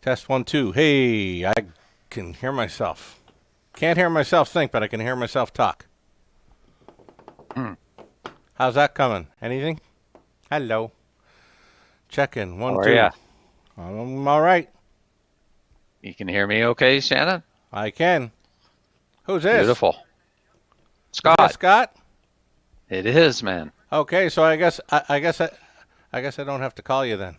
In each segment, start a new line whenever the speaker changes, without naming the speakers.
Test 1, 2. Hey, I can hear myself. Can't hear myself think, but I can hear myself talk.
Hmm.
How's that coming? Anything? Hello. Check in.
How
1,
are ya?
2. I'm all right.
You can hear me okay, Shannon?
I can. Who's this?
Beautiful.
Is that
Scott,
Scott?
it is, man.
Okay, so I guess I don't have to call you then.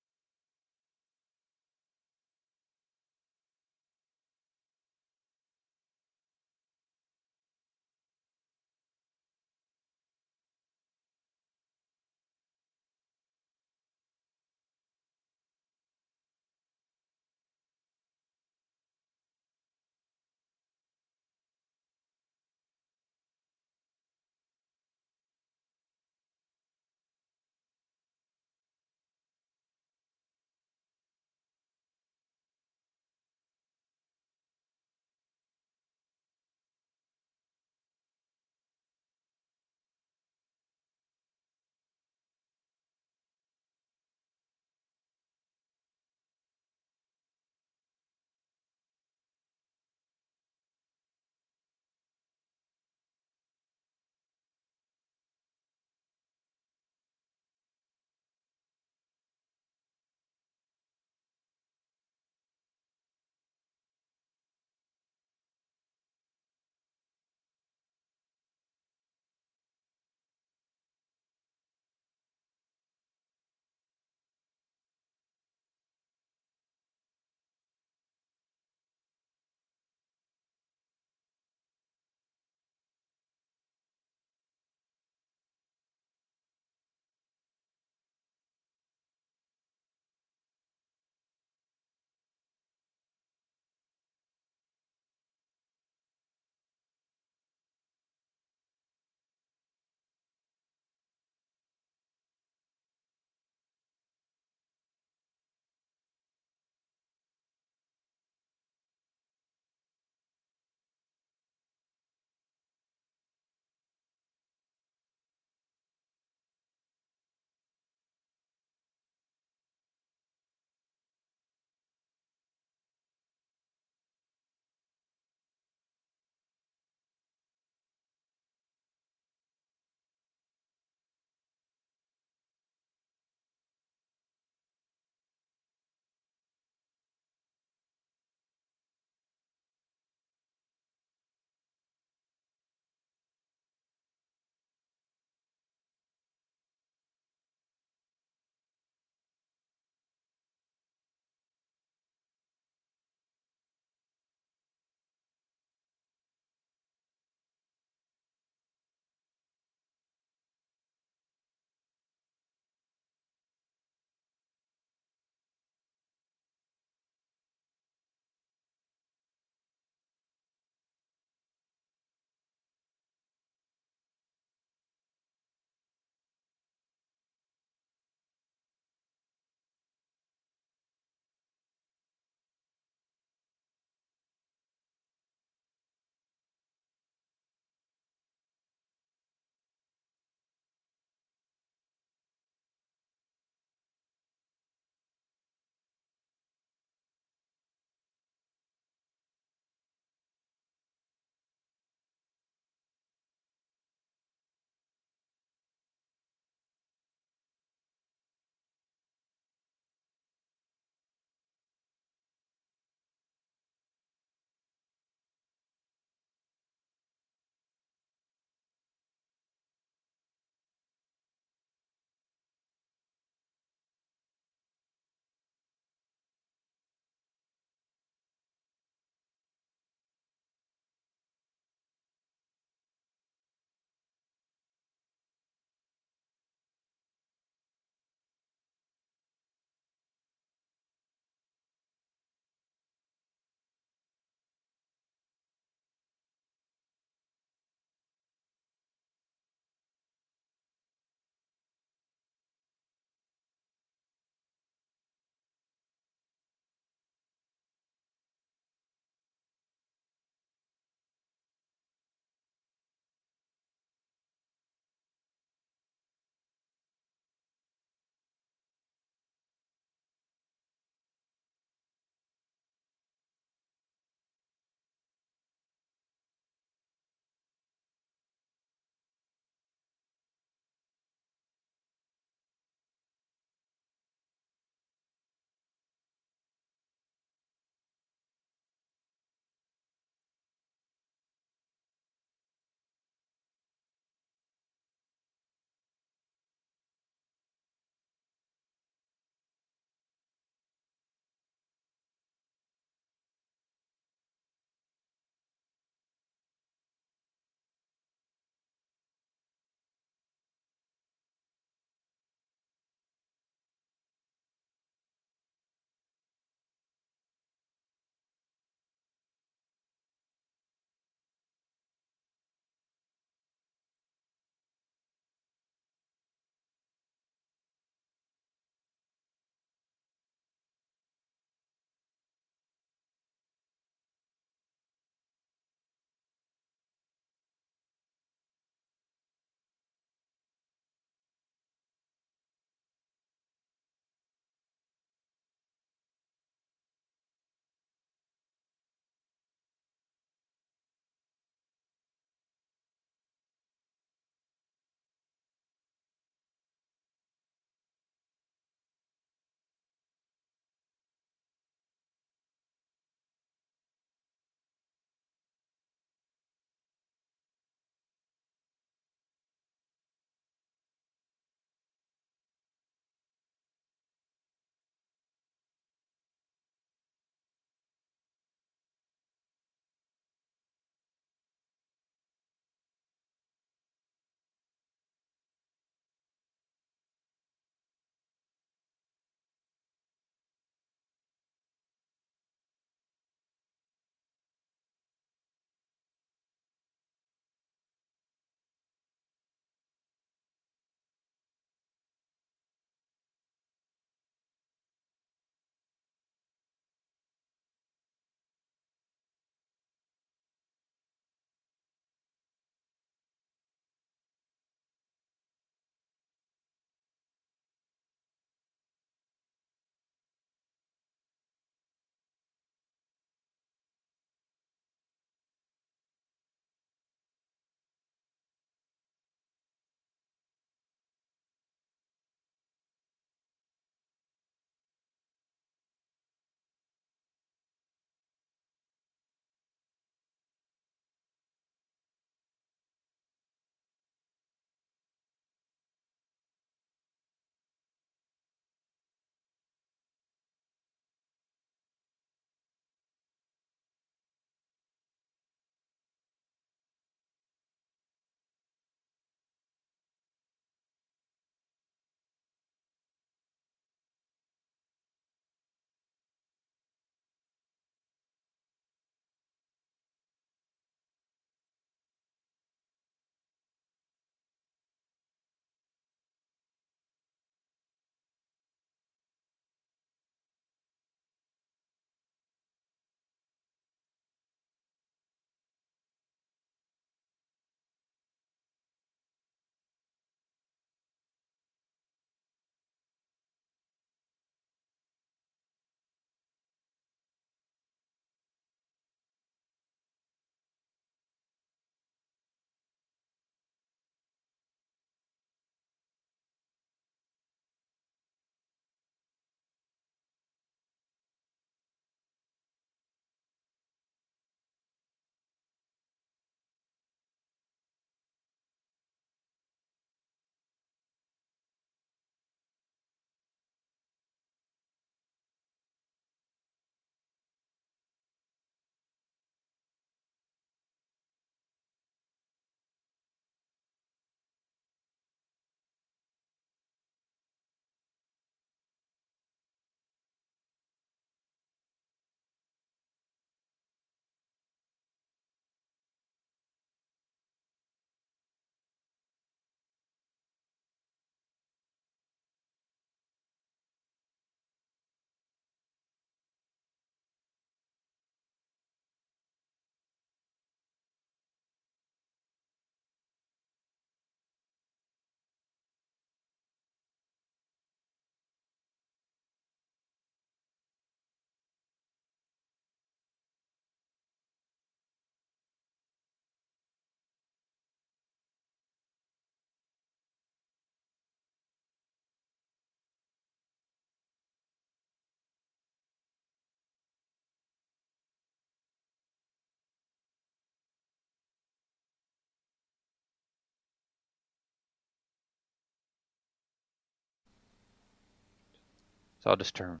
So I'll just turn.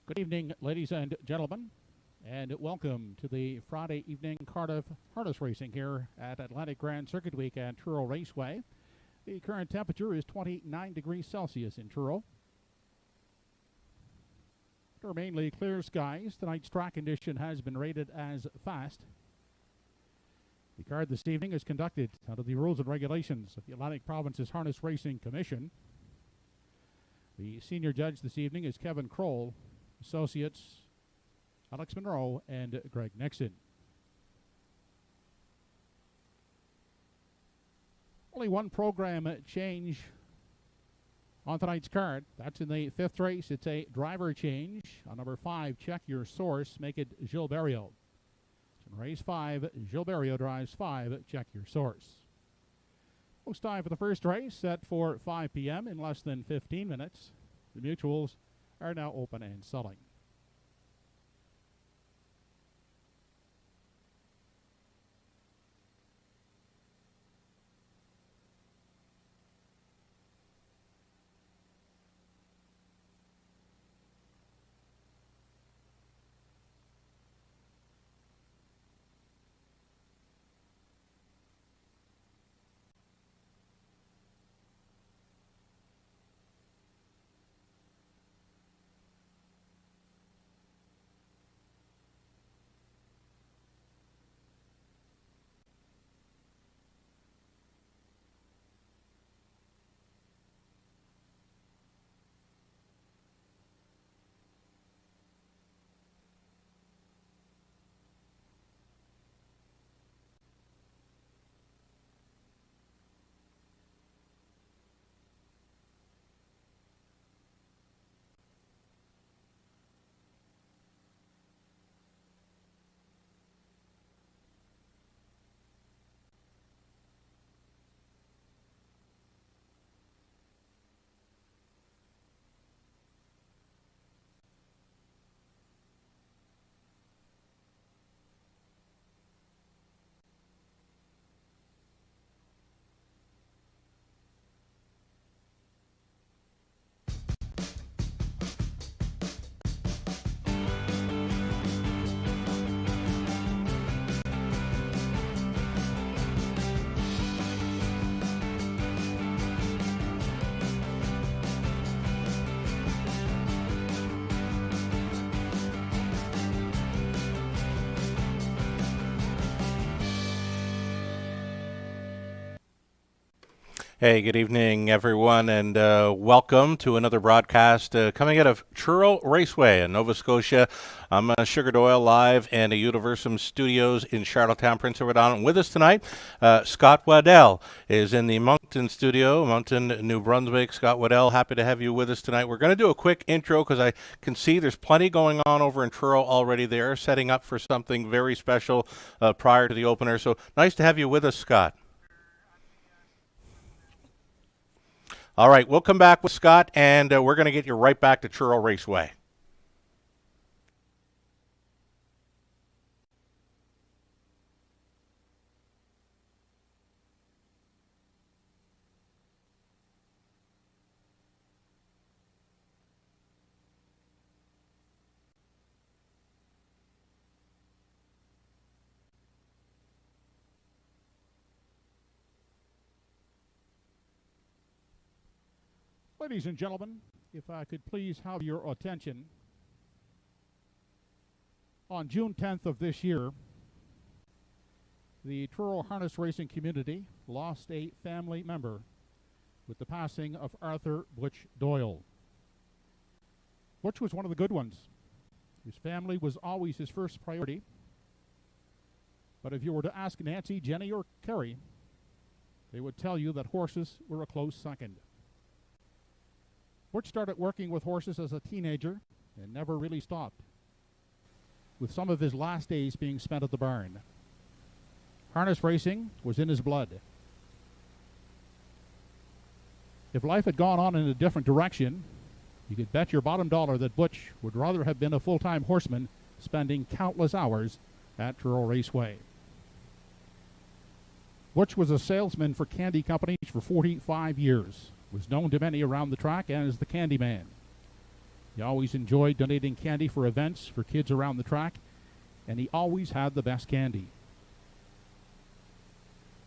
Good evening, ladies and gentlemen, and welcome to the Friday evening Cardiff harness racing here at Atlantic Grand Circuit Week at Truro Raceway. The current temperature is 29 degrees Celsius in Truro. Under mainly clear skies, tonight's track condition has been rated as fast. The card this evening is conducted under the rules and regulations of the Atlantic Province's Harness Racing Commission. The senior judge this evening is Kevin Kroll. Associates Alex Monroe and Greg Nixon. Only one program change on tonight's card. That's in the fifth race. It's a driver change. On number 5, Check Your Source. Make it Gilles Barrio. In race 5, Gilles Barrio drives 5. Check Your Source. Post time for the first race set for 5 p.m. in less than 15 minutes. The mutuals are now open and selling.
Hey, good evening, everyone, and welcome to another broadcast coming out of Truro Raceway in Nova Scotia. I'm Sugar Doyle live in the Universum Studios in Charlottetown, Prince Edward Island. With us tonight, Scott Waddell is in the Moncton studio, Moncton, New Brunswick. Scott Waddell, happy to have you with us tonight. We're going to do a quick intro because I can see there's plenty going on over in Truro already there, setting up for something very special prior to the opener. So nice to have you with us, Scott. All right, we'll come back with Scott, and we're going to get you right back to Truro Raceway.
Ladies and gentlemen, if I could please have your attention. On June 10th of this year, the Truro harness racing community lost a family member with the passing of Arthur Butch Doyle. Butch was one of the good ones. His family was always his first priority. But if you were to ask Nancy, Jenny, or Carrie, they would tell you that horses were a close second. Butch started working with horses as a teenager and never really stopped, with some of his last days being spent at the barn. Harness racing was in his blood. If life had gone on in a different direction, you could bet your bottom dollar that Butch would rather have been a full-time horseman, spending countless hours at Truro Raceway. Butch was a salesman for candy companies for 45 years, was known to many around the track as the Candy Man. He always enjoyed donating candy for events for kids around the track, and he always had the best candy.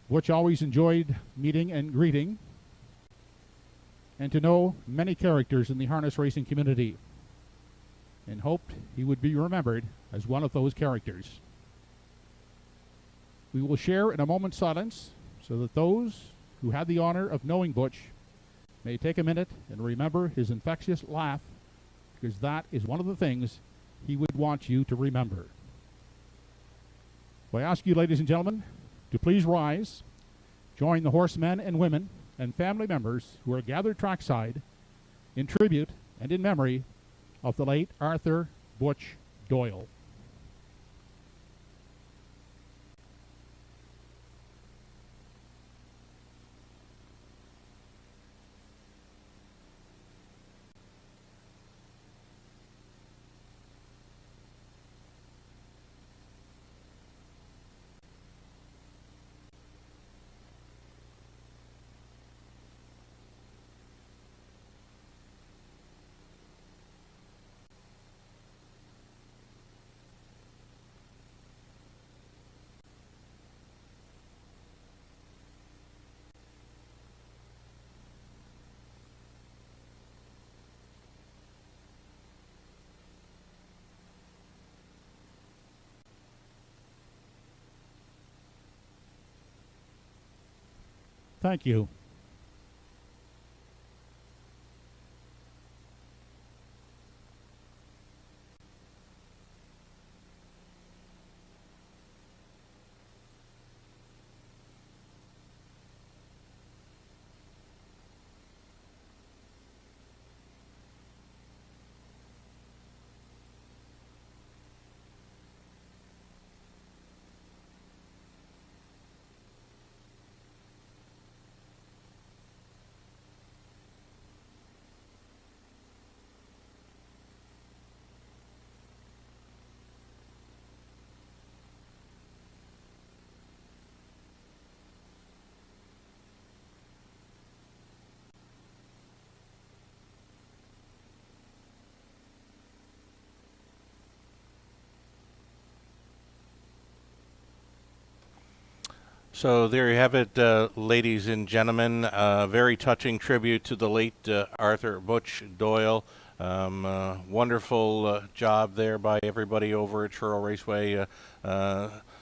Butch always enjoyed meeting and greeting, and to know many characters in the harness racing community, and hoped he would be remembered as one of those characters. We will share in a moment's silence so that those who had the honor of knowing Butch may take a minute and remember his infectious laugh, because that is one of the things he would want you to remember. So I ask you, ladies and gentlemen, to please rise, join the horsemen and women and family members who are gathered trackside in tribute and in memory of the late Arthur Butch Doyle. Thank you.
So there you have it, ladies and gentlemen. Very touching tribute to the late Arthur Butch Doyle. Wonderful job there by everybody over at Truro Raceway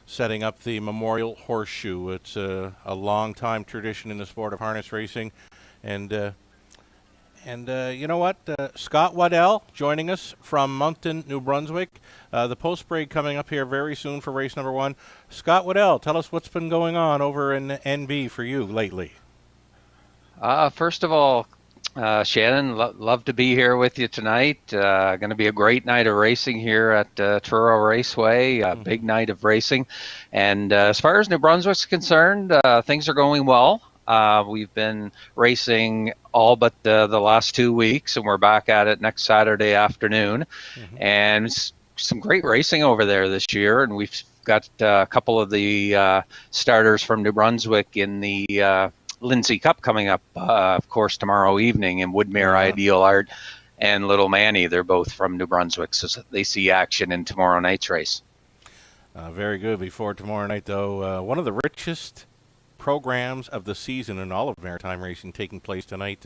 setting up the Memorial Horseshoe. It's a long-time tradition in the sport of harness racing. And you know what? Scott Waddell joining us from Moncton, New Brunswick. The post break coming up here very soon for race number 1. Scott Waddell, tell us what's been going on over in NB for you lately.
First of all, Shannon, love to be here with you tonight. Going to be a great night of racing here at Truro Raceway. Big night of racing. And as far as New Brunswick's concerned, things are going well. We've been racing all but the last 2 weeks, and we're back at it next Saturday afternoon. And some great racing over there this year, and we've got a couple of the starters from New Brunswick in the Lindsay Cup coming up, of course, tomorrow evening, in Woodmere Ideal Art and Little Manny. They're both from New Brunswick, so they see action in tomorrow night's race.
Very good. Before tomorrow night, though, one of the richest programs of the season in all of maritime racing taking place tonight.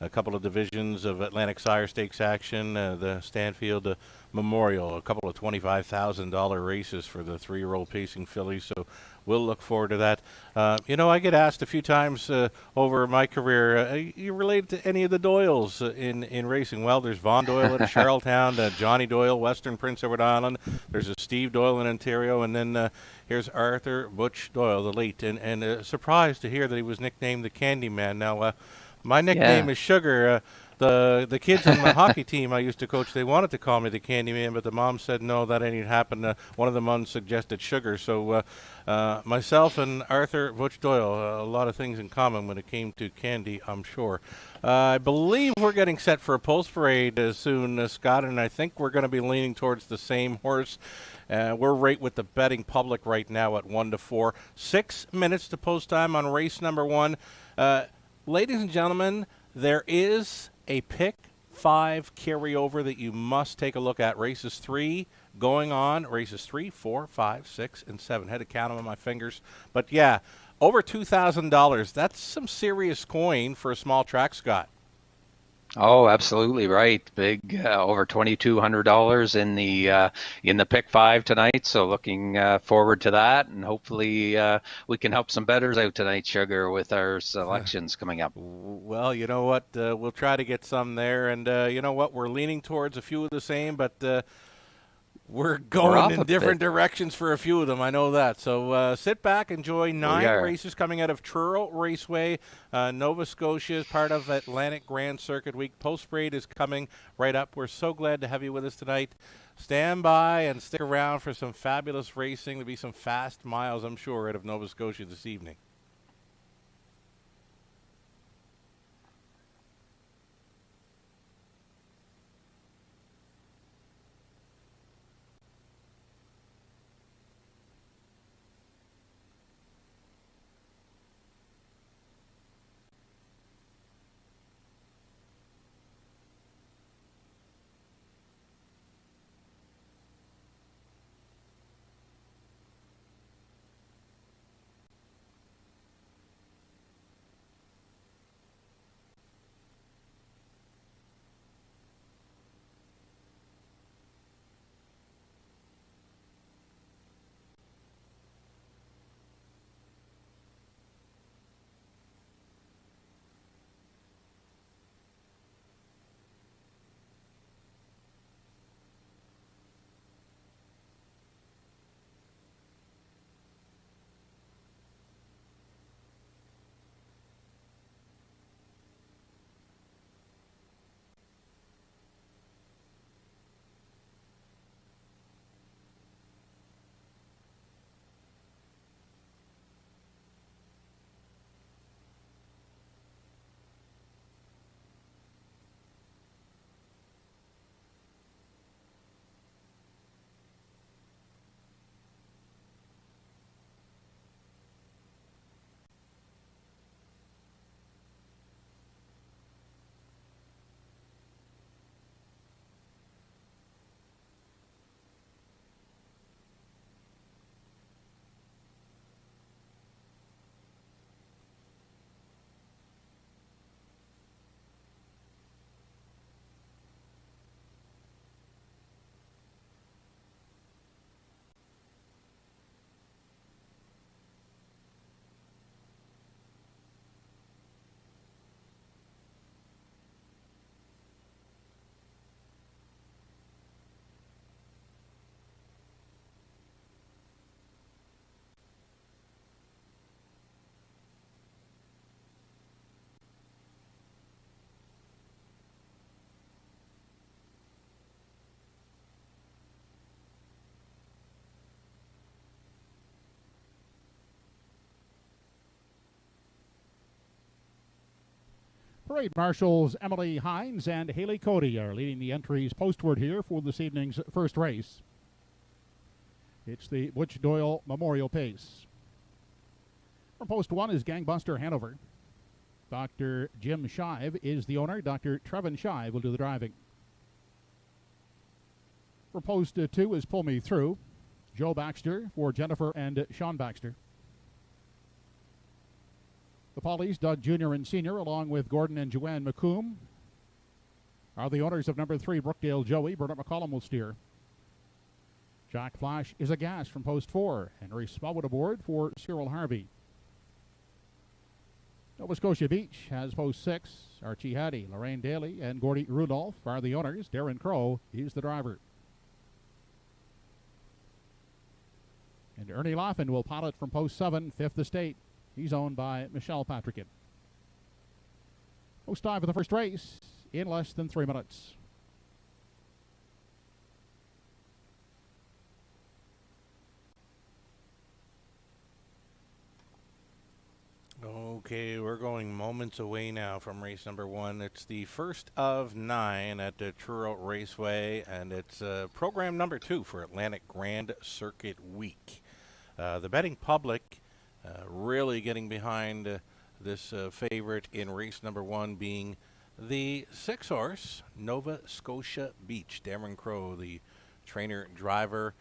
A couple of divisions of Atlantic Sire Stakes action, the Stanfield Memorial, a couple of $25,000 races for the 3-year-old pacing fillies. So we'll look forward to that. I get asked a few times over my career, you related to any of the Doyles in racing? Well, there's Von Doyle at Charlottetown, Johnny Doyle, Western Prince Edward Island. There's a Steve Doyle in Ontario, and then here's Arthur Butch Doyle, the late, and surprised to hear that he was nicknamed the Candy Man. Now, my nickname is Sugar. The kids on the hockey team I used to coach, they wanted to call me the Candy Man, but the mom said no, that ain't happen. One of the moms suggested sugar. So myself and Arthur Butch Doyle, a lot of things in common when it came to candy, I'm sure. I believe we're getting set for a post parade soon, Scott, and I think we're going to be leaning towards the same horse. We're right with the betting public right now at 1-4. 6 minutes to post time on race number 1. Ladies and gentlemen, there is a pick 5 carryover that you must take a look at. Races 3 going on. Races 3, 4, 5, 6, and 7. Had to count them on my fingers. But yeah, over $2,000. That's some serious coin for a small track, Scott.
Oh, absolutely right. Big, over $2,200 in the pick 5 tonight. So looking forward to that, and hopefully we can help some bettors out tonight, Sugar, with our selections coming up.
Well, you know what? We'll try to get some there, and you know what? We're leaning towards a few of the same, but we're going in different directions for a few of them. I know that. So sit back, enjoy 9 races coming out of Truro Raceway. Nova Scotia is part of Atlantic Grand Circuit Week. Post parade is coming right up. We're so glad to have you with us tonight. Stand by and stick around for some fabulous racing. There'll be some fast miles, I'm sure, out of Nova Scotia this evening.
Parade marshals Emily Hines and Haley Cody are leading the entries postward here for this evening's first race. It's the Butch Doyle Memorial Pace. From post 1 is Gangbuster Hanover. Dr. Jim Shive is the owner. Dr. Trevin Shive will do the driving. For post 2 is Pull Me Through. Joe Baxter for Jennifer and Sean Baxter. The Pollies, Doug Jr. and Sr., along with Gordon and Joanne McComb, are the owners of number 3, Brookdale Joey. Bernard McCollum will steer. Jack Flash is a gas from post 4. Henry Smallwood aboard for Cyril Harvey. Nova Scotia Beach has post 6. Archie Hattie, Lorraine Daly, and Gordy Rudolph are the owners. Darren Crow is the driver. And Ernie Laughlin will pilot from post 7, Fifth Estate. He's owned by Michelle Patrickin. Post 5 of the first race in less than 3 minutes.
Okay, we're going moments away now from race number 1. It's the first of 9 at the Truro Raceway, and it's program number 2 for Atlantic Grand Circuit Week. The betting public really getting behind this favorite in race number 1 being the 6-horse Nova Scotia Beach. Darren Crow, the trainer driver,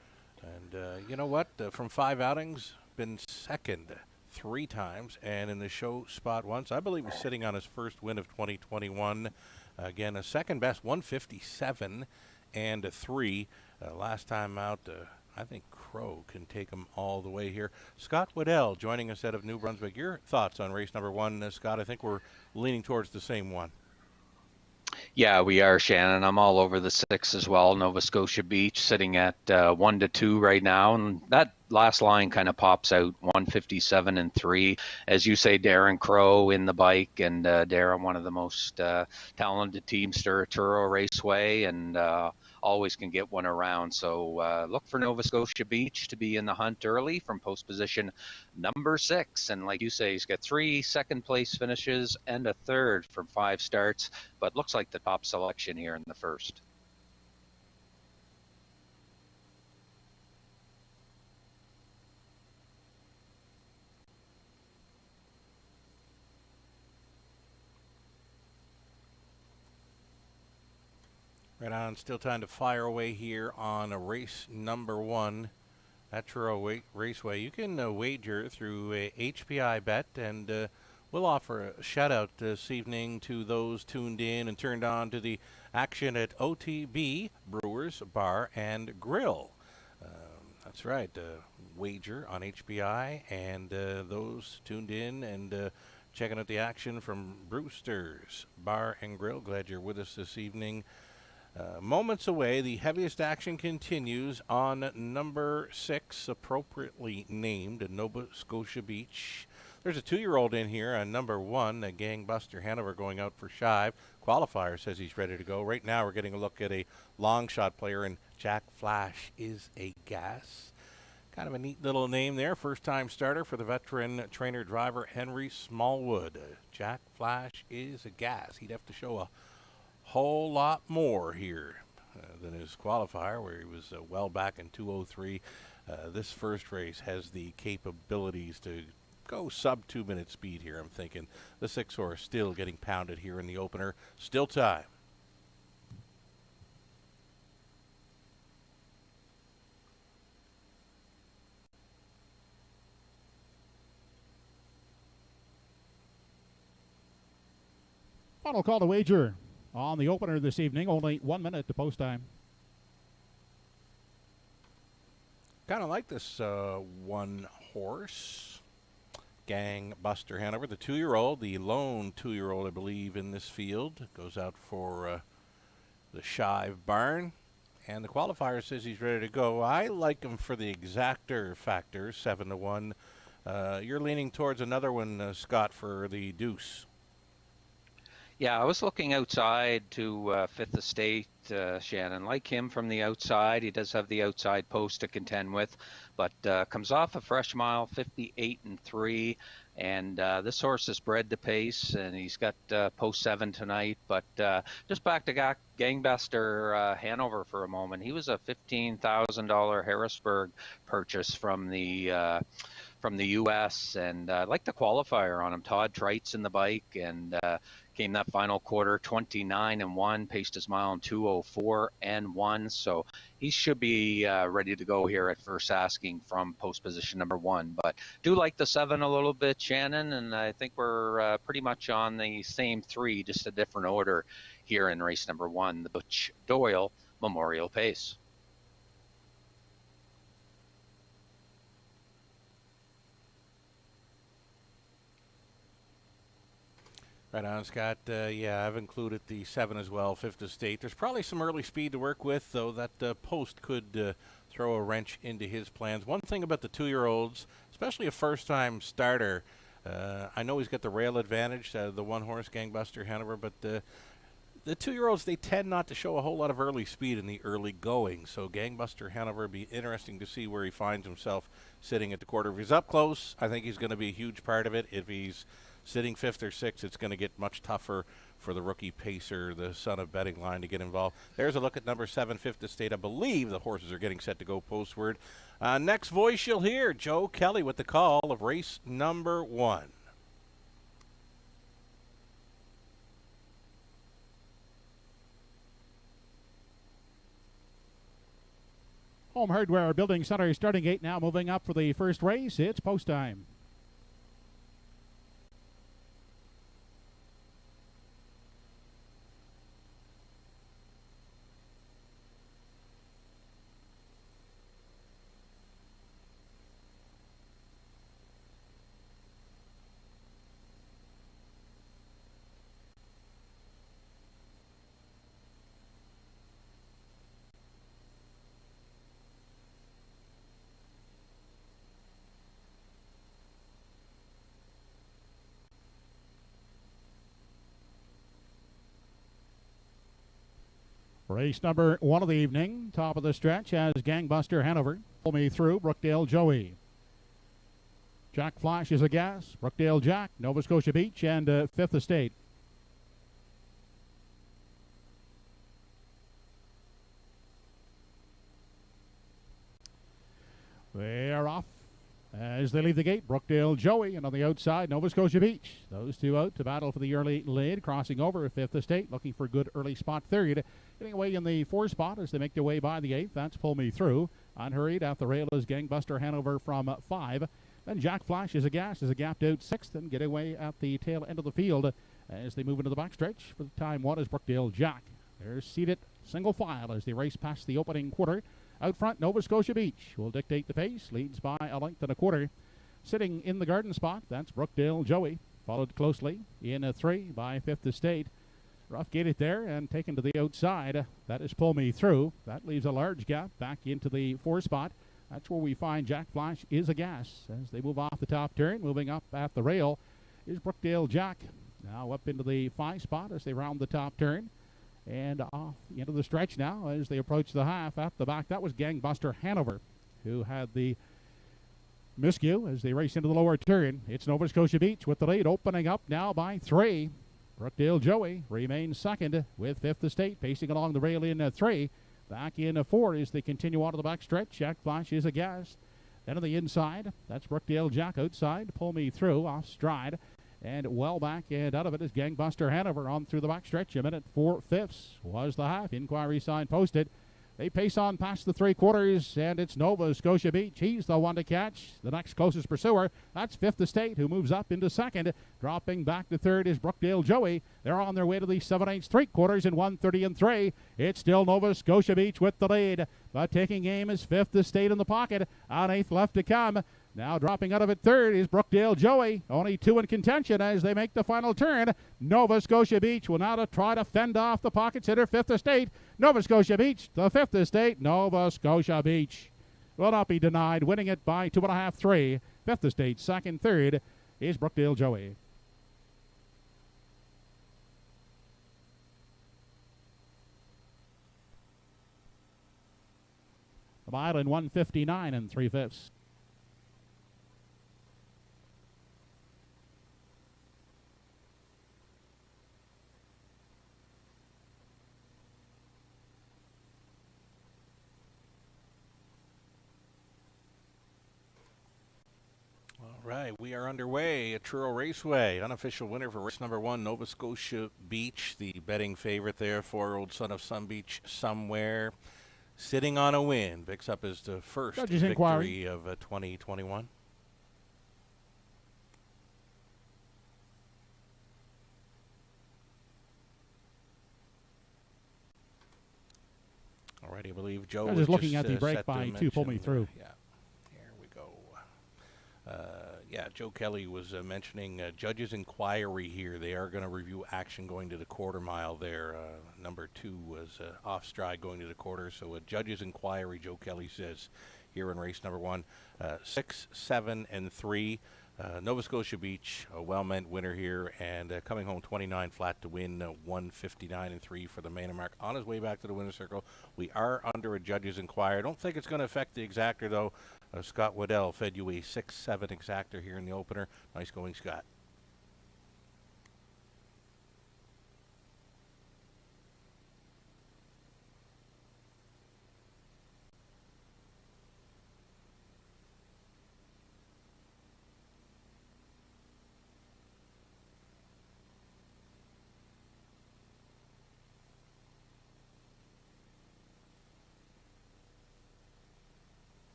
and you know what? From 5 outings, been second 3 times, and in the show spot once. I believe he's sitting on his first win of 2021. Again, a second best 157 and a 3. Last time out, I think Crow can take him all the way here. Scott Waddell joining us out of New Brunswick. Your thoughts on race number 1, Scott? I think we're leaning towards the same one.
Yeah, we are, Shannon. I'm all over the 6 as well. Nova Scotia Beach sitting at 1-2 right now, and that last line kind of pops out 157 and 3. As you say, Darren Crow in the bike, and Darren, one of the most talented teamster at Truro Raceway, and always can get one around. So look for Nova Scotia Beach to be in the hunt early from post position number 6. And like you say, he's got 3 second place finishes and a 3rd from 5 starts, but looks like the top selection here in the first.
Right on, still time to fire away here on race number 1 at Truro Raceway. You can wager through HPI Bet, and we'll offer a shout out this evening to those tuned in and turned on to the action at OTB Brewers Bar and Grill. That's right, wager on HPI, and those tuned in and checking out the action from Brewster's Bar and Grill. Glad you're with us this evening. Moments away, the heaviest action continues on number 6, appropriately named Nova Scotia Beach. There's a 2-year-old in here on number 1, Gangbuster Hanover, going out for Shive. Qualifier says he's ready to go. Right now we're getting a look at a long shot player, and Jack Flash is a gas. Kind of a neat little name there. First time starter for the veteran trainer driver Henry Smallwood. Jack Flash is a gas. He'd have to show a whole lot more here than his qualifier, where he was well back in 2:03. This first race has the capabilities to go sub 2-minute speed here. I'm thinking the 6-horse still getting pounded here in the opener. Still time.
Final call to wager on the opener this evening. Only 1 minute to post time.
Kind of like this 1-horse. Gangbuster Hanover, the 2-year-old, the lone 2-year-old, I believe, in this field. Goes out for the Shive Barn. And the qualifier says he's ready to go. I like him for the exactor factor, 7-1. You're leaning towards another one, Scott, for the deuce.
Yeah, I was looking outside to Fifth Estate, Shannon. Like him from the outside, he does have the outside post to contend with, but comes off a fresh mile, 58 and 3, and this horse is bred to pace, and he's got post 7 tonight. But just back to Gangbuster Hanover for a moment. He was a $15,000 Harrisburg purchase from the U.S., and I like the qualifier on him. Todd Treitz in the bike, and came that final quarter 29 and 1, paced his mile in 2:04 and 1. So he should be ready to go here at first asking from post position number 1. But do like the 7 a little bit, Shannon, and I think we're pretty much on the same 3, just a different order here in race number 1, the Butch Doyle Memorial Pace.
Right on, Scott. Yeah, I've included the 7 as well, Fifth Estate. There's probably some early speed to work with, though that post could throw a wrench into his plans. One thing about the 2-year-olds, especially a first-time starter, I know he's got the rail advantage, the 1-horse Gangbuster Hanover, but the the 2-year-olds, they tend not to show a whole lot of early speed in the early going. So Gangbuster Hanover be interesting to see where he finds himself sitting at the quarter. If he's up close, I think he's going to be a huge part of it. If he's sitting 5th or 6th, it's going to get much tougher for the rookie pacer, the son of Betting Line, to get involved. There's a look at number 7, Fifth Estate. I believe the horses are getting set to go postward. Next voice you'll hear, Joe Kelly with the call of race number 1.
Home Hardware Building Center starting gate now moving up for the first race. It's post time. Race number 1 of the evening, top of the stretch, has Gangbuster Hanover. Pull Me Through, Brookdale Joey. Jack Flash is a gas, Brookdale Jack, Nova Scotia Beach, and Fifth Estate. They're off as they leave the gate. Brookdale Joey, and on the outside, Nova Scotia Beach. Those two out to battle for the early lead, crossing over Fifth Estate, looking for a good early spot third. Getting away in the 4 spot as they make their way by the 8th. That's Pull Me Through. Unhurried at the rail is Gangbuster Hanover from 5. Then Jack Flash is a gas, is a gapped out 6th, and get away at the tail end of the field as they move into the backstretch. For the time 1 is Brookdale Jack. They're seated single file as they race past the opening quarter. Out front, Nova Scotia Beach will dictate the pace, leads by a length and a quarter. Sitting in the garden spot, that's Brookdale Joey, followed closely in a 3 by Fifth Estate. Rough gated there and taken to the outside. That is Pull Me Through. That leaves a large gap back into the 4 spot. That's where we find Jack Flash is a gas as they move off the top turn. Moving up at the rail is Brookdale Jack. Now up into the 5 spot as they round the top turn. And off into the stretch now as they approach the half. At the back, that was Gangbuster Hanover, who had the miscue as they race into the lower turn. It's Nova Scotia Beach with the lead, opening up now by 3. Brookdale Joey remains second with Fifth Estate pacing along the rail in 3. Back in 4 as they continue on to the back stretch. Jack Flash is a gas. Then on the inside, that's Brookdale Jack outside. Pull Me Through off stride. And well back and out of it is Gangbuster Hanover on through the backstretch. A minute 4/5 was the half. Inquiry sign posted. They pace on past the 3/4, and it's Nova Scotia Beach. He's the one to catch. The next closest pursuer, that's Fifth Estate, who moves up into second. Dropping back to third is Brookdale Joey. They're on their way to the 7/8 3/4 in 1:30 3. It's still Nova Scotia Beach with the lead, but taking aim is Fifth Estate in the pocket. On 8th left to come. Now dropping out of it third is Brookdale Joey. Only 2 in contention as they make the final turn. Nova Scotia Beach will now try to fend off the pocket sitter Fifth Estate. Nova Scotia Beach, the Fifth Estate. Nova Scotia Beach will not be denied, winning it by 2.5, 3. Fifth Estate second, third is Brookdale Joey. A mile in 1:59 3/5.
Right, we are underway at Truro Raceway. Unofficial winner for race number 1, Nova Scotia Beach, the betting favorite there, 4-year-old son of Sun Beach Somewhere, sitting on a win. Picks up his first
Judge's
victory
inquiry
of 2021. All right, I believe Joe
I was
was
just looking at the
set
break
to
by 2, Pull Me
mention,
Through.
Yeah, here we go. Joe Kelly was mentioning judge's inquiry here. They are going to review action going to the quarter mile there. Number 2 was off stride going to the quarter. So a judge's inquiry, Joe Kelly says, here in race number 1. 6, 7, and 3. Nova Scotia Beach, a well-meant winner here, and coming home 29 flat to win 159 and 3 for the Maynard mark. On his way back to the winner's circle, we are under a judge's inquiry. I don't think it's going to affect the exactor, though. Scott Waddell fed you a 6-7 exactor here in the opener. Nice going, Scott.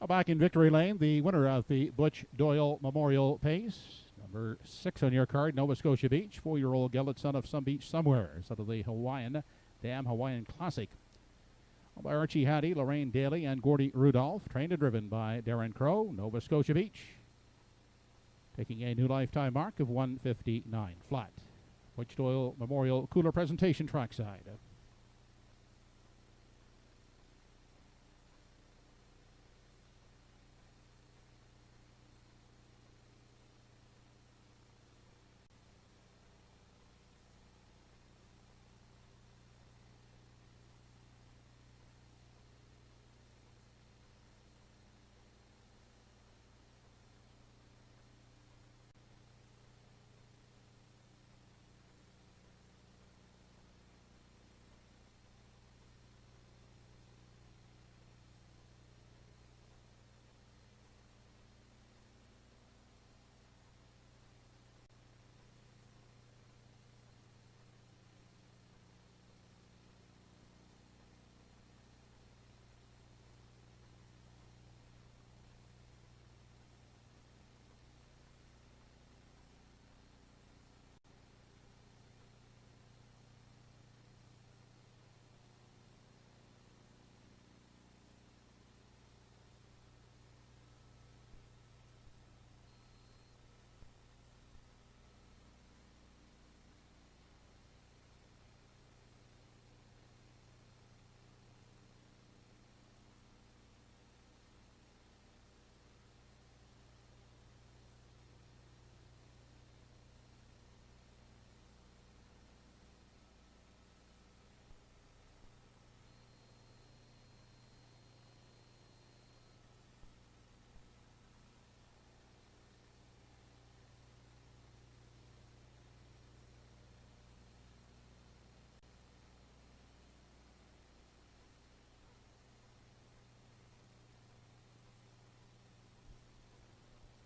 Back in victory lane, the winner of the Butch Doyle Memorial Pace, number 6 on your card, Nova Scotia Beach, 4-year-old gelded son of some beach somewhere, out of the Hawaiian Classic. By Archie Hattie, Lorraine Daly, and Gordy Rudolph, trained and driven by Darren Crow, Nova Scotia Beach, taking a new lifetime mark of 159 flat. Butch Doyle Memorial Cooler presentation trackside.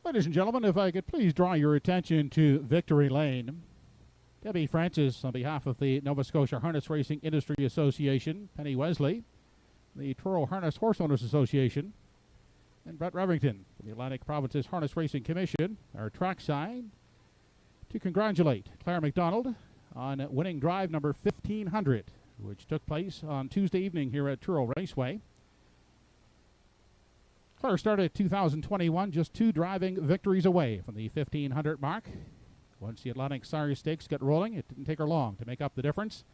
Ladies and gentlemen, if I could please draw your attention to victory lane. Debbie Francis on behalf of the Nova Scotia Harness Racing Industry Association, Penny Wesley, the Truro Harness Horse Owners Association, and Brett Revington from the Atlantic Provinces Harness Racing Commission are trackside to congratulate Claire McDonald on winning drive number 1500, which took place on Tuesday evening here at Truro Raceway. Claire started 2021 just 2 driving victories away from the 1500 mark. Once the Atlantic Sire Stakes got rolling, it didn't take her long to make up the difference.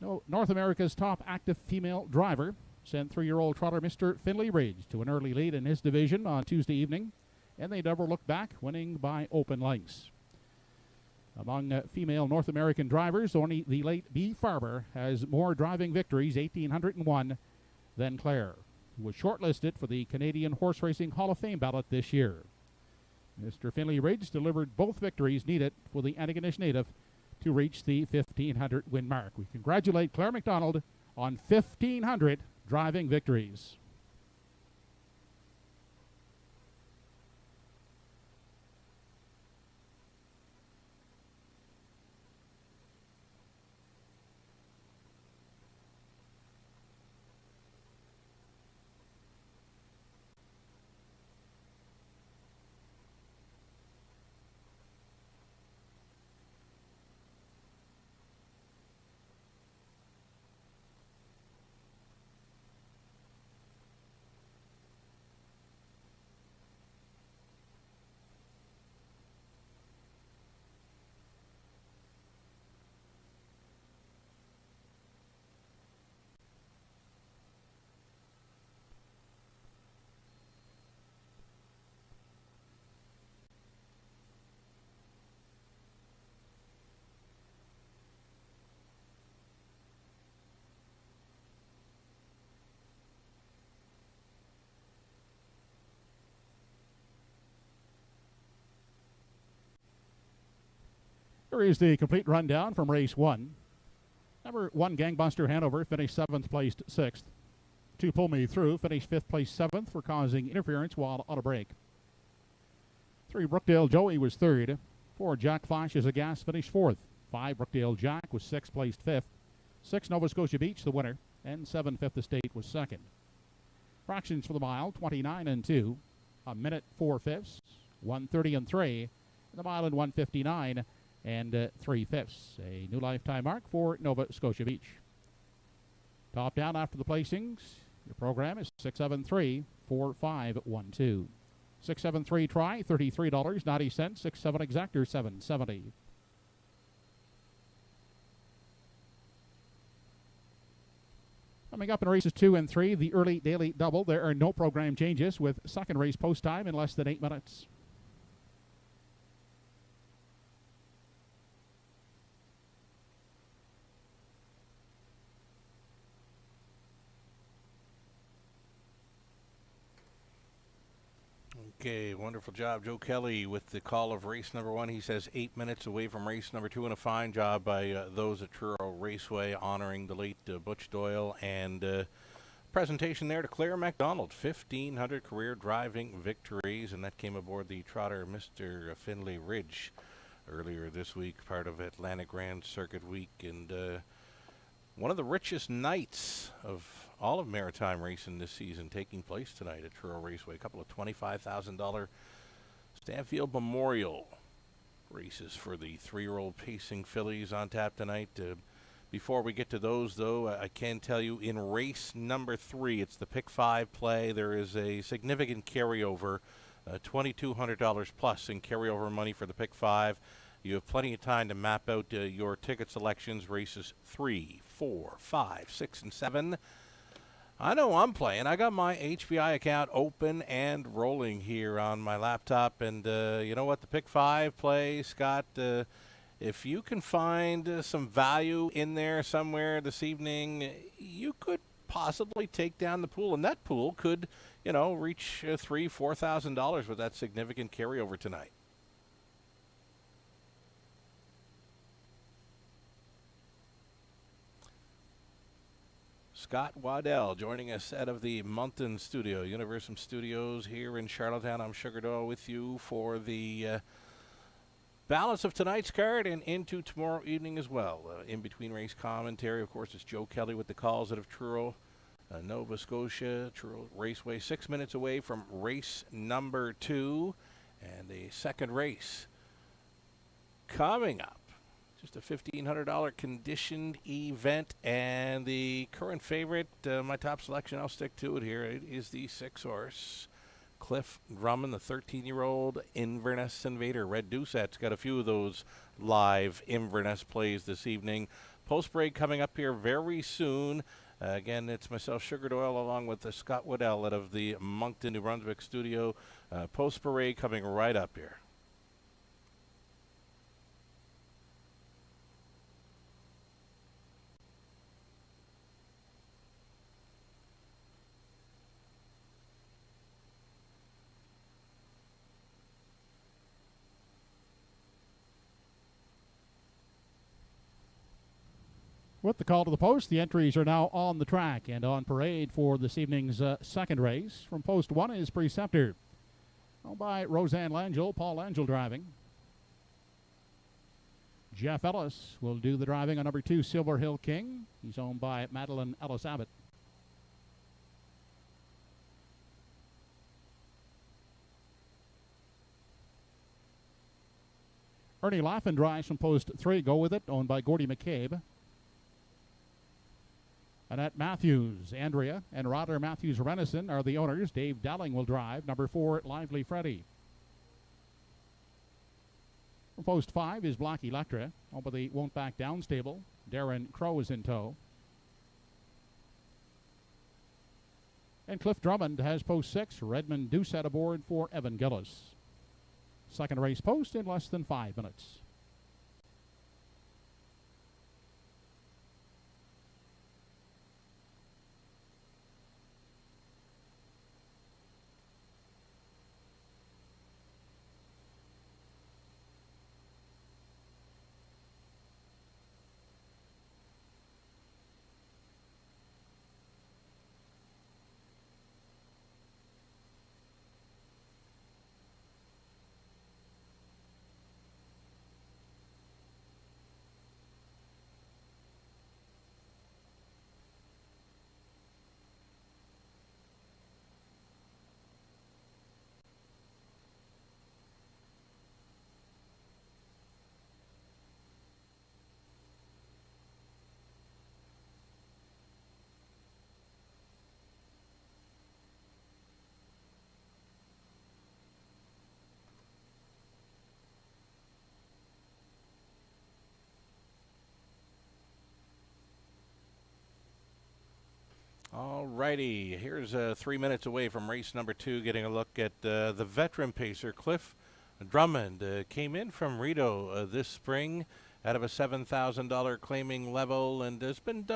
North America's top active female driver sent 3-year-old trotter Mr. Finley Ridge to an early lead in his division on Tuesday evening, and they never looked back, winning by open lengths. Among female North American drivers, only the late B. Farber has more driving victories, 1,801, than Claire, who was shortlisted for the Canadian Horse Racing Hall of Fame ballot this year. Mr. Finley Ridge delivered both victories needed for the Antigonish native to reach the 1,500 win mark. We congratulate Claire McDonald on 1,500 driving victories. Here is the complete rundown from race 1. Number 1, Gangbuster Hanover, finished 7th, placed 6th. 2, Pull Me Through, finished 5th, placed 7th for causing interference while on a break. 3, Brookdale Joey was 3rd. 4, Jack Flash is a gas, finished 4th. 5, Brookdale Jack was 6th, placed 5th. 6, Nova Scotia Beach, the winner. And 7, Fifth Estate was 2nd. Fractions for the mile, 29 and 2. A minute 4 fifths, 1:30 and 3. The mile in 1:59 and 3 fifths. A new lifetime mark for Nova Scotia Beach. Top down after the placings. Your program is 673-4512. 673 try, $33.90. 67 exactor, $7.70. Coming up in races 2 and 3, the early daily double. There are no program changes with second race post time in less than 8 minutes.
Okay, wonderful job, Joe Kelly, with the call of race number 1. He says 8 minutes away from race number 2, and a fine job by those at Truro Raceway honoring the late Butch Doyle, and presentation there to Claire MacDonald, 1,500 career driving victories, and that came aboard the trotter Mr. Finlay Ridge earlier this week, part of Atlantic Grand Circuit Week, and one of the richest nights of all of maritime racing this season taking place tonight at Truro Raceway. A couple of $25,000 Stanfield Memorial races for the 3-year-old pacing fillies on tap tonight. Before we get to those, though, I can tell you in race number 3, it's the pick 5 play. There is a significant carryover, $2,200 plus in carryover money for the pick 5. You have plenty of time to map out your ticket selections, races 3, 4, 5, 6, and 7. I know I'm playing. I got my HBI account open and rolling here on my laptop, and you know what? The pick 5 play, Scott, if you can find some value in there somewhere this evening, you could possibly take down the pool, and that pool could, reach $3,000-$4,000 with that significant carryover tonight. Scott Waddell joining us out of the Moncton studio, Universum Studios here in Charlottetown. I'm Sugar Doyle with you for the balance of tonight's card and into tomorrow evening as well. In between race commentary, of course, it's Joe Kelly with the calls out of Truro, Nova Scotia, Truro Raceway, 6 minutes away from race number 2, and the second race coming up. Just a $1,500 conditioned event, and the current favorite, my top selection, I'll stick to it here. It is the 6-horse Cliff Drummond, the 13-year-old Inverness Invader. Red Doucette's got a few of those live Inverness plays this evening. Post break coming up here very soon. Again, it's myself, Sugar Doyle, along with Scott Waddell out of the Moncton, New Brunswick studio. Post parade coming right up here.
With the call to the post, the entries are now on the track and on parade for this evening's second race. From post 1 is Preceptor, owned by Roseanne Langell, Paul Langell driving. Jeff Ellis will do the driving on number 2, Silver Hill King. He's owned by Madeline Ellis Abbott. Ernie Laffin drives from post 3, Go With It, owned by Gordy McCabe. Annette Matthews, Andrea, and Roder Matthews Renison are the owners. Dave Dowling will drive. Number 4, Lively Freddy. From post 5 is Black Electra, owned by the Won't Back Down stable. Darren Crow is in tow. And Cliff Drummond has post 6, Redmond Doucette aboard for Evan Gillis. Second race post in less than 5 minutes.
All righty, here's 3 minutes away from race number 2, getting a look at the veteran pacer, Cliff Drummond. Came in from Rito this spring out of a $7,000 claiming level, and has been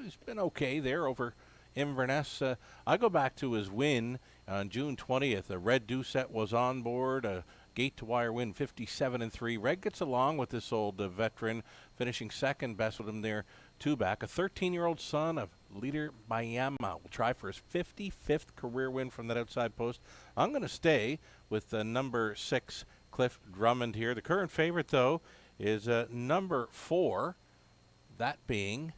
he's been okay there over Inverness. I go back to his win on June 20th. A Red Doucette was on board, a gate-to-wire win, 57-3. Red gets along with this old veteran, finishing second best with him there, two back. A 13-year-old son of leader Bayama will try for his 55th career win from that outside post. I'm going to stay with number 6, Cliff Drummond here. The current favorite, though, is number 4, that being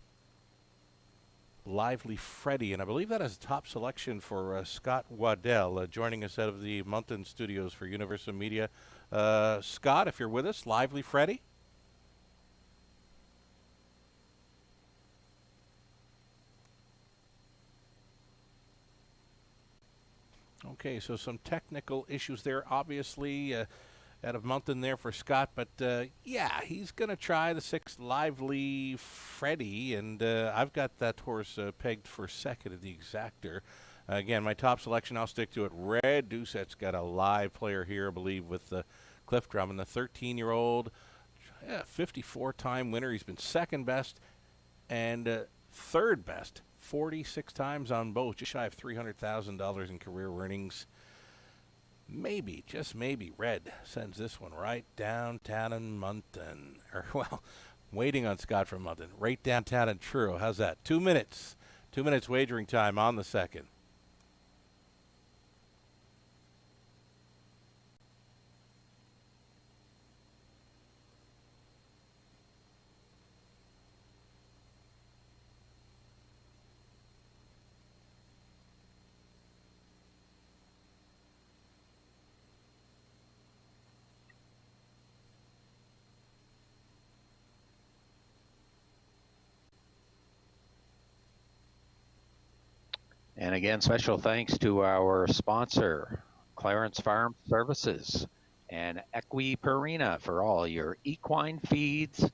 Lively Freddy, and I believe that is a top selection for Scott Waddell, joining us out of the Mountain Studios for Universal Media. Scott, if you're with us, Lively Freddy. Okay, so some technical issues there, obviously, out of Mountain there for Scott, but yeah, he's going to try the 6th Lively Freddy, and I've got that horse pegged for second at the exactor. Again, my top selection, I'll stick to it. Red Doucette's got a live player here, I believe, with Cliff Drummond, the 13-year-old, 54-time winner. He's been second best and third best, 46 times on both, just shy of $300,000 in career earnings. Maybe, just maybe, Red sends this one right downtown in Mountain. Or, well, waiting on Scott from Mountain. Right downtown in Truro. How's that? 2 minutes. 2 minutes wagering time on the second.
And again, special thanks to our sponsor, Clarence Farm Services and Equipurina for all your equine feeds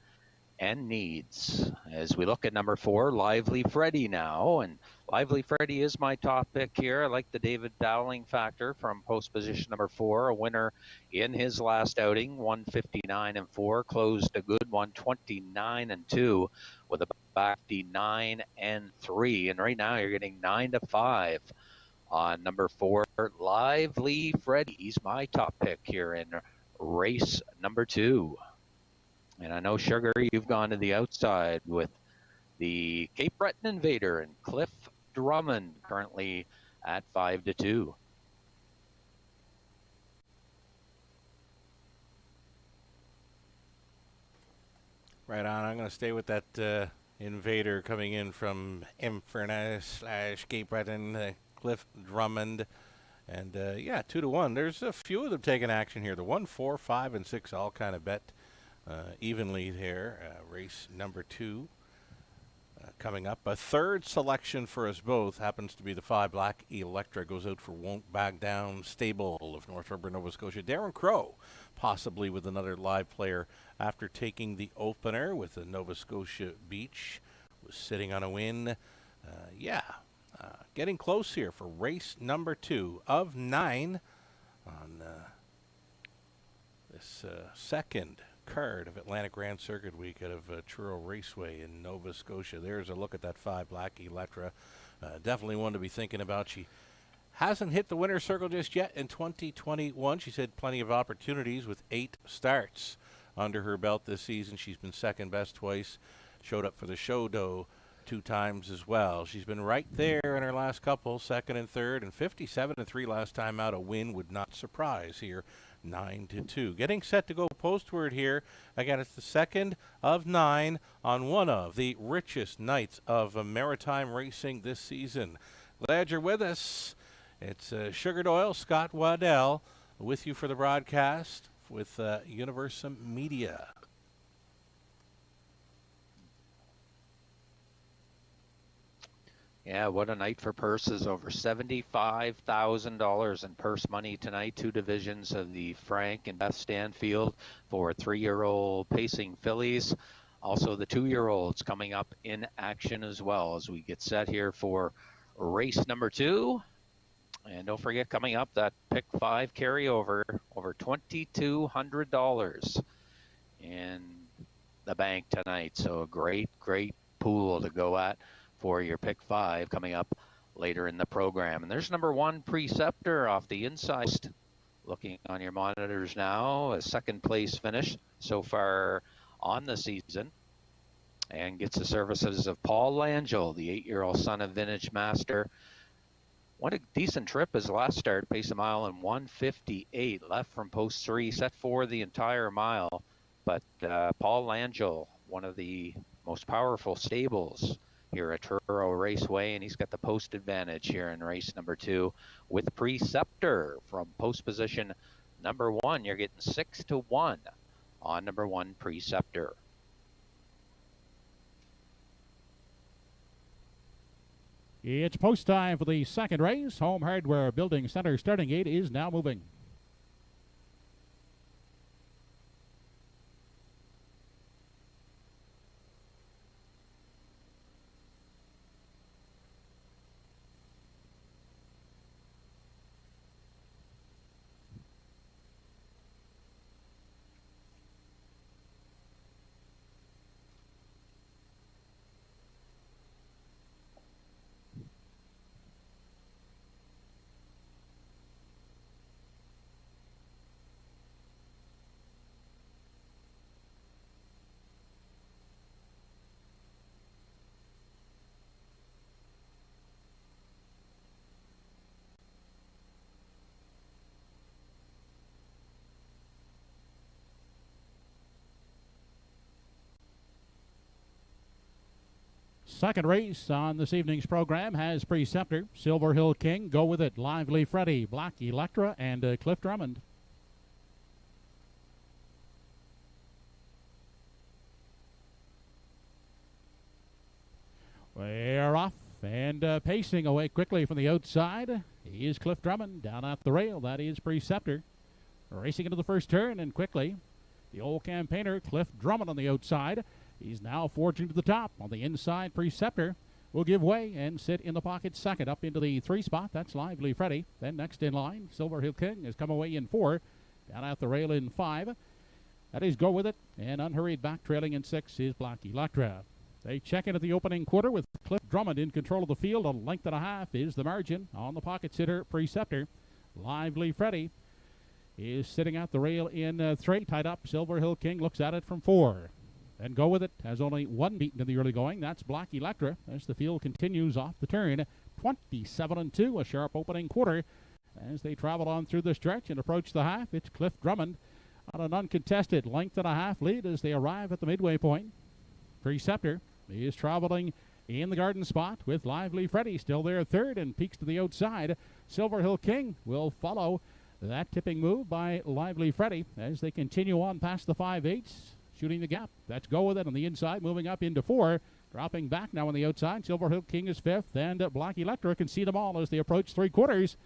and needs. As we look at number 4, Lively Freddy now. And Lively Freddy is my top pick here. I like the David Dowling factor from post position number 4, a winner in his last outing, 159-4, closed a good 129-2 with a back 9-3. And right now you're getting 9-5 on number 4, Lively Freddy. He's my top pick here in race number 2. And I know, Sugar, you've gone to the outside with the Cape Breton Invader and Cliff Drummond, currently at 5-2.
Right on. I'm going to stay with that Invader coming in from Inverness / Cape Breton, Cliff Drummond. And, yeah, 2-1. There's a few of them taking action here. The 1, 4, 5, and 6 all kind of bet evenly there. Race number 2 coming up. A third selection for us both happens to be the 5, Black Electra. Goes out for Won't Back Down Stable of North River, Nova Scotia. Darren Crow, possibly with another live player after taking the opener with the Nova Scotia Beach. Was sitting on a win. Getting close here for race number 2 of 9 on this second card of Atlantic Grand Circuit Week out of Truro Raceway in Nova Scotia. There's a look at that 5, Black Electra. Definitely one to be thinking about. She hasn't hit the winner's circle just yet in 2021. She's had plenty of opportunities with 8 starts under her belt this season. She's been second best twice. Showed up for the show dough 2 times as well. She's been right there in her last couple, second and third, and 57-3 last time out. A win would not surprise here. 9-2. Getting set to go postward here. Again, it's the second of 9 on one of the richest nights of maritime racing this season. Glad you're with us. It's Sugar Doyle, Scott Waddell, with you for the broadcast with Universum Media.
Yeah, what a night for purses. Over $75,000 in purse money tonight. 2 divisions of the Frank and Beth Stanfield for 3-year-old pacing fillies. Also the 2-year-olds coming up in action as well as we get set here for race number 2. And don't forget, coming up, that pick 5 carryover, over $2,200 in the bank tonight. So a great pool to go at for your pick 5 coming up later in the program. And there's number 1, Preceptor, off the inside. Looking on your monitors now, a second place finish so far on the season. And gets the services of Paul Langell, the 8-year-old son of Vintage Master. What a decent trip his last start, pace a mile in 1:58, left from post 3, set for the entire mile. But Paul Langell, one of the most powerful stables here at Truro Raceway, and he's got the post advantage here in race number 2 with Preceptor from post position number 1. You're getting 6-1 on number 1, Preceptor.
It's post time for the second race. Home Hardware Building Center starting gate is now moving. Second race on this evening's program has Preceptor, Silver Hill King, Go With It, Lively Freddy, Black Electra, and Cliff Drummond. We're off and pacing away quickly from the outside. He is Cliff Drummond. Down at the rail, that is Preceptor. Racing into the first turn and quickly, the old campaigner Cliff Drummond on the outside. He's now forging to the top. On the inside, Preceptor will give way and sit in the pocket second. Up into the 3 spot, that's Lively Freddy. Then next in line, Silver Hill King has come away in 4. Down at the rail in 5. That is Go With It. And unhurried back trailing in 6 is Black Electra. They check in at the opening quarter with Cliff Drummond in control of the field. A length and a half is the margin. On the pocket sitter, Preceptor. Lively Freddy is sitting at the rail in 3. Tied up, Silver Hill King looks at it from 4. And Go With It has only 1 beaten in the early going. That's Black Electra as the field continues off the turn. 27-2, a sharp opening quarter. As they travel on through the stretch and approach the half, it's Cliff Drummond on an uncontested length and a half lead as they arrive at the midway point. Preceptor is traveling in the garden spot with Lively Freddy still there third and peeks to the outside. Silver Hill King will follow that tipping move by Lively Freddy as they continue on past the 5/8, shooting the gap. That's Go With It on the inside, moving up into 4. Dropping back now on the outside. Silver Hill King is 5th, and Black Electra can see them all as they approach 3/4.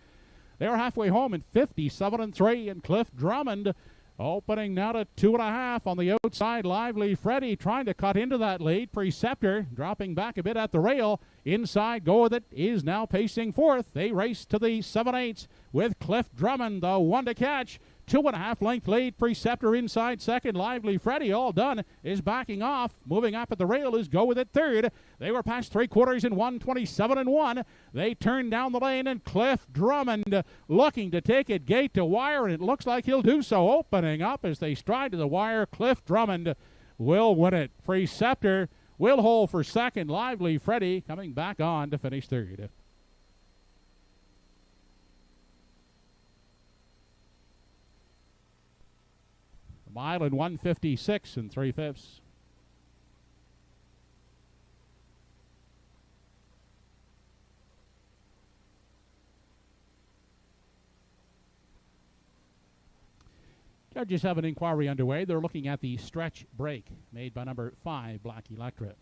They are halfway home in 57-3, and Cliff Drummond opening now to 2.5 on the outside. Lively Freddy trying to cut into that lead. Preceptor dropping back a bit at the rail. Inside, Go With It is now pacing 4th. They race to the 7/8 with Cliff Drummond, the one to catch. 2.5 length lead. Preceptor inside second. Lively Freddy, all done, is backing off. Moving up at the rail is Go With It third. They were past 3/4 in 1:27-1. They turn down the lane, and Cliff Drummond looking to take it gate to wire, and it looks like he'll do so. Opening up as they stride to the wire. Cliff Drummond will win it. Preceptor will hold for second. Lively Freddy coming back on to finish third. Mile in 1:56 3/5. Judges have an inquiry underway. They're looking at the stretch break made by number 5, Black Electra.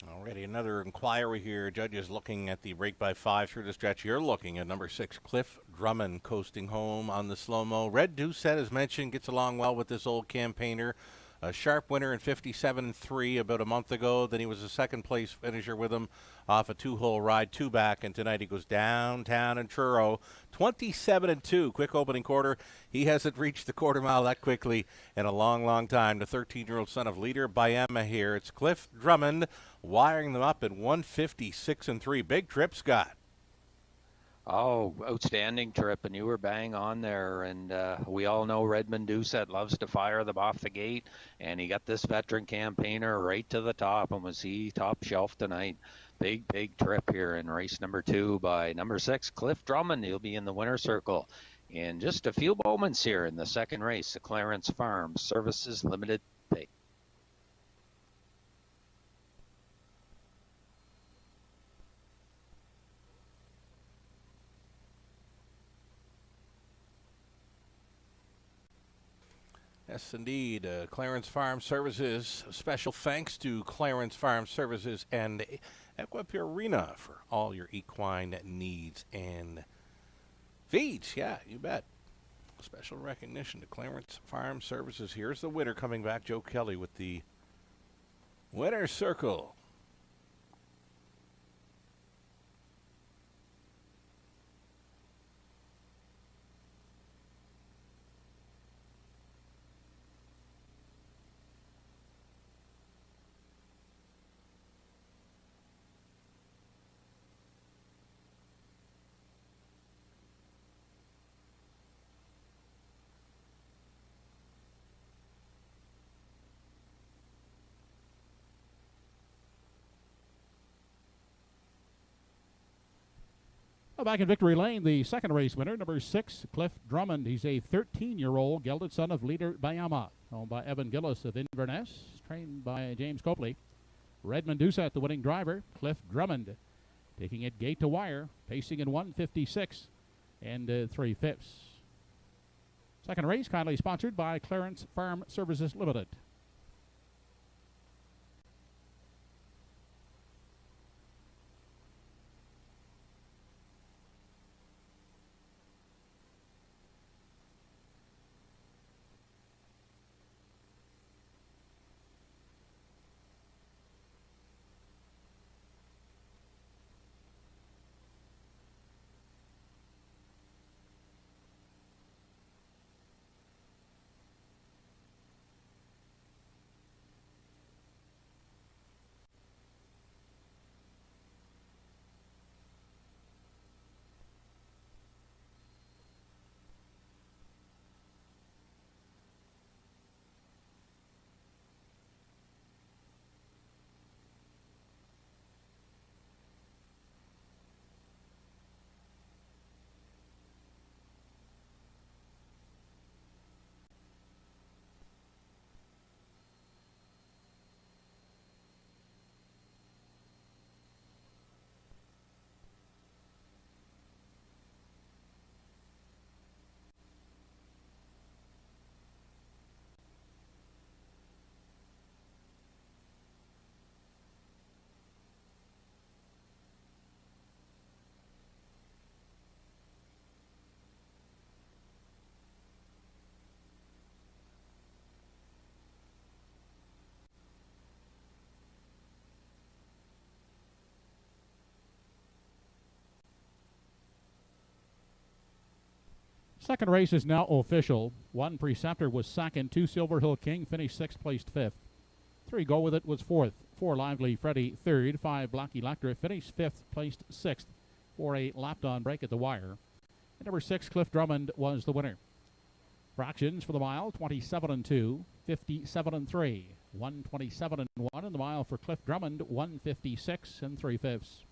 Already another inquiry here. Judges looking at the break by 5 through the stretch. You're looking at number 6, Cliff Drummond, coasting home on the slow-mo. Red Doucette, as mentioned, gets along well with this old campaigner. a sharp winner in 57-3 about a month ago. Then he was a second-place finisher with him off a two-hole ride, two back, and tonight he goes downtown in Truro, 27-2. Quick opening quarter. He hasn't reached the quarter mile that quickly in a long, long time. The 13-year-old son of leader Bayama here. It's Cliff Drummond wiring them up in 156-3. Big trip, Scott.
Oh, outstanding trip, and you were bang on there. And we all know Redmond Doucette loves to fire them off the gate, and he got this veteran campaigner right to the top, and was he top shelf tonight. Big, big trip here in race number 2 by number 6, Cliff Drummond. He'll be in the winner's circle in just a few moments here in the second race, the Clarence Farm Services Limited Pay.
Yes, indeed. Clarence Farm Services. Special thanks to Clarence Farm Services and Equipurina for all your equine needs and feeds. Yeah, you bet. Special recognition to Clarence Farm Services. Here's the winner coming back, Joe Kelly, with the winner's circle.
Back in Victory Lane, the second race winner, number 6, Cliff Drummond. He's a 13-year-old gelded son of leader Bayama, owned by Evan Gillis of Inverness, trained by James Copley. Redmond Doucette, the winning driver. Cliff Drummond taking it gate to wire, pacing in 156 and 3/5. Second race, kindly sponsored by Clarence Farm Services Limited. Second race is now official. 1 Preceptor was second. 2 Silver Hill King finished 6th, placed 5th. 3 Go With It was 4th. 4 Lively Freddy 3rd. 5 Black Electra finished 5th, placed 6th. 4 a lapped on break at the wire. And number 6 Cliff Drummond was the winner. Fractions for the mile, 27-2, 57-3, 127-1 in the mile for Cliff Drummond, 156 3/5.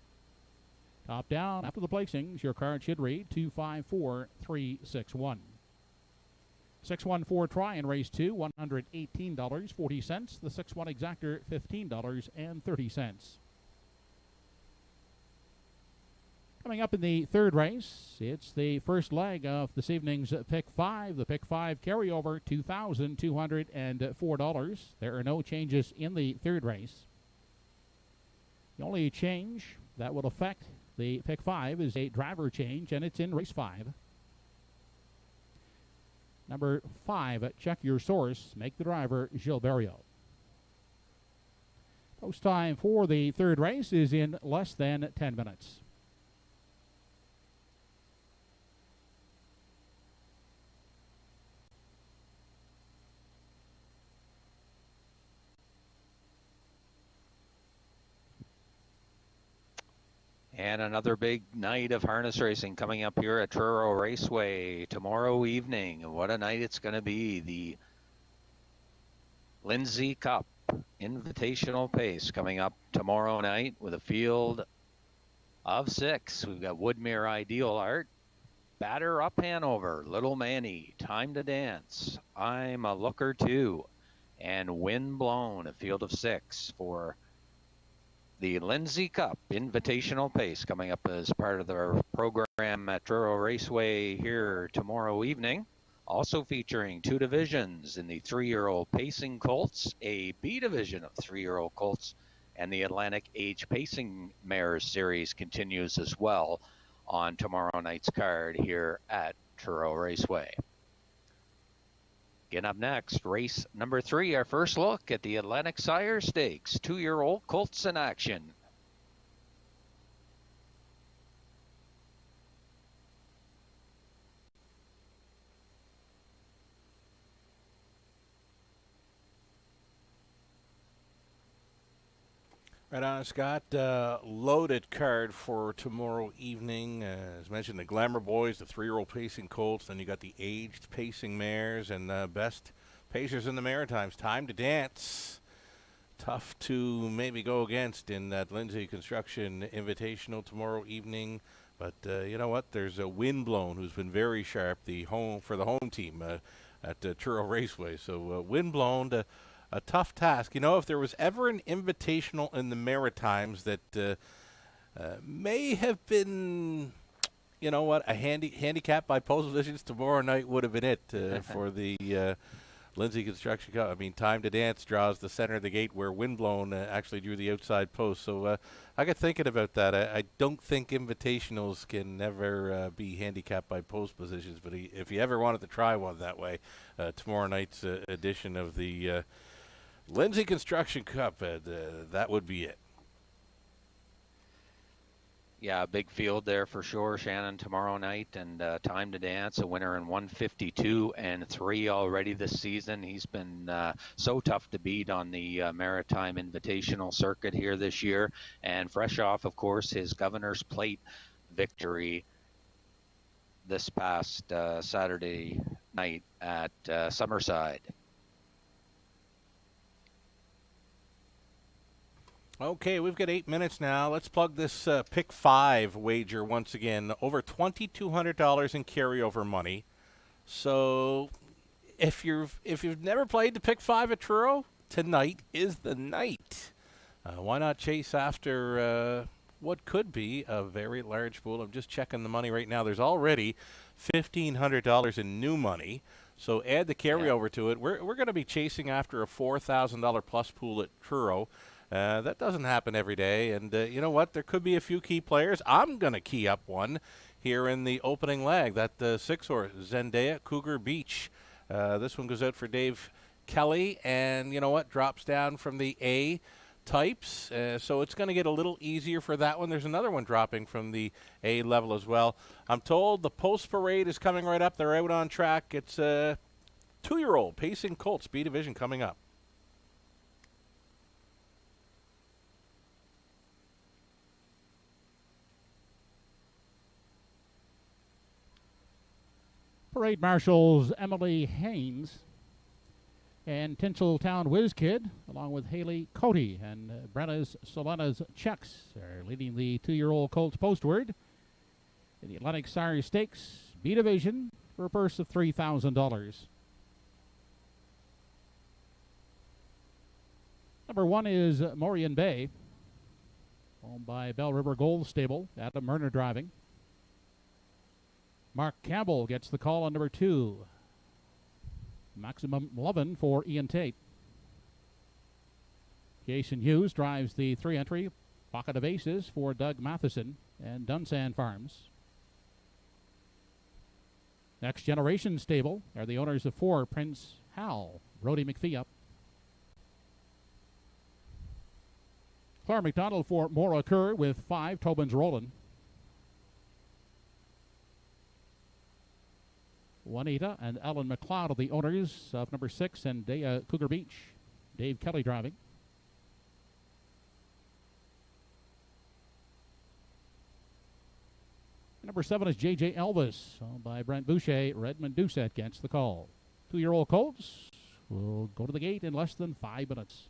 Top down after the placings, your card should read 254361. 614 try in race 2, $118.40. The 6-1 exactor, $15.30. Coming up in the third race, it's the first leg of this evening's Pick 5. The Pick 5 carryover, $2,204. There are no changes in the third race. The only change that will affect the Pick 5 is a driver change, and it's in race 5. Number 5, Check Your Source. Make the driver Gilles Berriot. Post time for the third race is in less than 10 minutes.
And another big night of harness racing coming up here at Truro Raceway tomorrow evening. What a night it's going to be. The Lindsay Cup Invitational Pace coming up tomorrow night with a field of 6. We've got Woodmere Ideal Art, Batter Up Hanover, Little Manny, Time to Dance, I'm a Looker Too, and Wind Blown, a field of 6 for the Lindsay Cup Invitational Pace coming up as part of the program at Truro Raceway here tomorrow evening. Also featuring 2 divisions in the 3-year-old Pacing Colts, a B division of 3-year-old Colts, and the Atlantic Age Pacing Mares Series continues as well on tomorrow night's card here at Truro Raceway. Again, up next, race number 3, our first look at the Atlantic Sire Stakes, 2-year-old Colts in action.
Right on, Scott. Loaded card for tomorrow evening. As mentioned, the Glamour Boys, the 3-year-old Pacing Colts. Then you got the aged Pacing Mares and best Pacers in the Maritimes. Time to Dance. Tough to maybe go against in that Lindsay Construction Invitational tomorrow evening. But you know what? There's a Windblown who's been very sharp for the home team at Truro Raceway. So Windblown, a tough task. You know, if there was ever an invitational in the Maritimes that may have been, you know what, a handicap by post positions, tomorrow night would have been it for the Lindsay Construction Cup. I mean, Time to Dance draws the center of the gate where Windblown actually drew the outside post. So I got thinking about that. I don't think invitationals can never be handicapped by post positions, but if you ever wanted to try one that way, tomorrow night's edition of the Lindsay Construction Cup, that would be it.
Yeah, a big field there for sure, Shannon, tomorrow night. And Time to Dance, a winner in 152 and 3 already this season. He's been so tough to beat on the Maritime Invitational circuit here this year. And fresh off, of course, his Governor's Plate victory this past Saturday night at Summerside.
Okay, we've got 8 minutes now. Let's plug this Pick 5 wager once again. Over $2,200 in carryover money. So if you've never played the Pick 5 at Truro, tonight is the night. Why not chase after what could be a very large pool? I'm just checking the money right now. There's already $1,500 in new money. So add the carryover to it. We're going to be chasing after a $4,000 plus pool at Truro. That doesn't happen every day, and you know what? There could be a few key players. I'm going to key up one here in the opening leg, that 6-horse, Zendaya Cougar Beach. This one goes out for Dave Kelly, and you know what? Drops down from the A types, so it's going to get a little easier for that one. There's another one dropping from the A level as well. I'm told the Post Parade is coming right up. They're out on track. It's a 2-year-old Pacing Colts B Division coming up.
Parade marshals Emily Haynes and Tinseltown Whiz Kid, along with Haley Cody and Brenna's Solena's Checks, are leading the 2-year-old Colts postward in the Atlantic Sire Stakes B Division for a purse of $3,000. Number 1 is Morian Bay, owned by Bell River Gold Stable, Adam Murner driving. Mark Campbell gets the call on number 2. Maximum Lovin' for Ian Tate. Jason Hughes drives the 3-entry Pocket of Aces for Doug Matheson and Dunsand Farms. Next Generation Stable are the owners of 4 Prince Hal, Brody McPhee up. Claire McDonald for Maura Kerr with 5, Tobin's Roland. Juanita and Alan McLeod are the owners of number 6 and Cougar Beach. Dave Kelly driving. Number 7 is J.J. Elvis, owned by Brent Boucher. Redmond Doucette gets the call. 2-year-old colts will go to the gate in less than 5 minutes.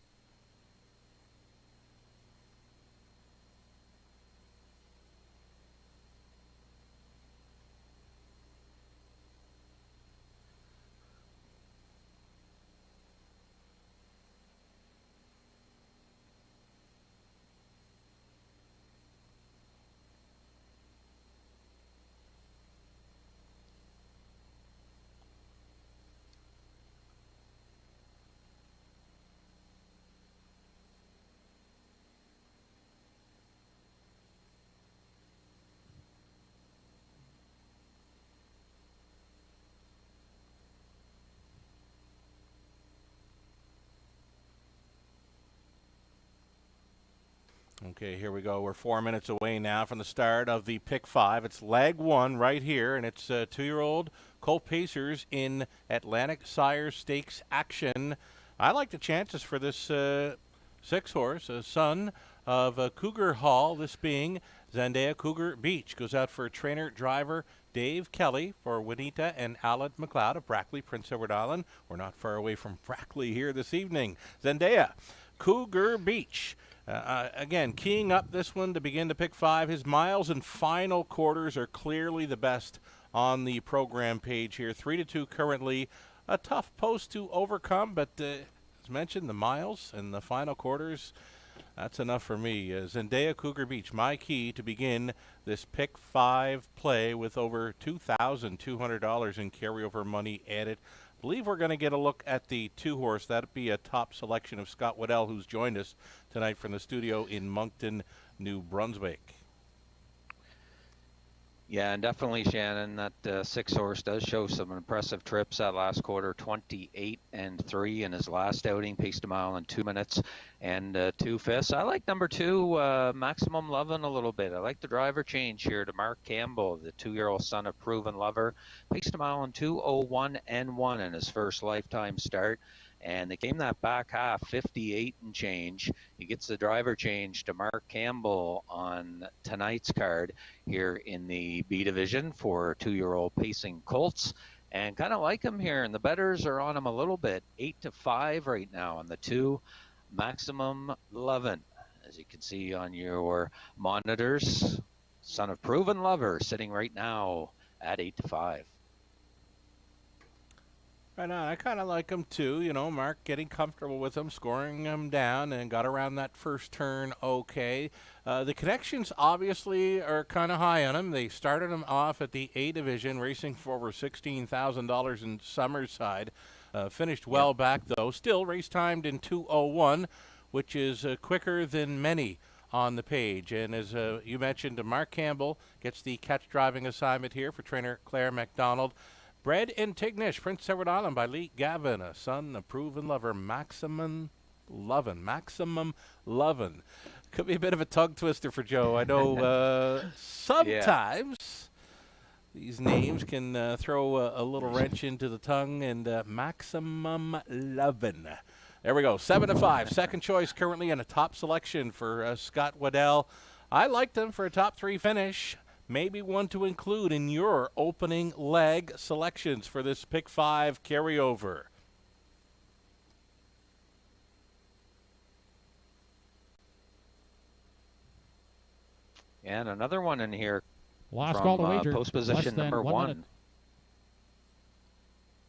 Okay, here we go. We're 4 minutes away now from the start of the pick 5. It's leg 1 right here, and it's 2-year-old Colt Pacers in Atlantic Sire Stakes action. I like the chances for this 6-horse, a son of Cougar Hall, this being Zendaya Cougar Beach. Goes out for trainer-driver Dave Kelly for Juanita and Alan McLeod of Brackley, Prince Edward Island. We're not far away from Brackley here this evening. Zendaya Cougar Beach. Again, keying up this one to begin to pick 5. His miles and final quarters are clearly the best on the program page here. 3-2 currently. A tough post to overcome, but as mentioned, the miles and the final quarters, that's enough for me. Zendaya Cougar Beach, my key to begin this pick 5 play with over $2,200 in carryover money added. I believe we're going to get a look at the 2-horse. That'd be a top selection of Scott Waddell, who's joined us tonight from the studio in Moncton, New Brunswick.
Yeah, and definitely, Shannon, that 6-horse does show some impressive trips that last quarter. 28-3 in his last outing, paced a mile in 2 minutes and 2/5. I like number 2, Maximum Lovin' a little bit. I like the driver change here to Mark Campbell, the 2-year-old son of Proven Lover. Paced a mile in 2:01 and 1 in his first lifetime start. And they came that back half, 58 and change. He gets the driver change to Mark Campbell on tonight's card here in the B division for 2-year-old pacing Colts. And kind of like him here, and the bettors are on him a little bit. 8-5 right now on the 2, Maximum Lovin'. As you can see on your monitors, son of Proven Lover sitting right now at 8-5.
Right on. I kind of like him too. You know, Mark getting comfortable with him, scoring him down, and got around that first turn okay. The connections obviously are kind of high on him. They started him off at the A division, racing for over $16,000 in Summerside. Finished well back though. Still race timed in 2:01, which is quicker than many on the page. And as you mentioned, Mark Campbell gets the catch driving assignment here for trainer Claire McDonald. Bred in Tignish, Prince Edward Island by Lee Gavin, a son of Proven Lover, Maximum Lovin'. Could be a bit of a tongue twister for Joe. I know sometimes these names can throw a little wrench into the tongue, and Maximum Lovin'. There we go, 7-5. Second choice currently and a top selection for Scott Waddell. I liked him for a top 3 finish. Maybe one to include in your opening leg selections for this pick 5 carryover.
And another one in here
Last call to wager.
Post position number 1.
Minute.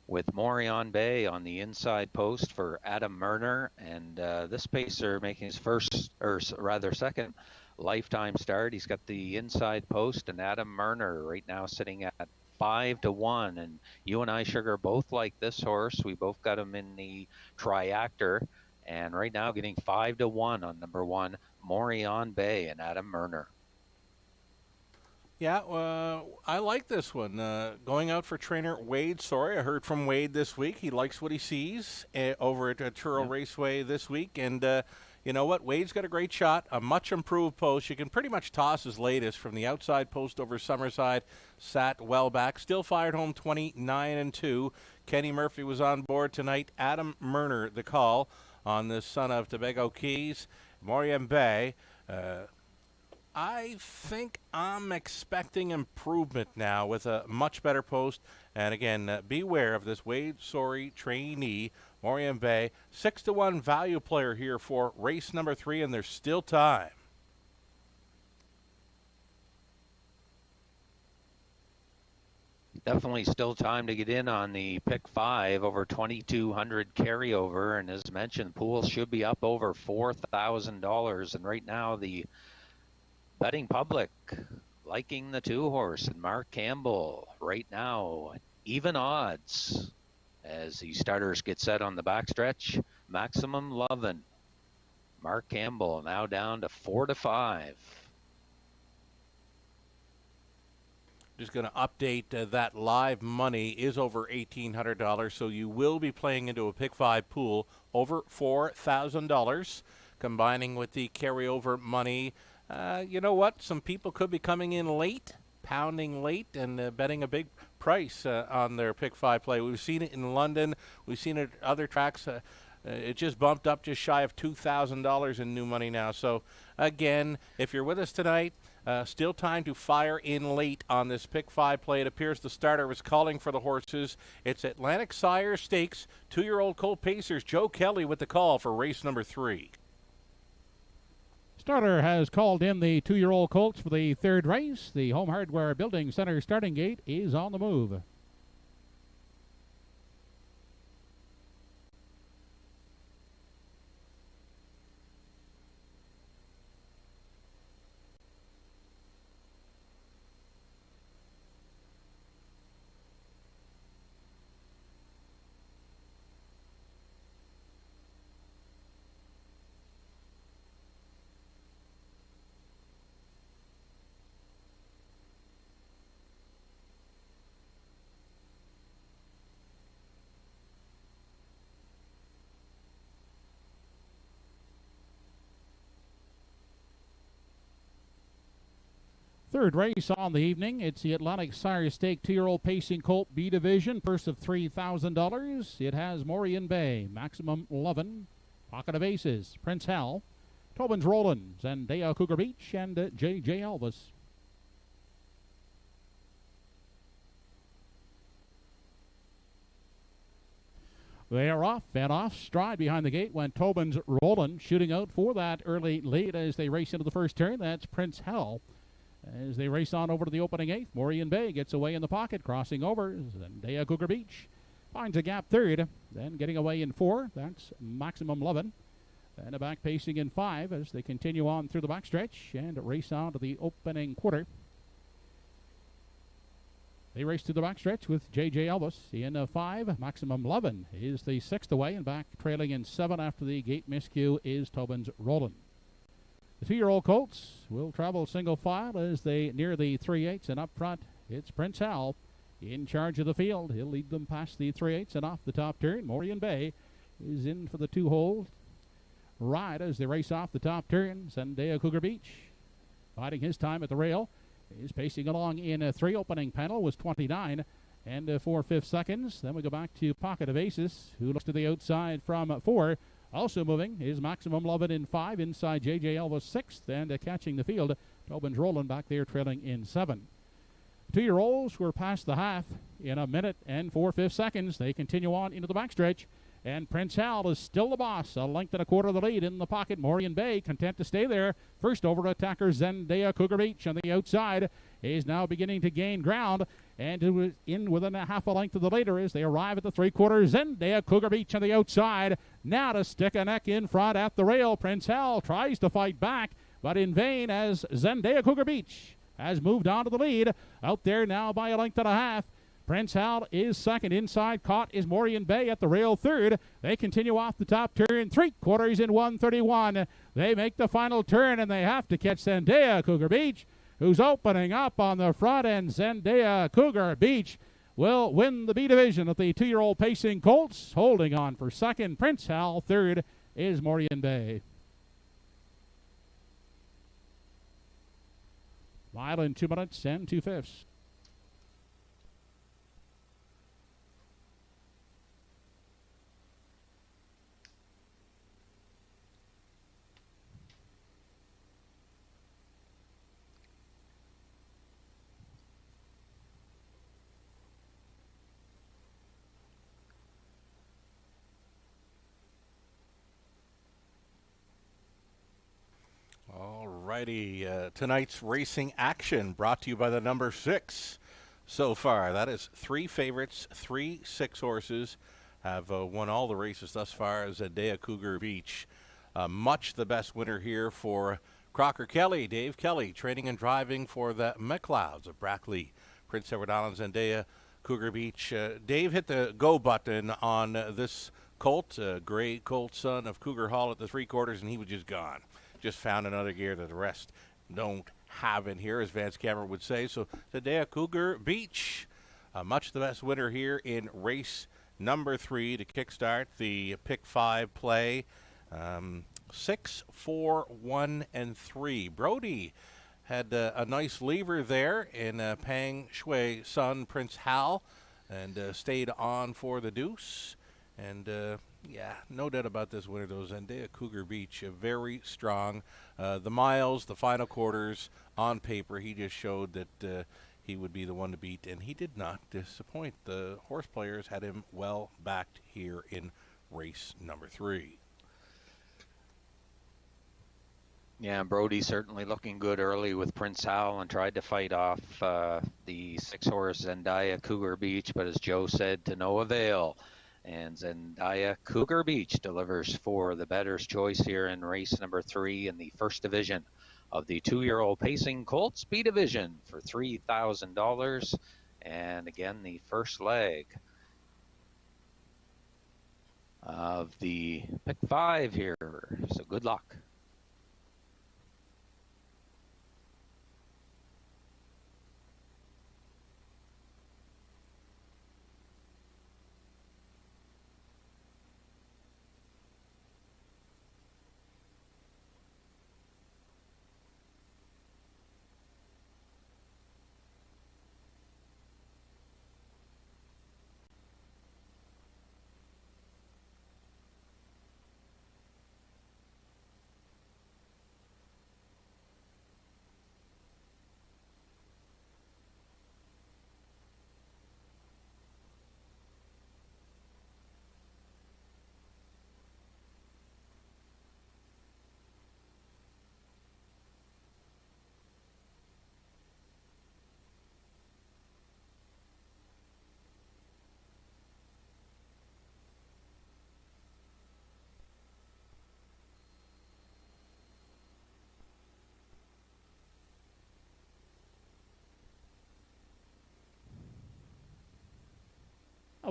With Morion Bay on the inside post for Adam Murner. And this pacer making his first, or rather second, lifetime start. He's got the inside post, and Adam Murner right now sitting at 5-1. And you and I, Sugar, both like this horse. We both got him in the triactor, and right now getting 5-1 on number 1, Morion Bay and Adam Murner.
Yeah, I like this one. Going out for trainer Wade. Sorry, I heard from Wade this week. He likes what he sees over at Truro Raceway this week. And you know what? Wade's got a great shot, a much improved post. You can pretty much toss his latest from the outside post over Summerside. Sat well back. Still fired home 29-2. Kenny Murphy was on board tonight. Adam Murner, the call on the son of Tobago Keys. Moriam Bay. I think I'm expecting improvement now with a much better post. And again, beware of this Wade Sorry trainee, Moriam Bay. 6-1 value player here for race number 3, and there's still time.
Definitely still time to get in on the pick 5 over 2,200 carryover. And as mentioned, pool should be up over $4,000. And right now the betting public liking the 2-horse and Mark Campbell right now even odds as the starters get set on the backstretch. Maximum Lovin'. Mark Campbell now down to 4-5.
Just going to update that live money is over $1,800, so you will be playing into a pick 5 pool over $4,000, combining with the carryover money. You know what? Some people could be coming in late, pounding late, and betting a big price on their pick 5 play. We've seen it in London. We've seen it at other tracks. It just bumped up just shy of $2,000 in new money now. So, again, if you're with us tonight, still time to fire in late on this pick 5 play. It appears the starter was calling for the horses. It's Atlantic Sire Stakes, 2-year-old Colt Pacers. Joe Kelly with the call for race number 3.
Starter has called in the 2-year-old colts for the 3rd race. The Home Hardware Building Center starting gate is on the move. Third race on the evening. It's the Atlantic Sire Stake 2-year-old Pacing Colt B Division. Purse of $3,000. It has Moriam Bay, Maximum Lovin', Pocket of Aces, Prince Hal, Tobin's Rollin', Zendaya Cougar Beach, and J.J. Elvis. They are off, and off stride behind the gate went Tobin's Rollin', shooting out for that early lead as they race into the first turn. That's Prince Hal. As they race on over to the opening 8th, Moriam Bay gets away in the pocket, crossing over. Zendaya Cougar Beach finds a gap 3rd, then getting away in 4. That's Maximum Lovin'. And a back pacing in 5 as they continue on through the backstretch and race on to the opening quarter. They race to the backstretch with J.J. Elvis in 5. Maximum Lovin' is the 6th away, and back trailing in 7 after the gate miscue is Tobin's Rollin'. The 2-year-old colts will travel single file as they near the 3/8, and up front it's Prince Hal in charge of the field. He'll lead them past the 3/8 and off the top turn. Moriam Bay is in for the 2-hole ride as they race off the top turn. Zendaya Cougar Beach biding his time at the rail is pacing along in a 3. Opening panel was 29 and 4/5 seconds. Then we go back to Pocket of Aces, who looks to the outside from 4. Also moving is Maximum Lovin' in 5, inside J.J. Elvis 6th, and catching the field, Tobin's Rollin' back there trailing in 7. 2-year-olds were past the half in 1 minute and 4/5 seconds. They continue on into the backstretch, and Prince Hal is still the boss, a length and a quarter of the lead in the pocket. Moriam Bay content to stay there. First over to attacker Zendaya Cougar Beach on the outside is now beginning to gain ground, and in within a half a length of the leader as they arrive at the 3/4. Zendaya Cougar Beach on the outside. Now to stick a neck in front at the rail. Prince Hal tries to fight back, but in vain as Zendaya Cougar Beach has moved on to the lead. Out there now by a length and a half. Prince Hal is second. Inside caught is Moriam Bay at the rail 3rd. They continue off the top turn. 3/4 in 1:31. They make the final turn, and they have to catch Zendaya Cougar Beach. who's opening up on the front end. Zendaya Cougar Beach will win the B division of the 2-year-old pacing colts. Holding on for second, Prince Hal. Third is Morian Bay. Mile in 2 minutes and 2/5.
Alrighty, tonight's racing action brought to you by the number 6 so far. That is 3 favorites, 3 6 horses have won all the races thus far as Zendaya Cougar Beach. Much the best winner here for Crocker Kelly, Dave Kelly, training and driving for the McLeods of Brackley, Prince Edward Island, Zendaya Cougar Beach. Dave hit the go button on this colt, gray colt son of Cougar Hall at the 3/4, and he was just gone. Just found another gear that the rest don't have in here, as Vance Cameron would say. So Zendaya Cougar Beach, much the best winner here in race number 3 to kickstart the pick 5 play. 6, 4, 1, and 3. Brody had a nice lever there in Pang Shui son Prince Hal, and stayed on for the deuce. And yeah, no doubt about this winner, though. Zendaya Cougar Beach, very strong. The miles, the final quarters, on paper, he just showed that he would be the one to beat, and he did not disappoint. The horse players had him well backed here in race number 3.
Yeah, Brody certainly looking good early with Prince Hal and tried to fight off the 6-horse Zendaya Cougar Beach, but as Joe said, to no avail. And Zendaya Cougar Beach delivers for the bettor's choice here in race number 3 in the first division of the 2-year-old pacing colts B division for $3,000. And again, the first leg of the pick 5 here. So good luck.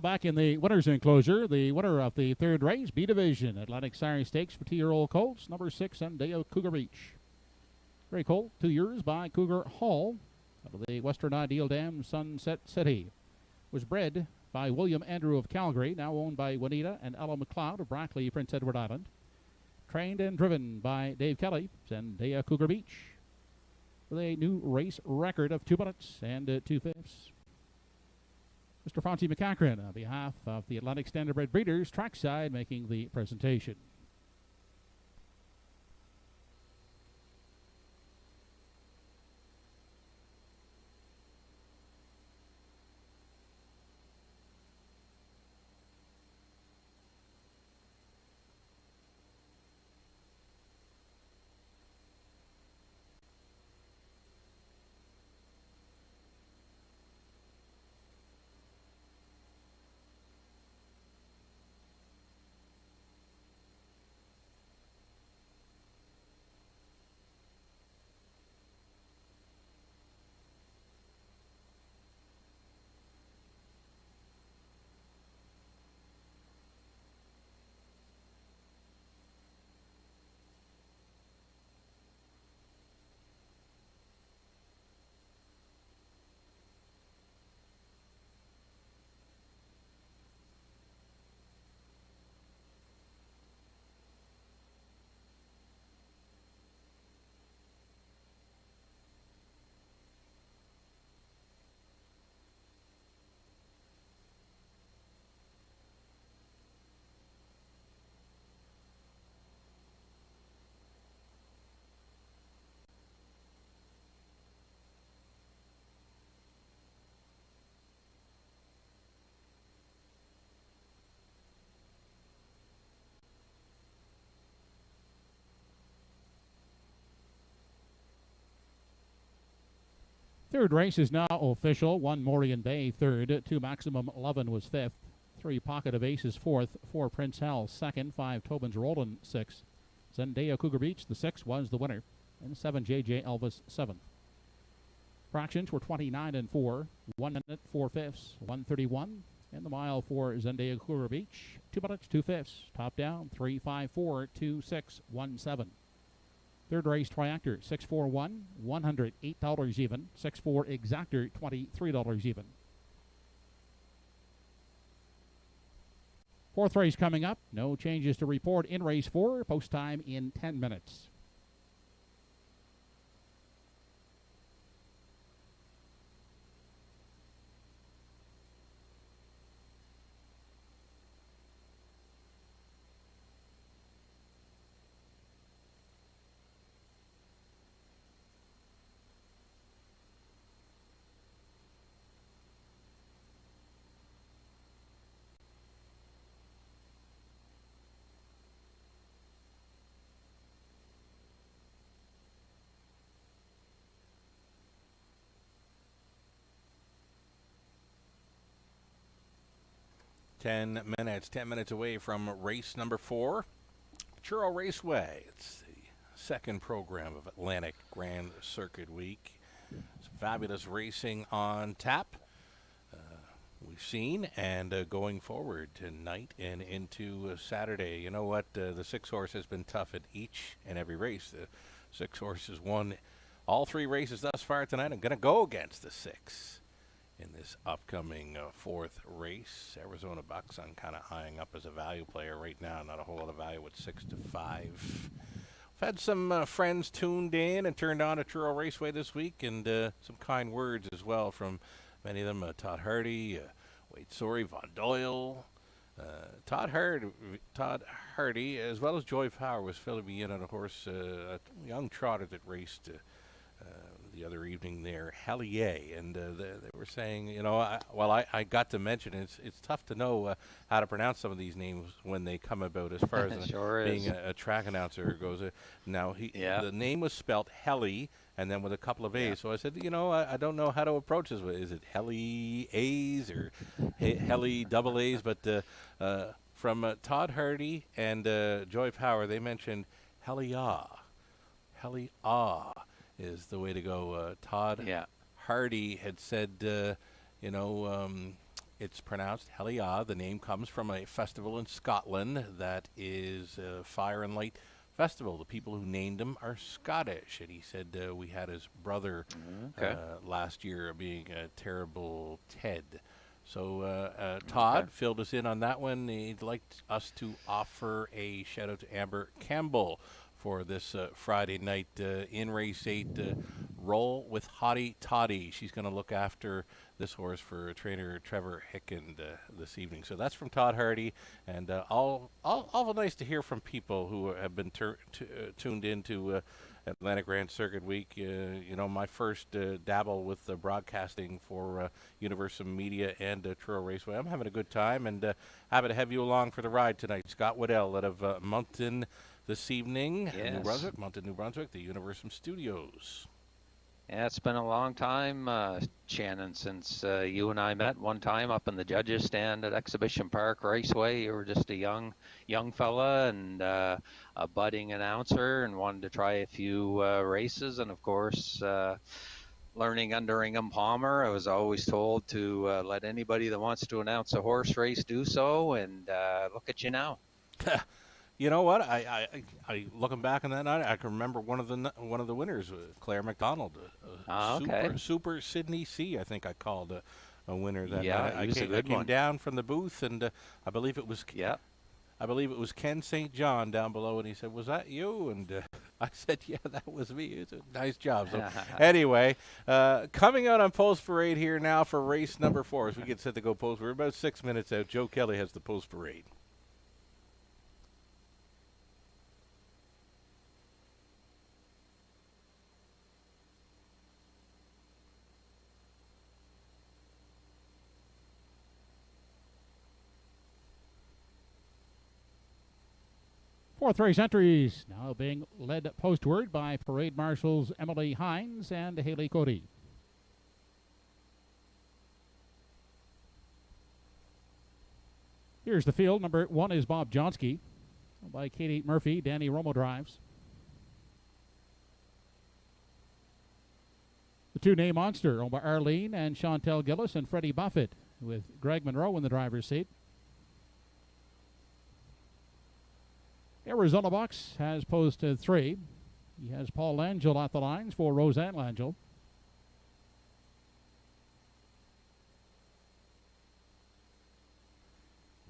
Back in the winner's enclosure, the winner of the 3rd race, B Division, Atlantic Sire Stakes for 2-year-old colts, number 6, Zendaya Cougar Beach. Gray colt, 2 years by Cougar Hall, out of the Western Ideal Dam, Sunset City. Was bred by William Andrew of Calgary, now owned by Juanita and Ella McLeod of Brackley, Prince Edward Island. Trained and driven by Dave Kelly, Zendaya Cougar Beach, with a new race record of 2 minutes and 2/5. Mr. Fonzie McCachran, on behalf of the Atlantic Standardbred Breeders, trackside, making the presentation. third race is now official. 1 Morian Bay third, 2 Maximum 11 was fifth, 3 Pocket of Aces fourth, 4 Prince Hal second, 5 Tobin's Roland sixth, Zendaya Cougar Beach the 6 was the winner, and 7 JJ Elvis seventh. Fractions were 29 and 4, 1 minute 4 fifths, 131, and the mile for Zendaya Cougar Beach 2 minutes 2 fifths. Top down 354 26 17. Third race triactor 641 $108 even. 6-4 exactor $23 even. Fourth race coming up. No changes to report in race 4. Post time in 10 minutes.
Ten minutes away from race number 4, Truro Raceway. It's the second program of Atlantic Grand Circuit Week. Some fabulous racing on tap. We've seen, and going forward tonight and into Saturday. You know what? The 6-horse has been tough at each and every race. The 6-horse has won all 3 races thus far tonight. I'm going to go against the 6 in this upcoming 4th race. Arizona Buckson kind of eyeing up as a value player right now. Not a whole lot of value at 6-5. We've had some friends tuned in and turned on to Truro Raceway this week, and some kind words as well from many of them. Todd Hardy, Wade Sorey, Von Doyle. Todd Hardy, as well as Joy Power, was filling me in on a horse, a young trotter that raced the other evening there, Hellier, and they were saying, you know, I got to mention it's tough to know how to pronounce some of these names when they come about, as far as
Sure
being a track announcer goes. Now, the name was spelt Helly, and then with a couple of A's.
Yeah.
So I said, you know, I don't know how to approach this. Is it Helly A's or Helly double A's? But from Todd Hardy and Joy Power, they mentioned Helliah. Helliah is the way to go. Todd Hardy had said, it's pronounced Helliah. The name comes from a festival in Scotland that is Fire and Light Festival. The people who named him are Scottish. And he said we had his brother last year being a terrible Ted. So Todd filled us in on that one. He'd like us to offer a shout out to Amber Campbell for this Friday night in race 8, Roll with Hottie Toddy. She's going to look after this horse for trainer Trevor Hickand this evening. So that's from Todd Hardy, and all nice to hear from people who have been tuned into Atlantic Grand Circuit Week. My first dabble with broadcasting for Universum Media and Truro Raceway. I'm having a good time, and happy to have you along for the ride tonight. Scott Waddell out of Moncton this evening, Moncton, New Brunswick, the Universum Studios.
Yeah, it's been a long time, Shannon, since you and I met one time up in the judges' stand at Exhibition Park Raceway. You were just a young fella and a budding announcer, and wanted to try a few races. And of course, learning under Ingham Palmer, I was always told to let anybody that wants to announce a horse race do so. And look at you now.
You know what? I looking back on that night, I can remember one of the winners, Claire McDonald, Super Sydney C. I think I called a winner that night. I came down from the booth, and I believe it was Ken St. John down below, and he said, "Was that you?" And I said, "Yeah, that was me." It's a nice job. So anyway, coming out on Post Parade here now for race number 4, as we get set to go post. We're about 6 minutes out. Joe Kelly has the Post Parade.
Fourth race entries now being led postward by parade marshals Emily Hines and Haley Cody. Here's the field. Number 1 is Bob Johnsky. By Katie Murphy. Danny Romo drives. The 2-name Monster, owned by Arlene and Chantel Gillis and Freddie Buffett, with Greg Monroe in the driver's seat. Arizona Bucks has posted 3. He has Paul Langell at the lines for Roseanne Langell.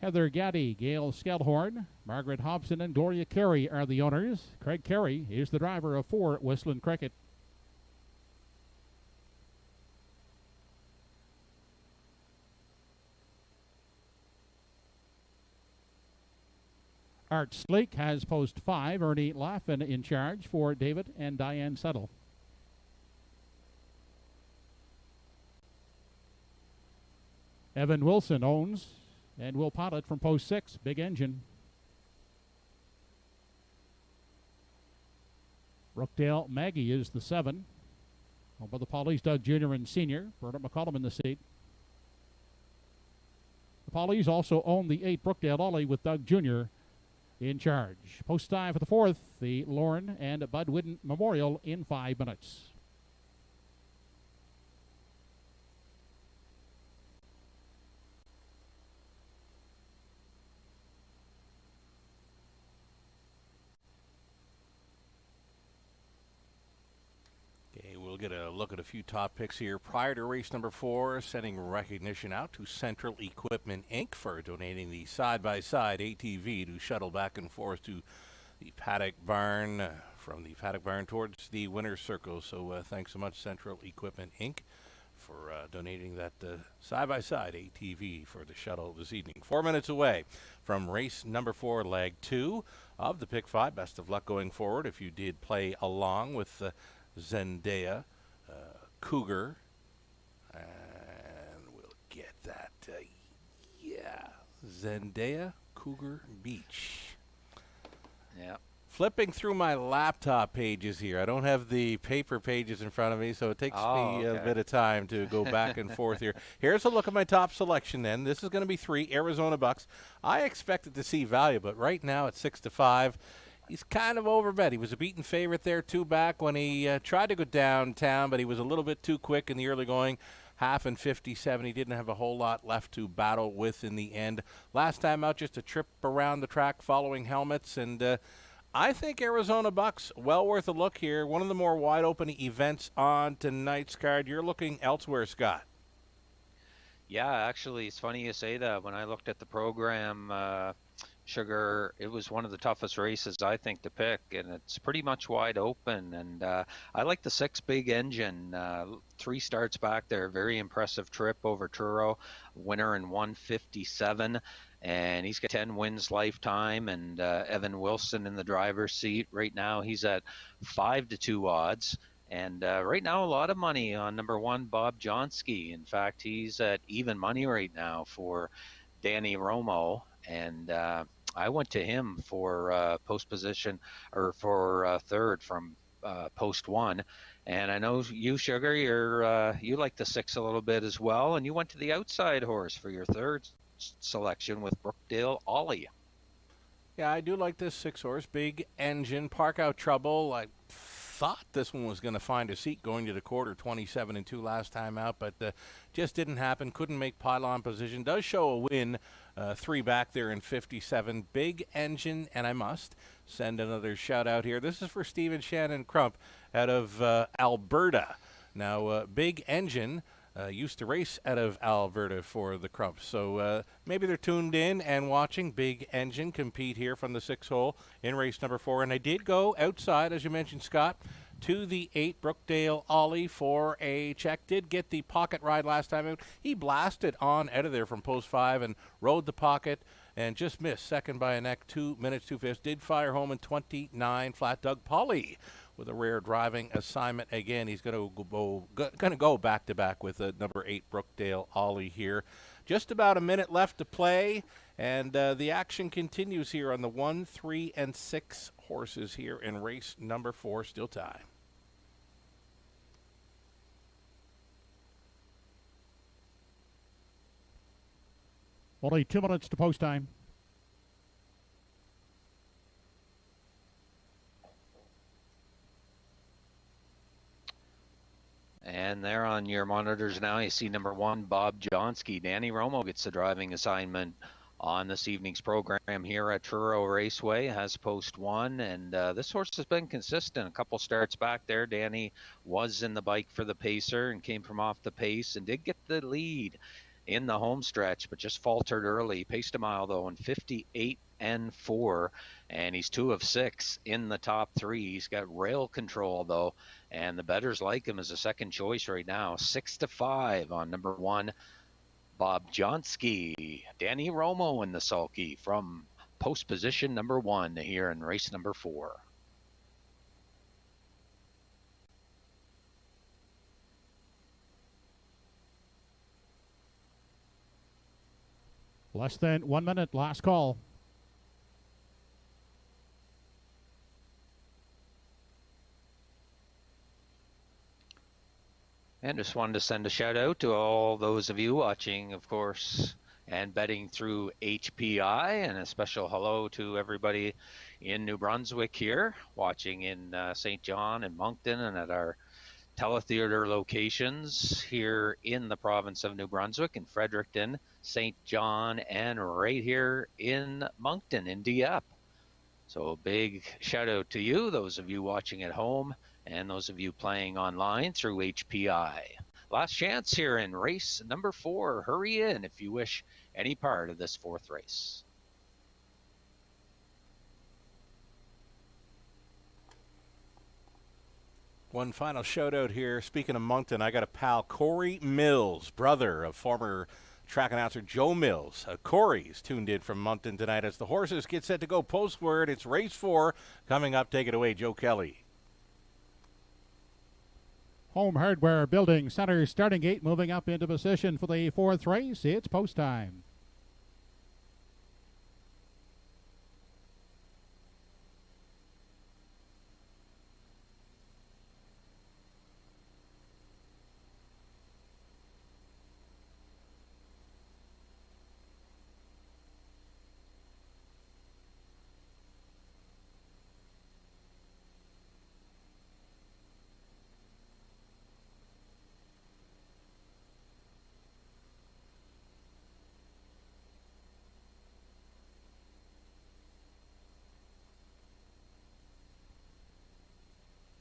Heather Gaddy, Gail Skelhorn, Margaret Hobson, and Gloria Carey are the owners. Craig Carey is the driver of 4 Whistling Cricket. Art Sleek has post 5. Ernie Laffin in charge for David and Diane Settle. Evan Wilson owns and will pilot from post 6, Big Engine. Brookdale Maggie is the 7. Owned by the Pollies, Doug Jr. and Sr. Bernard McCollum in the seat. The Pollies also own the 8 Brookdale Ollie with Doug Jr. in charge. Post time for the 4th, the Lorne and Bud Whidden Memorial in 5 minutes.
We'll get a look at a few top picks here. Prior to race number 4, sending recognition out to Central Equipment Inc. for donating the side-by-side ATV to shuttle back and forth to the paddock barn, from the paddock barn towards the winner's circle. So thanks so much, Central Equipment Inc., for donating that side-by-side ATV for the shuttle this evening. 4 minutes away from race number 4, leg 2 of the Pick 5. Best of luck going forward if you did play along with Zendaya, Cougar, and we'll get that, Zendaya, Cougar Beach.
Yeah.
Flipping through my laptop pages here. I don't have the paper pages in front of me, so it takes me a bit of time to go back and forth here. Here's a look at my top selection then. This is going to be 3 Arizona Bucks. I expected to see value, but right now at 6-5, he's kind of overbet. He was a beaten favorite there, 2 back when he tried to go downtown, but he was a little bit too quick in the early going. Half and 57. He didn't have a whole lot left to battle with in the end. Last time out, just a trip around the track following helmets, and I think Arizona Bucks, well worth a look here. One of the more wide-open events on tonight's card. You're looking elsewhere, Scott.
Yeah, actually, it's funny you say that. When I looked at the program, Sugar, it was one of the toughest races, I think, to pick, and it's pretty much wide open. And I like the 6 Big Engine. 3 starts back there. Very impressive trip over Truro. Winner in 157. And he's got 10 wins lifetime, and Evan Wilson in the driver's seat. Right now, he's at 5-2 odds. And right now, a lot of money on number 1, Bob Johnsky. In fact, he's at even money right now for Danny Romo. And I went to him for post position, or for 3rd from post 1. And I know you, Sugar, you like the 6 a little bit as well. And you went to the outside horse for your 3rd selection with Brookdale Ollie.
Yeah, I do like this 6 horse. Big Engine, Park Out Trouble. I thought this one was going to find a seat going to the quarter, 27-2 last time out, but just didn't happen. Couldn't make pylon position. Does show a win, 3 back there in 57. Big Engine, and I must send another shout out here. This is for Stephen Shannon Crump out of Alberta. Now, Big Engine used to race out of Alberta for the Crumps. So maybe they're tuned in and watching Big Engine compete here from the 6 hole in race number 4. And I did go outside, as you mentioned, Scott, to the 8 Brookdale Ollie for a check. Did get the pocket ride last time out. He blasted on out of there from post 5 and rode the pocket and just missed second by a neck, 2 minutes, 2/5. Did fire home in 29 flat. Doug Polly with a rare driving assignment again. He's going to go back to back with number 8 Brookdale Ollie here. Just about a minute left to play, and the action continues here on the 1, 3, and 6 horses here in race number 4. Still time.
Only 2 minutes to post time.
And there on your monitors now, you see number 1, Bob Johnsky. Danny Romo gets the driving assignment on this evening's program here at Truro Raceway, has post 1, and this horse has been consistent. A couple starts back there, Danny was in the bike for the pacer and came from off the pace and did get the lead in the home stretch, but just faltered early. Paced a mile though in 58 and 4, and he's 2 of 6 in the top 3. He's got rail control though, and the bettors like him as a second choice right now. 6-5 on number 1, Bob Johnsky. Danny Romo in the sulky from post position number 1 here in race number 4.
Less than 1 minute, last call.
And just wanted to send a shout out to all those of you watching, of course, and betting through HPI, and a special hello to everybody in New Brunswick here, watching in St. John and Moncton and at our teletheater locations here in the province of New Brunswick, in Fredericton, St. John, and right here in Moncton in Dieppe. So a big shout out to you, those of you watching at home, and those of you playing online through HPI. Last chance here in race number 4. Hurry in if you wish any part of this 4th race.
One final shout out here. Speaking of Moncton, I got a pal, Corey Mills, brother of former track announcer Joe Mills. Corey's tuned in from Moncton tonight as the horses get set to go postward. It's race 4 coming up. Take it away, Joe Kelly.
Home Hardware Building Center starting gate moving up into position for the 4th race. It's post time.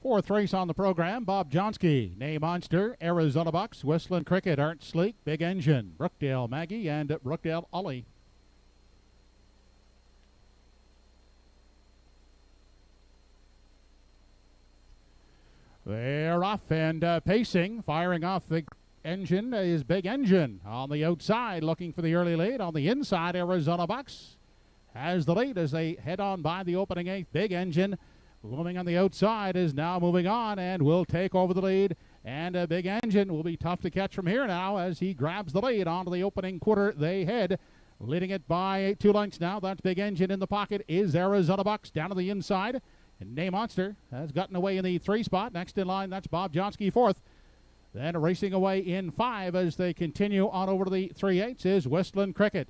Fourth race on the program, Bob Johnsky, Name Monster, Arizona Bucks, Whistling Cricket, Art Sleek, Big Engine, Brookdale Maggie, and Brookdale Ollie. They're off and pacing, firing off the engine is Big Engine. On the outside, looking for the early lead. On the inside, Arizona Bucks has the lead as they head on by the opening 8th. Big Engine looming on the outside is now moving on and will take over the lead. And a Big Engine will be tough to catch from here now as he grabs the lead onto the opening quarter. They head, leading it by 2 lengths now. That's Big Engine. In the pocket is Arizona Bucks down to the inside. And Name Monster has gotten away in the 3 spot. Next in line, that's Bob Johnsky, 4th. Then racing away in 5 as they continue on over to the 3/8 is Whistling Cricket.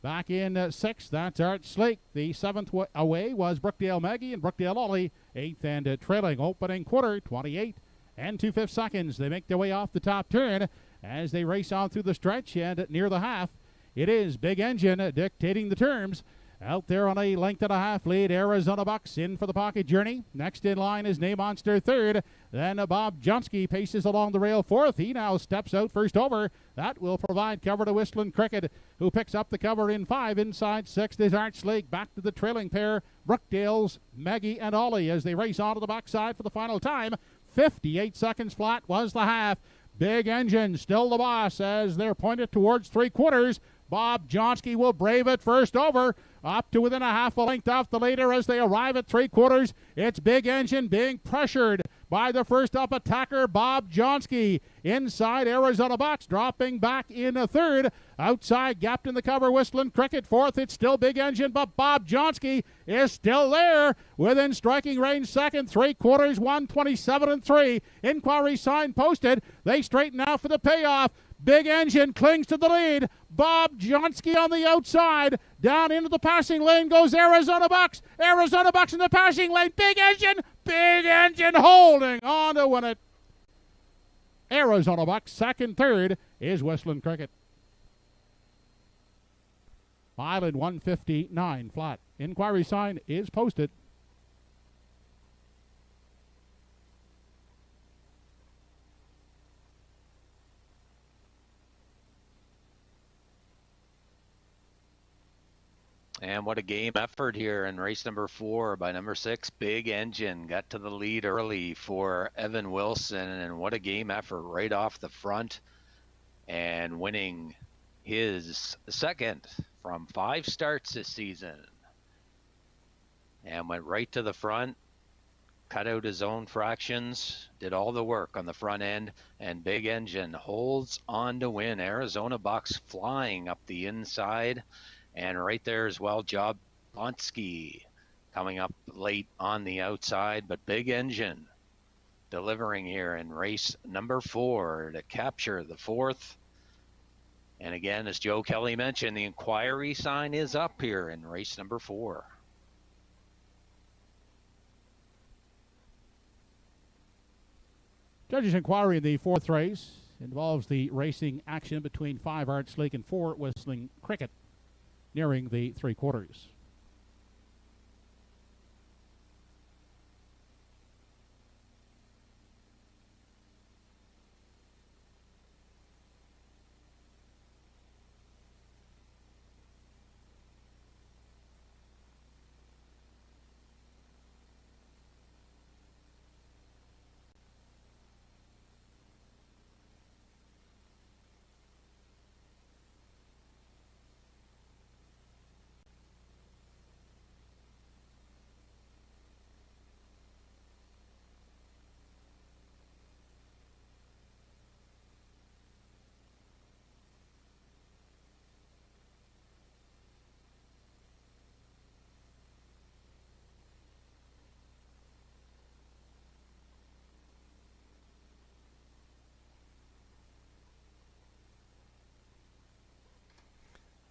Back in 6th, that's Art Sleek. The 7th away was Brookdale Maggie and Brookdale Ollie. 8th and trailing opening quarter, 28 and 2/5 seconds. They make their way off the top turn as they race on through the stretch, and near the half, it is Big Engine dictating the terms. Out there on a length and a half lead, Arizona Bucks in for the pocket journey. Next in line is Name Monster, 3rd. Then Bob Johnsky paces along the rail, 4th. He now steps out first over. That will provide cover to Whistling Cricket, who picks up the cover in 5. Inside 6th is Art Sleek. Back to the trailing pair, Brookdale's Maggie and Ollie, as they race onto the backside for the final time. 58 seconds flat was the half. Big Engine still the boss as they're pointed towards 3/4. Bob Johnsky will brave it first over, up to within a half a length off the leader as they arrive at 3/4. It's Big Engine being pressured by the first up attacker, Bob Johnsky. Inside, Arizona Bucks dropping back in a 3rd. Outside, gapped in the cover, Whistling Cricket, 4th. It's still Big Engine, but Bob Johnsky is still there within striking range, 2nd. 3/4, 1:27 and 3. Inquiry sign posted. They straighten out for the payoff. Big Engine clings to the lead. Bob Johnsky on the outside. Down into the passing lane goes Arizona Bucks. Arizona Bucks in the passing lane. Big Engine holding on to win it. Arizona Bucks. Second, third is Westland Cricket. Mile in 1:59 flat. Inquiry sign is posted.
And what a game effort here in race number 4 by number 6, Big Engine. Got to the lead early for Evan Wilson, and what a game effort right off the front, and winning his second from 5 starts this season. And went right to the front, cut out his own fractions, did all the work on the front end, and Big Engine holds on to win. Arizona Bucks flying up the inside. And right there as well, Job Bonsky coming up late on the outside, but Big Engine delivering here in race number 4 to capture the 4th. And again, as Joe Kelly mentioned, the inquiry sign is up here in race number 4.
Judges' inquiry in the 4th race involves the racing action between 5 Arts Lake and 4 Westland Cricket, nearing the 3/4.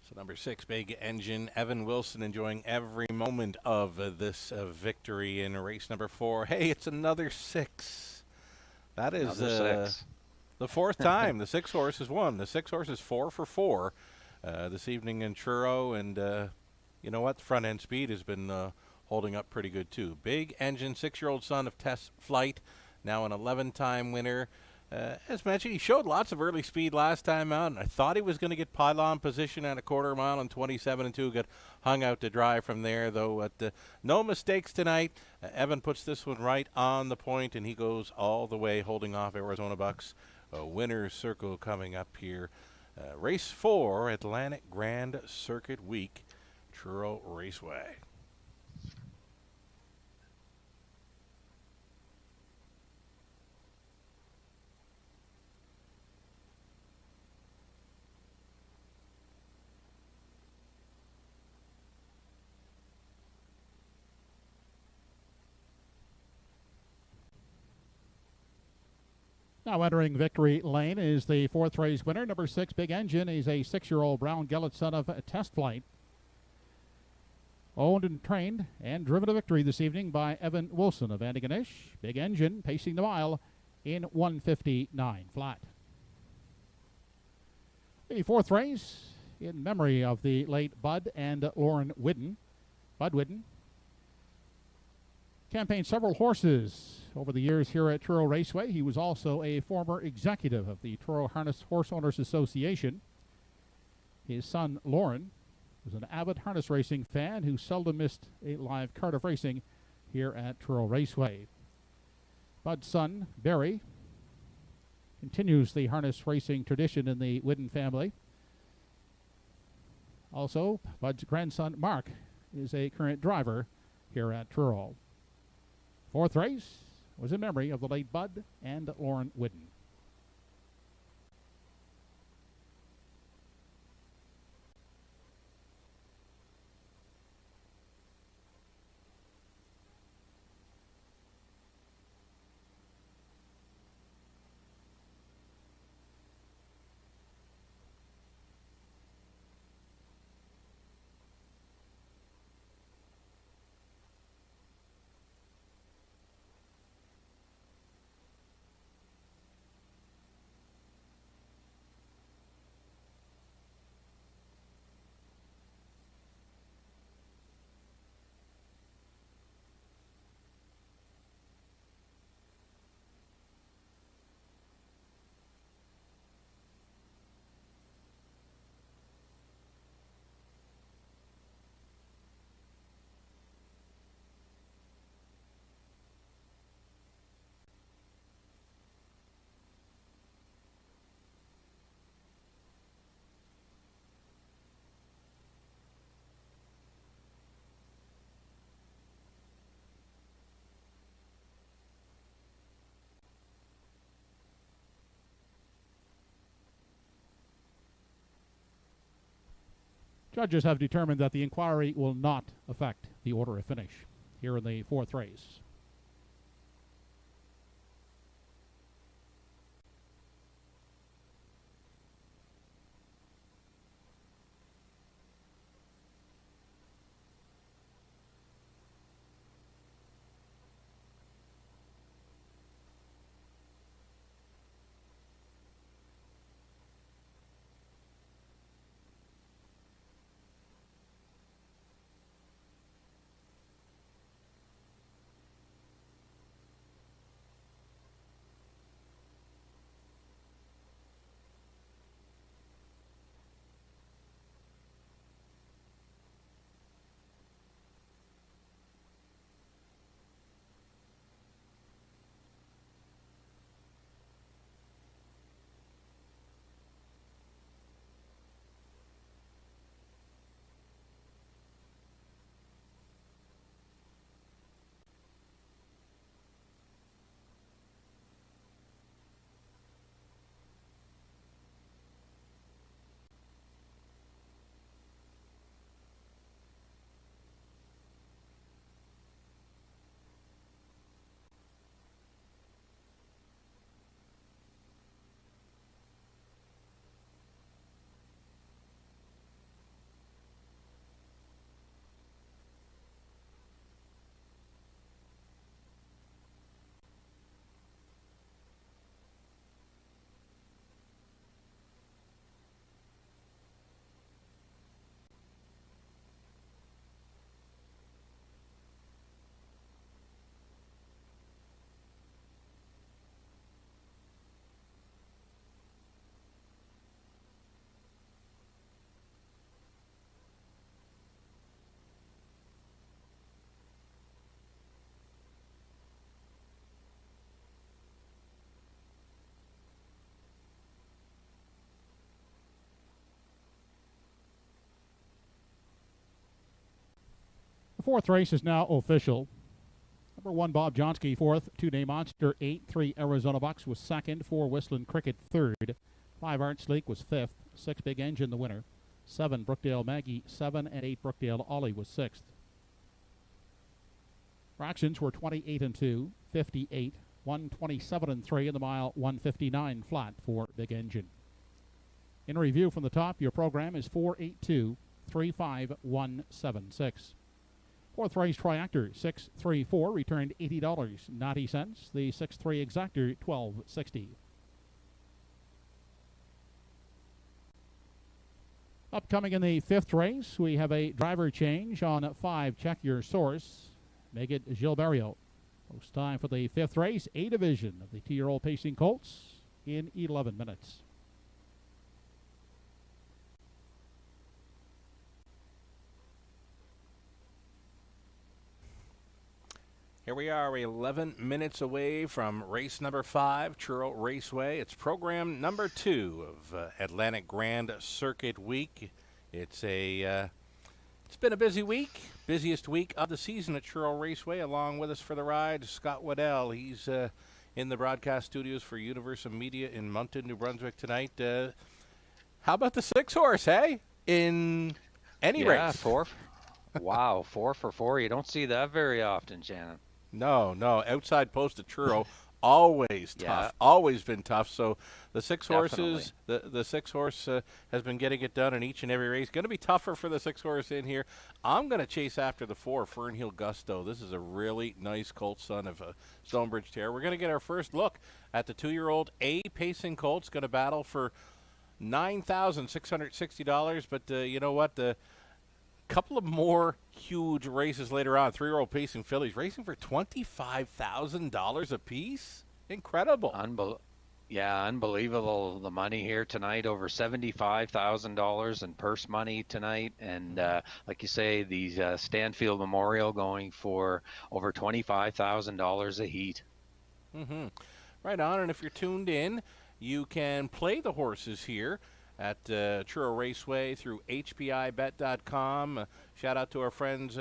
So number 6, Big Engine. Evan Wilson enjoying every moment of this victory in race number 4. Hey, it's another 6. That is
Another 6.
The 4th time the 6 horse has won. The 6 horse is 4 for 4 this evening in Truro, and you know what? The front end speed has been holding up pretty good too. Big Engine, 6-year-old son of Test Flight, now an 11-time winner. As mentioned, he showed lots of early speed last time out, and I thought he was going to get pylon position at a 1/4 mile on 27-2, got hung out to dry from there, though. No mistakes tonight. Evan puts this one right on the point, and he goes all the way, holding off Arizona Bucks. A winner's circle coming up here. Race 4, Atlantic Grand Circuit Week, Truro Raceway.
Now entering victory lane is the 4th race winner, number 6, Big Engine. He's a 6-year-old Brown Gellett son of Test Flight. Owned and trained and driven to victory this evening by Evan Wilson of Antigonish. Big Engine pacing the mile in 1:59 flat. The 4th race in memory of the late Bud and Lauren Whidden. Bud Whidden campaigned several horses over the years here at Truro Raceway. He was also a former executive of the Truro Harness Horse Owners Association. His son, Lauren, was an avid harness racing fan who seldom missed a live card of racing here at Truro Raceway. Bud's son, Barry, continues the harness racing tradition in the Whidden family. Also, Bud's grandson, Mark, is a current driver here at Truro. 4th race was in memory of the late Bud and Lauren Whidden. Judges have determined that the inquiry will not affect the order of finish here in the fourth race. The fourth race is now official. Number 1, Bob Johnsky, fourth. 2, Day Monster, 8. 3, Arizona Bucks was second. 4, Whistling Cricket, third. 5, Art Sleek was fifth. 6, Big Engine, the winner. 7, Brookdale Maggie, 7. And 8, Brookdale Ollie was sixth. Fractions were 28 and 2, 58, 127 and 3 in the mile, 159 flat for Big Engine. In review from the top, your program is 482 35176. Fourth race triactor 634 returned $80.90. The 6-3 exactor $12.60. Upcoming in the fifth race, we have a driver change on 5. Check your source. Make it Gilberto. Post time for the fifth race, A division of the 2-year-old Pacing Colts in 11 minutes.
Here we are 11 minutes away from race number 5, Truro Raceway. It's program number 2 of Atlantic Grand Circuit Week. It's been a busy week, busiest week of the season at Truro Raceway. Along with us for the ride, Scott Waddell. He's in the broadcast studios for Universal Media in Moncton, New Brunswick tonight. How about the 6-horse, hey? In any race?
Wow, 4 for 4. You don't see that very often, Shannon.
No. Outside post at Truro, always tough. Always been tough. So the 6 horses, the 6 horse has been getting it done in each and every race. Going to be tougher for the 6 horse in here. I'm going to chase after the 4, Fernhill Gusto. This is a really nice colt son of a Stonebridge Terrier. We're going to get our first look at the 2-year-old A Pacing Colts. Going to battle for $9,660. But you know what? The couple of more huge races later on. 3-year-old Pacing Fillies racing for $25,000 a piece. Incredible.
Unbelievable. The money here tonight, over $75,000 in purse money tonight. And like you say, the Stanfield Memorial going for over $25,000 a heat.
Mm-hmm. Right on. And if you're tuned in, you can play the horses here at Truro Raceway through HPIBet.com. Shout out to our friends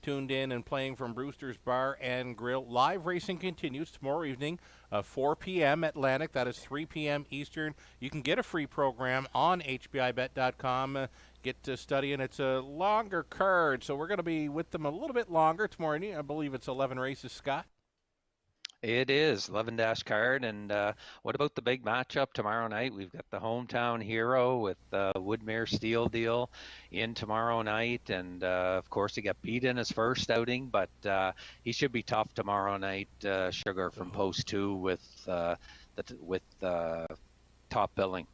tuned in and playing from Brewster's Bar and Grill. Live racing continues tomorrow evening, 4 p.m. Atlantic. That is 3 p.m. Eastern. You can get a free program on HPIBet.com. get to studying. It's a longer card, so we're going to be with them a little bit longer tomorrow evening. I believe it's 11 races, Scott.
It is 11 card, and what about the big matchup tomorrow night? We've got the hometown hero with Woodmere Steel Deal in tomorrow night, and of course he got beat in his first outing, but he should be tough tomorrow night. Sugar from Post 2 with top billing.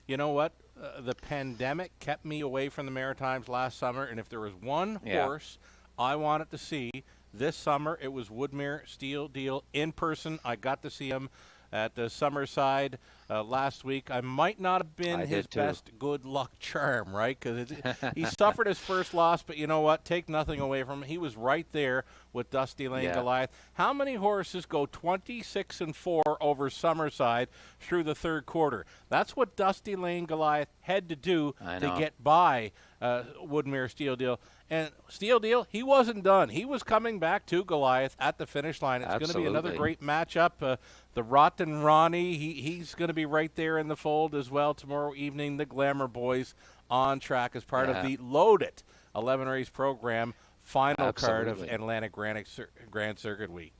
You know what? The pandemic kept me away from the Maritimes last summer, and if there was one horse I wanted to see this summer, it was Woodmere Steel Deal in person. I got to see him at the Summerside last week. I might not have been his best good luck charm, right? Because he suffered his first loss, but you know what? Take nothing away from him. He was right there with Dusty Lane Goliath. How many horses go 26-4 over Summerside through the third quarter? That's what Dusty Lane Goliath had to do to get by Woodmere Steel Deal. And Steel Deal, he wasn't done. He was coming back to Goliath at the finish line. It's going to be another great matchup. The Rotten Ronnie, he's going to be right there in the fold as well tomorrow evening. The Glamour Boys on track as part of the loaded 11-race program, final card of Atlantic Grand Circuit Week.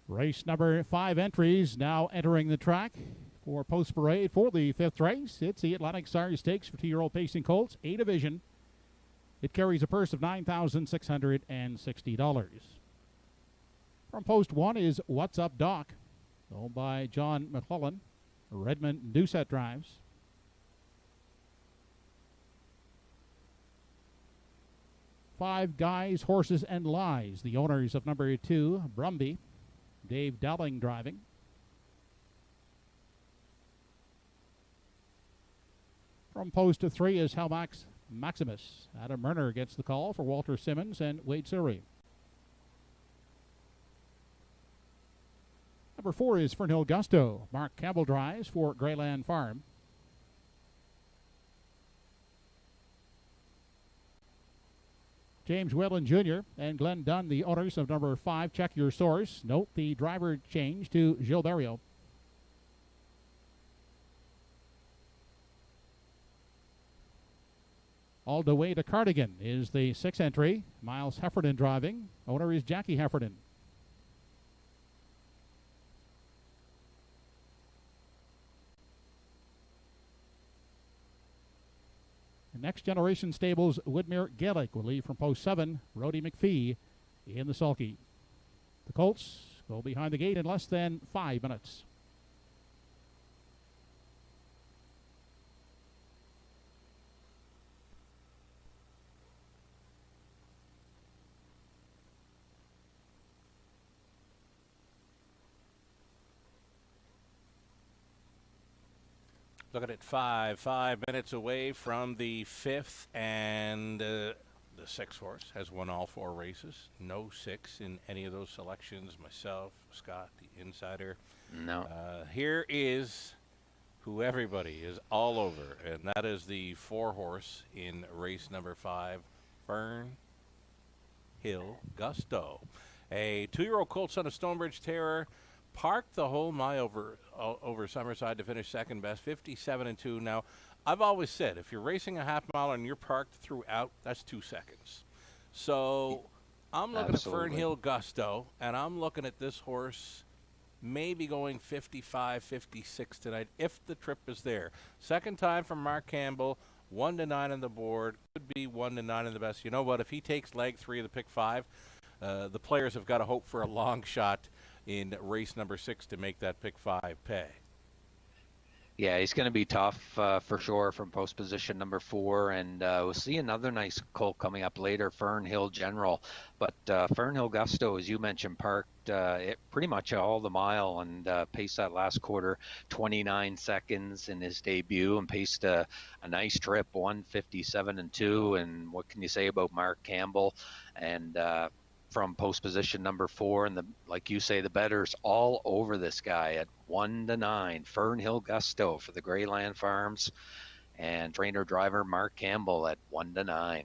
Race number 5 entries now entering the track for Post Parade for the 5th race. It's the Atlantic Star Stakes for 2-year-old pacing colts, A division. It carries a purse of $9,660. From Post 1 is What's Up Doc, owned by John McClellan. Redmond Doucette drives. Five Guys, Horses, and Lies, the owners of number 2, Brumby. Dave Dowling driving. From Post 3 is Halmax Maximus. Adam Murner gets the call for Walter Simmons and Wade Surrey. Number 4 is Fernhill Gusto. Mark Campbell drives for Greyland Farm. James Whalen Jr. and Glenn Dunn, the owners of number 5, Check Your Source. Note the driver change to Gilberto. All the way to Cardigan is the 6th entry. Miles Heffernan driving. Owner is Jackie Heffernan. Next Generation Stables, Woodmere Gaelic will leave from Post 7, Rhodey McPhee in the sulky. The colts go behind the gate in less than 5 minutes.
Looking at 5 minutes away from the 5th, and the 6th horse has won all 4 races. No 6 in any of those selections. Myself, Scott, the insider.
No.
Here is who everybody is all over, and that is the 4 horse in race number 5, Fernhill Gusto. A 2-year-old colt son of Stonebridge Terror. Parked the whole mile over Summerside to finish second best, 57-2. Now, I've always said if you're racing a half mile and you're parked throughout, that's 2 seconds. So I'm looking at Fernhill Gusto, and I'm looking at this horse maybe going 55, 56 tonight if the trip is there. Second time from Mark Campbell, 1-9 on the board, could be 1-9 in the best. You know what? If he takes leg 3 of the pick 5, the players have got to hope for a long shot in race number 6 to make that pick 5 pay.
Yeah, he's going to be tough for sure from post position number 4, and we'll see another nice colt coming up later, Fern Hill General. But Fern Hill Gusto, as you mentioned, parked it pretty much all the mile and paced that last quarter 29 seconds in his debut and paced a nice trip, 157 and 2. And what can you say about Mark Campbell? And from post position number 4, and like you say, the betters all over this guy at 1-9. Fern Hill Gusto for the Greyland Farms, and trainer driver Mark Campbell at 1-9.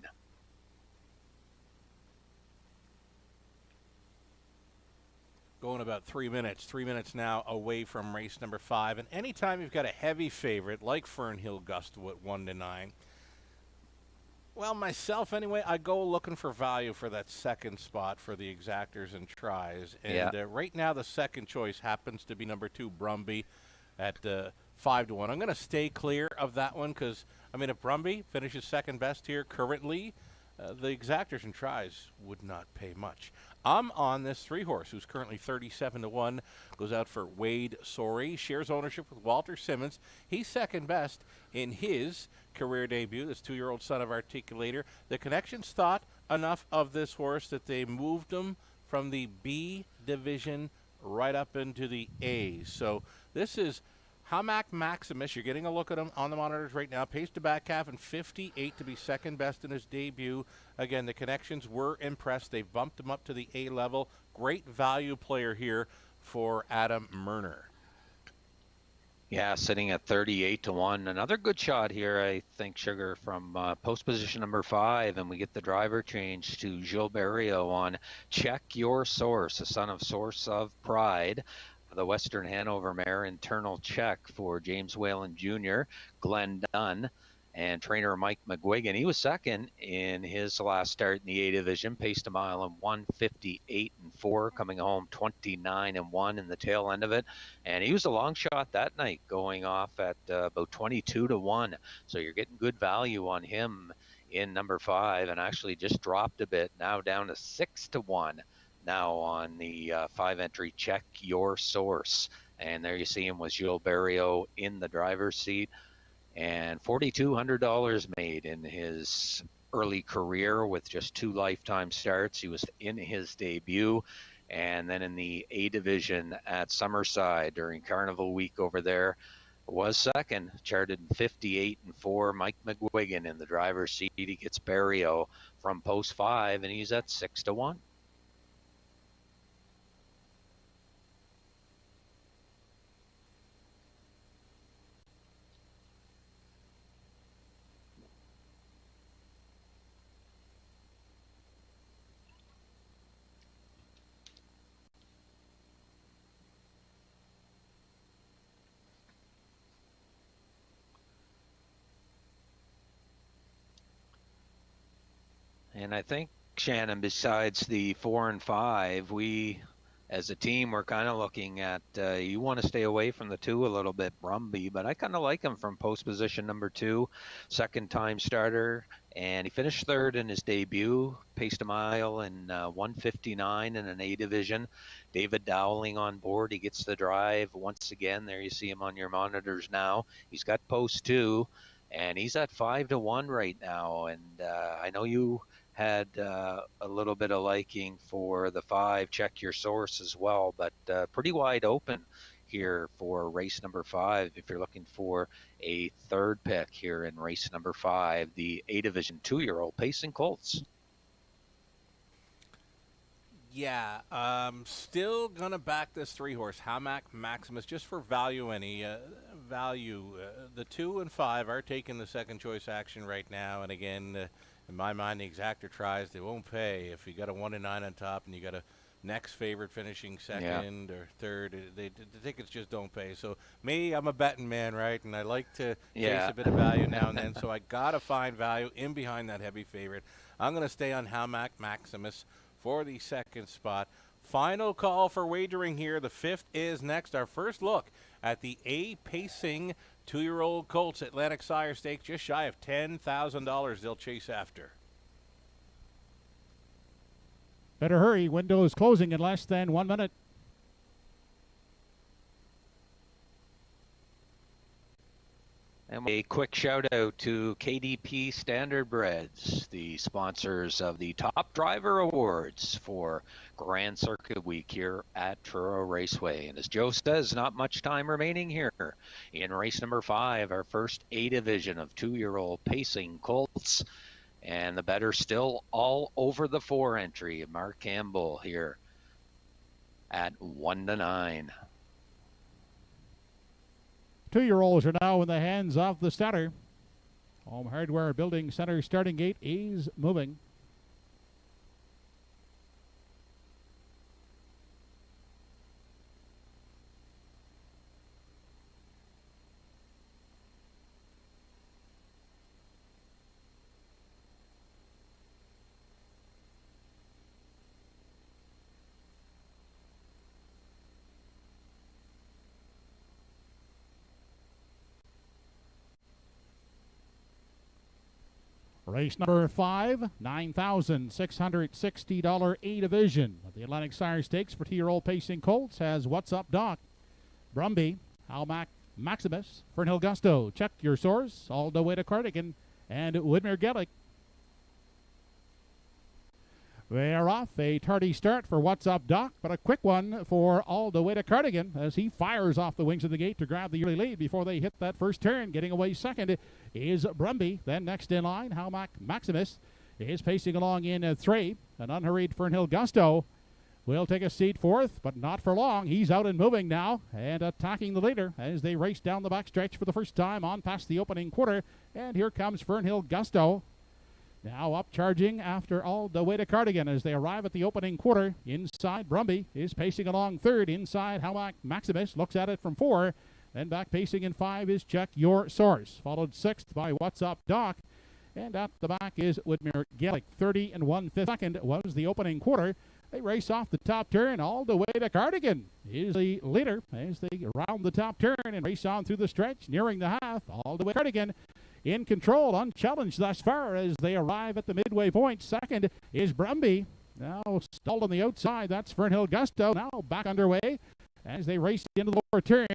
Going about 3 minutes. 3 minutes now away from race number 5. And anytime you've got a heavy favorite like Fern Hill Gusto at 1-9, well, myself anyway, I go looking for value for that second spot for the exactors and tries. And right now the second choice happens to be number 2, Brumby, at 5-1. I'm going to stay clear of that one because, I mean, if Brumby finishes second best here currently, the exactors and tries would not pay much. I'm on this 3-horse who's currently 37-1, goes out for Wade Sorey, shares ownership with Walter Simmons. He's second best in his career debut, this 2-year-old son of Articulator. The connections thought enough of this horse that they moved him from the B division right up into the A. So this is Hamac Maximus. You're getting a look at him on the monitors right now. Paced to back half and 58 to be second best in his debut. Again, the connections were impressed. They've bumped him up to the A level. Great value player here for Adam Murner.
Yeah, sitting at 38-1. Another good shot here, I think, Sugar, from post position number 5, and we get the driver change to Gilles Barrio on Check Your Source, a son of Source of Pride. The Western Hanover mare, internal check for James Whalen Jr., Glenn Dunn, and trainer Mike McGuigan. He was second in his last start in the A division, paced a mile in 158 and 4, coming home 29 and 1 in the tail end of it. And he was a long shot that night, going off at about 22-1. So you're getting good value on him in number 5, and actually just dropped a bit, now down to 6-1. Now on the 5-entry Check Your Source. And there you see him with Gilles Barrio in the driver's seat. And $4,200 made in his early career with just 2 lifetime starts. He was in his debut, and then in the A division at Summerside during Carnival Week over there, was second, charted in 58 and 4. Mike McGuigan in the driver's seat. He gets Barrio from post 5, and he's at 6-1. And I think, Shannon, besides the 4 and 5, we, as a team, we're kind of looking at, you want to stay away from the 2 a little bit, Brumby, but I kind of like him from post position number 2, second-time starter, and he finished third in his debut, paced a mile in 159 in an A division. David Dowling on board. He gets the drive once again. There you see him on your monitors now. He's got post 2, and he's at 5-1 right now, and I know you had a little bit of liking for the 5, Check Your Source as well, but pretty wide open here for race number 5 if you're looking for a third pick here in race number 5, the A division 2-year-old pacing colts.
Yeah, still gonna back this 3-horse Hamac Maximus just for value. The 2 and 5 are taking the second choice action right now, and again, in my mind, the exactor tries, they won't pay. If you got a 1-9 on top and you got a next favorite finishing second or third, the tickets just don't pay. So me, I'm a betting man, right? And I like to chase a bit of value now and then. So I gotta find value in behind that heavy favorite. I'm gonna stay on Hamac Maximus for the second spot. Final call for wagering here. The 5th is next. Our first look at the A pacing 2-year-old colts Atlantic Sire Stakes, just shy of $10,000 they'll chase after.
Better hurry. Window is closing in less than 1 minute.
And a quick shout out to KDP Standardbreds, the sponsors of the Top Driver Awards for Grand Circuit Week here at Truro Raceway. And as Joe says, not much time remaining here in race number 5, our first A division of 2-year-old pacing colts. And the bettor still all over the 4 entry. Mark Campbell here at 1-9.
2-year-olds are now in the hands of the starter. Home Hardware Building Center starting gate is moving. Race number 5, $9,660 A division of the Atlantic Sire Stakes for 2-year-old pacing colts has What's Up Doc, Brumby, Almac Maximus, Fernhill Gusto. Check your source all the way to Cardigan and Woodmere Gaelic. They are off. A tardy start for What's Up Doc, but a quick one for all the way to Cardigan as he fires off the wings of the gate to grab the early lead before they hit that first turn. Getting away second is Brumby. Then next in line, Halmac Maximus is pacing along in 3. An unhurried Fernhill Gusto will take a seat fourth, but not for long. He's out and moving now and attacking the leader as they race down the backstretch for the first time on past the opening quarter. And here comes Fernhill Gusto. Now up charging after all the way to Cardigan as they arrive at the opening quarter. Inside, Brumby is pacing along third. Inside, Halmac Maximus looks at it from 4. Then back pacing in 5 is Check Your Source. Followed 6th by What's Up Doc. And at the back is Woodmere Gaelic. 30 and 1/5 second was the opening quarter. They race off the top turn all the way to Cardigan. Is the leader as they round the top turn and race on through the stretch, nearing the half, all the way to Cardigan. In control, unchallenged thus far as they arrive at the midway point. Second is Brumby. Now stalled on the outside. That's Fernhill Gusto. Now back underway as they race into the lower turn.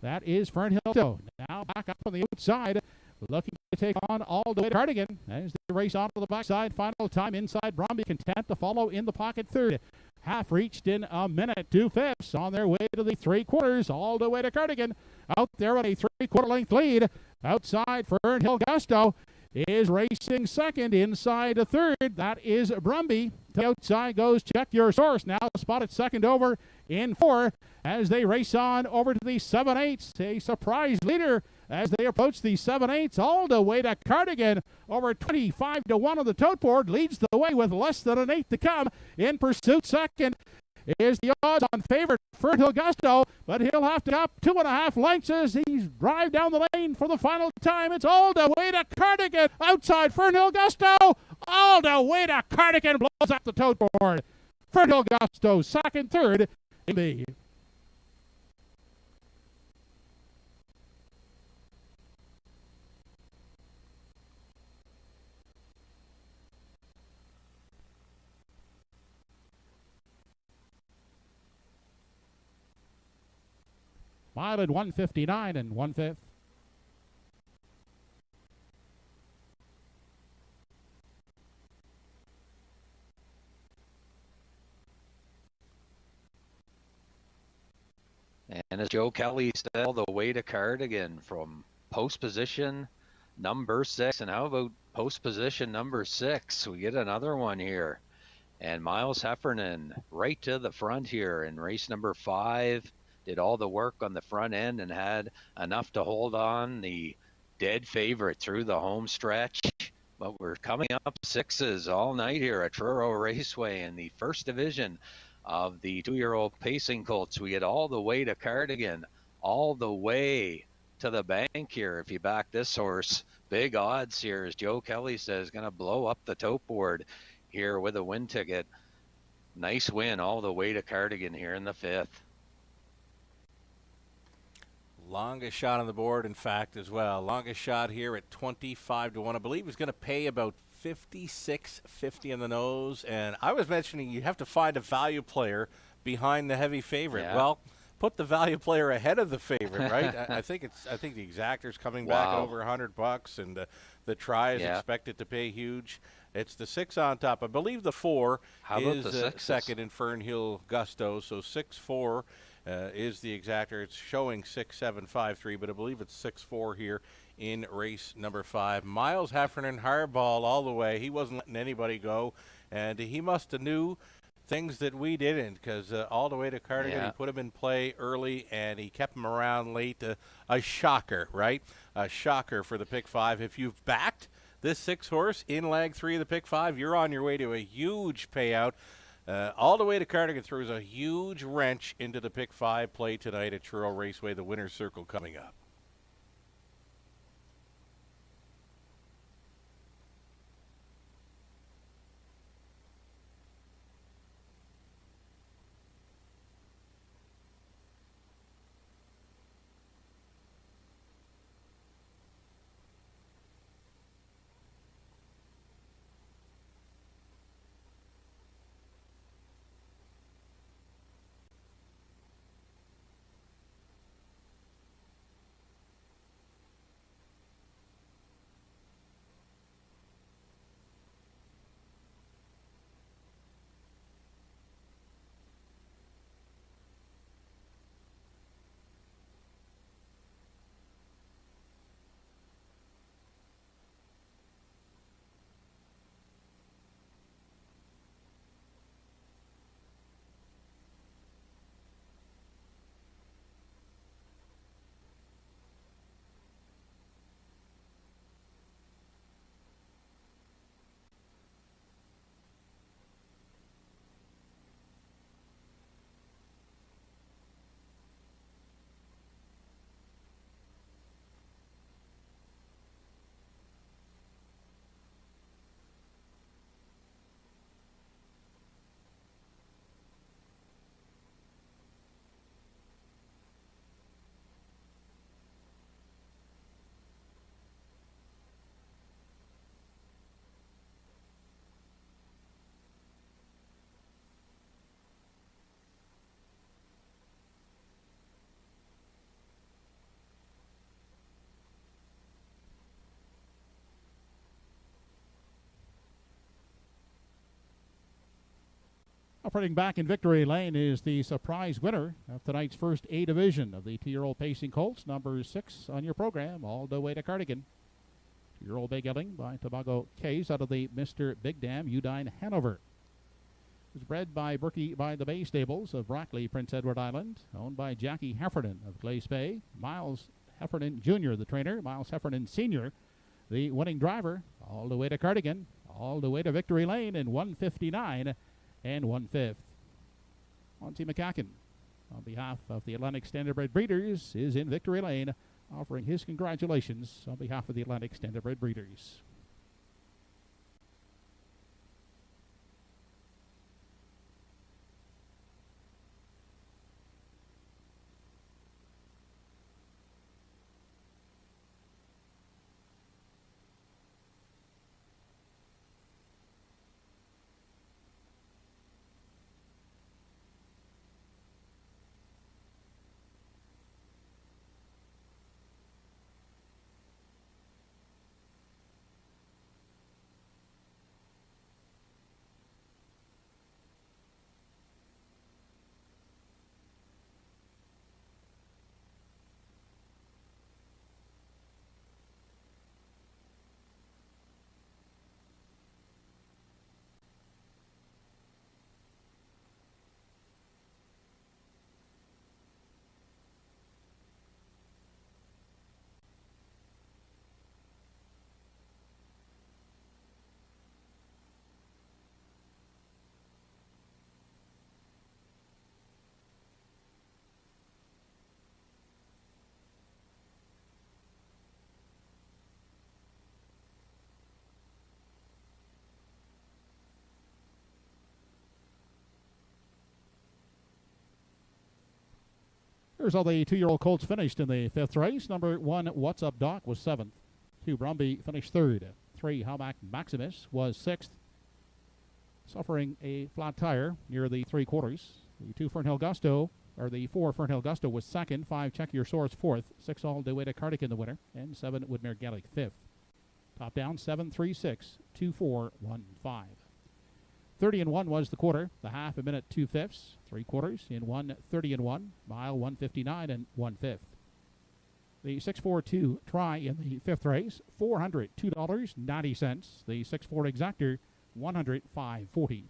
That is Fernhill Gusto. Now back up on the outside, looking to take on all the way to Cardigan as they race onto the backside. Final time inside, Brumby content to follow in the pocket third. Half reached in a minute, 2/5 on their way to the 3/4 all the way to Cardigan. Out there at a 3/4 length lead. Outside, Fernhill Gusto is racing second. Inside a third, that is Brumby. To the outside goes Check Your Source. Now spotted second over in 4 as they race on over to the 7/8. A surprise leader as they approach the 7/8 all the way to Cardigan. Over 25 to 1 on the tote board. Leads the way with less than an 8 to come. In pursuit second is the odds-on favorite Fernhill Gusto, but he'll have to up 2.5 lengths as he's drive down the lane for the final time. It's all the way to Cardigan. Outside Fernhill Gusto, all the way to Cardigan, blows up the tote board. Fernhill Gusto, second, third in B. Mile at 1:59 and 1/5.
And as Joe Kelly said, all the way to Cardigan from post position number 6. And how about post position number 6? We get another one here. And Miles Heffernan right to the front here in race number 5. Did all the work on the front end and had enough to hold on the dead favorite through the home stretch. But we're coming up 6s all night here at Truro Raceway in the first division of the 2-year-old pacing colts. We get all the way to Cardigan, all the way to the bank here. If you back this horse, big odds here, as Joe Kelly says, going to blow up the tote board here with a win ticket. Nice win all the way to Cardigan here in the 5th.
Longest shot on the board, in fact, as well. Longest shot here at 25 to 1. I believe he's going to pay about 56.50 in the nose. And I was mentioning you have to find a value player behind the heavy favorite.
Yeah.
Well, put the value player ahead of the favorite, right? I think the exactor's coming back at over $100, and the try is expected to pay huge. It's the 6 on top. I believe the 4 is second in Fernhill Gusto, so 6-4 is the exactor. It's showing 6-7-5-3, but I believe it's 6-4 here in race number 5. Miles Heffernan, hardball all the way. He wasn't letting anybody go, and he must have knew things that we didn't, because all the way to Cardigan, he put him in play early, and he kept him around late. A shocker, right? A shocker for the pick 5. If you've backed this 6 horse in leg 3 of the pick 5, you're on your way to a huge payout. All the way to Cardigan throws a huge wrench into the pick 5 play tonight at Truro Raceway. The winner's circle coming up.
Operating back in victory lane is the surprise winner of tonight's first A division of the 2-year-old Pacing Colts, number 6 on your program, all the way to Cardigan. 2-year-old Big Elling by Tobago Case out of the Mr. Big Dam, Udine, Hanover. It was bred by Berkey by the Bay Stables of Brackley, Prince Edward Island, owned by Jackie Heffernan of Glace Bay. Miles Heffernan Jr., the trainer, Miles Heffernan Sr., the winning driver, all the way to Cardigan, all the way to victory lane in 1:59 and 1/5. Monty McCacken, on behalf of the Atlantic Standardbred Breeders, is in victory lane, offering his congratulations on behalf of the Atlantic Standardbred Breeders. Here's how the 2-year-old Colts finished in the 5th race. Number 1, What's Up Doc, was 7th. 2, Brumby finished 3rd. 3, Howback Maximus was 6th, suffering a flat tire near the 3/4. The 2, Fernhill Gusto or the 4 Fernhill Gusto was second, 5 Check Your Source fourth, 6 All the Way to Cardigan the winner, and 7 Woodmere Gaelic fifth. Top down 7-3-6, 2-4-1-5. 30-1 was the quarter, the half a minute 2/5, 3 quarters in 1:30-1, mile 1:59 and 1/5. The 6-4-2 try in the fifth race, $402.90. The 6-4 exactor, $105.40.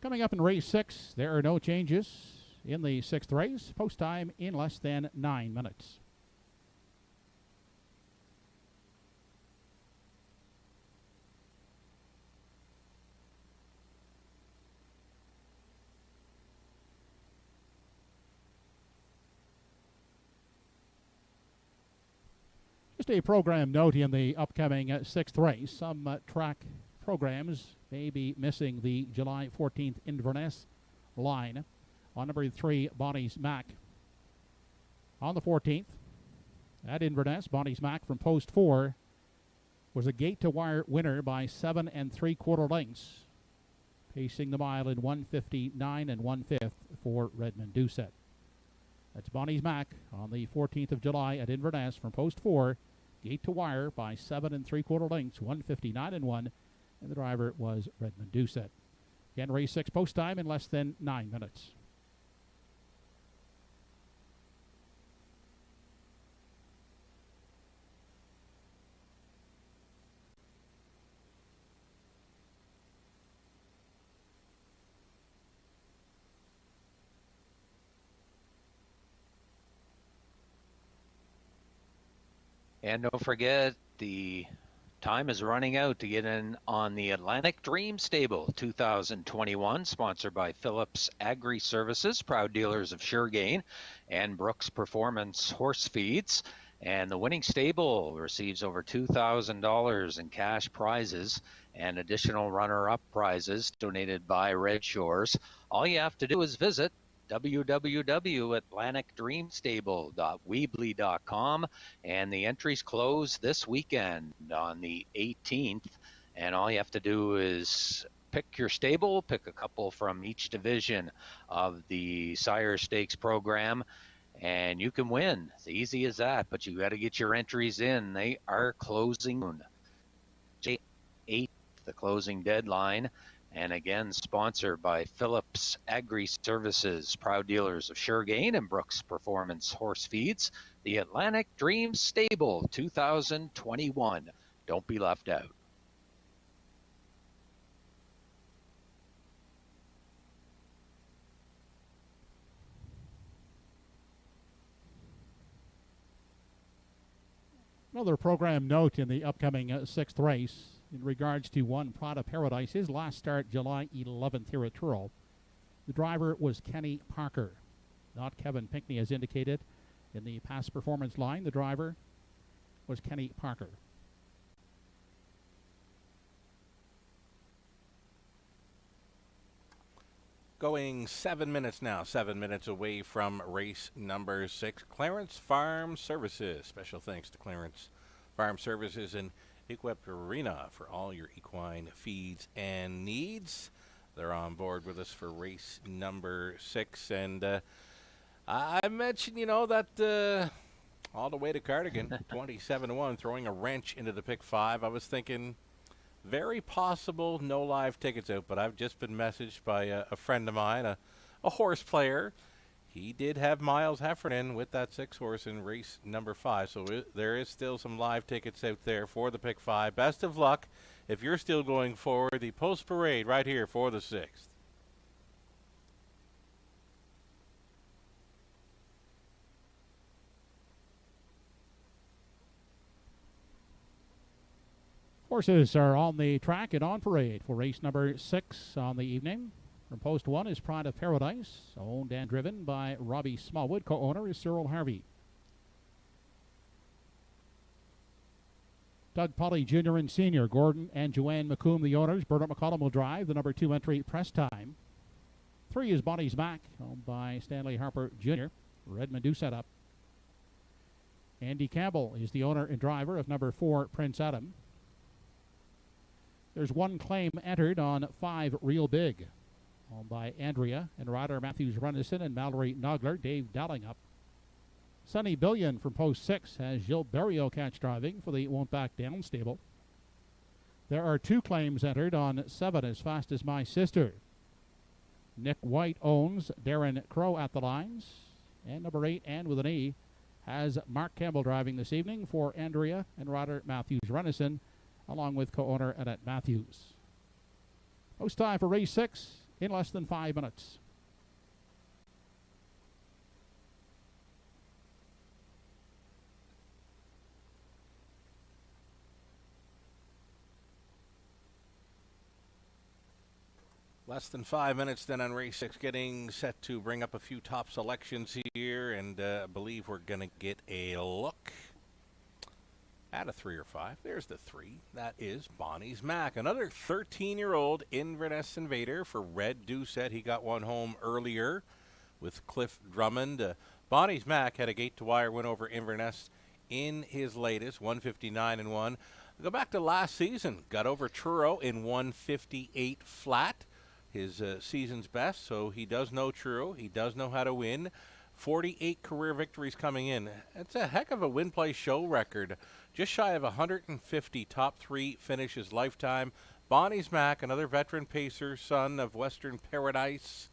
Coming up in race 6, there are no changes in the 6th race. Post time in less than 9 minutes. Just a program note in the upcoming 6th race. Some track programs may be missing the July 14th Inverness line on number 3 Bonnie's Mac. On the 14th at Inverness, Bonnie's Mac from post 4 was a gate-to-wire winner by 7 3/4 lengths, pacing the mile in 1:59 and 1/5 for Redmond Doucette. That's Bonnie's Mac on the 14th of July at Inverness from post 4, gate to wire by 7 3/4 lengths, 1:59 and 1, and the driver was Redmond Doucette. Again, race 6 post time in less than 9 minutes.
And don't forget, the time is running out to get in on the Atlantic Dream Stable 2021, sponsored by Phillips Agri Services, proud dealers of Suregain, and Brooks Performance Horse Feeds. And the winning stable receives over $2,000 in cash prizes and additional runner-up prizes donated by Red Shores. All you have to do is visit www.atlanticdreamstable.weebly.com, and the entries close this weekend on the 18th, and all you have to do is pick your stable, pick a couple from each division of the Sire Stakes program, and you can win. It's easy as that, but you got to get your entries in. They are closing J 8th, the closing deadline. And again, sponsored by Phillips Agri Services, proud dealers of Suregain and Brooks Performance Horse Feeds, the Atlantic Dream Stable 2021. Don't be left out.
Another program note in the upcoming 6th race in regards to one Pride of Paradise. His last start July 11th here at Truro. The driver was Kenny Parker, not Kevin Pinkney as indicated in the past performance line. The driver was Kenny Parker.
Going 7 minutes now, 7 minutes away from race number 6. Clarence Farm Services. Special thanks to Clarence Farm Services and Equip Arena for all your equine feeds and needs. They're on board with us for race number 6. And I mentioned, that all the way to Cardigan, 27-1, throwing a wrench into the pick 5. I was thinking very possible no live tickets out, but I've just been messaged by a friend of mine, a horse player. He did have Miles Heffernan with that 6 horse in race number 5, so there is still some live tickets out there for the pick 5. Best of luck if you're still going for the post parade right here for the 6th.
Horses are on the track and on parade for race number 6 on the evening. From post 1 is Pride of Paradise, owned and driven by Robbie Smallwood. Co-owner is Cyril Harvey. Doug Polly Jr. and Sr., Gordon and Joanne McComb, the owners. Bernard McCollum will drive the number 2 entry, Press Time. 3 is Bonnie's Mac, owned by Stanley Harper Jr. Redmond Doucette up. Andy Campbell is the owner and driver of number 4, Prince Adam. There's one claim entered on 5 Real Big, owned by Andrea and rider Matthews Runnison and Mallory Nogler. Dave Dowling up. Sonny Billion from post 6 has Gilles Berriot catch driving for the Won't Back Down stable. There are 2 claims entered on 7 As Fast as My Sister. Nick White owns Darren Crow at the lines. And number 8, and with an E, has Mark Campbell driving this evening for Andrea and rider Matthews Runnison, along with co-owner Annette Matthews. Post time for race 6 in less than 5 minutes.
Less than 5 minutes then on race 6, getting set to bring up a few top selections here, and I believe we're going to get a look at a 3 or 5. There's the 3. That is Bonnie's Mac, another 13-year-old Inverness Invader for Red Doucette. He got one home earlier with Cliff Drummond. Bonnie's Mac had a gate-to-wire win over Inverness in his latest, 159-1. Go back to last season, got over Truro in 158 flat. His season's best, so he does know Truro. He does know how to win. 48 career victories coming in. It's a heck of a win-play show record. Just shy of 150 top 3 finishes lifetime. Bonnie's Mac, another veteran pacer, son of Western Paradise.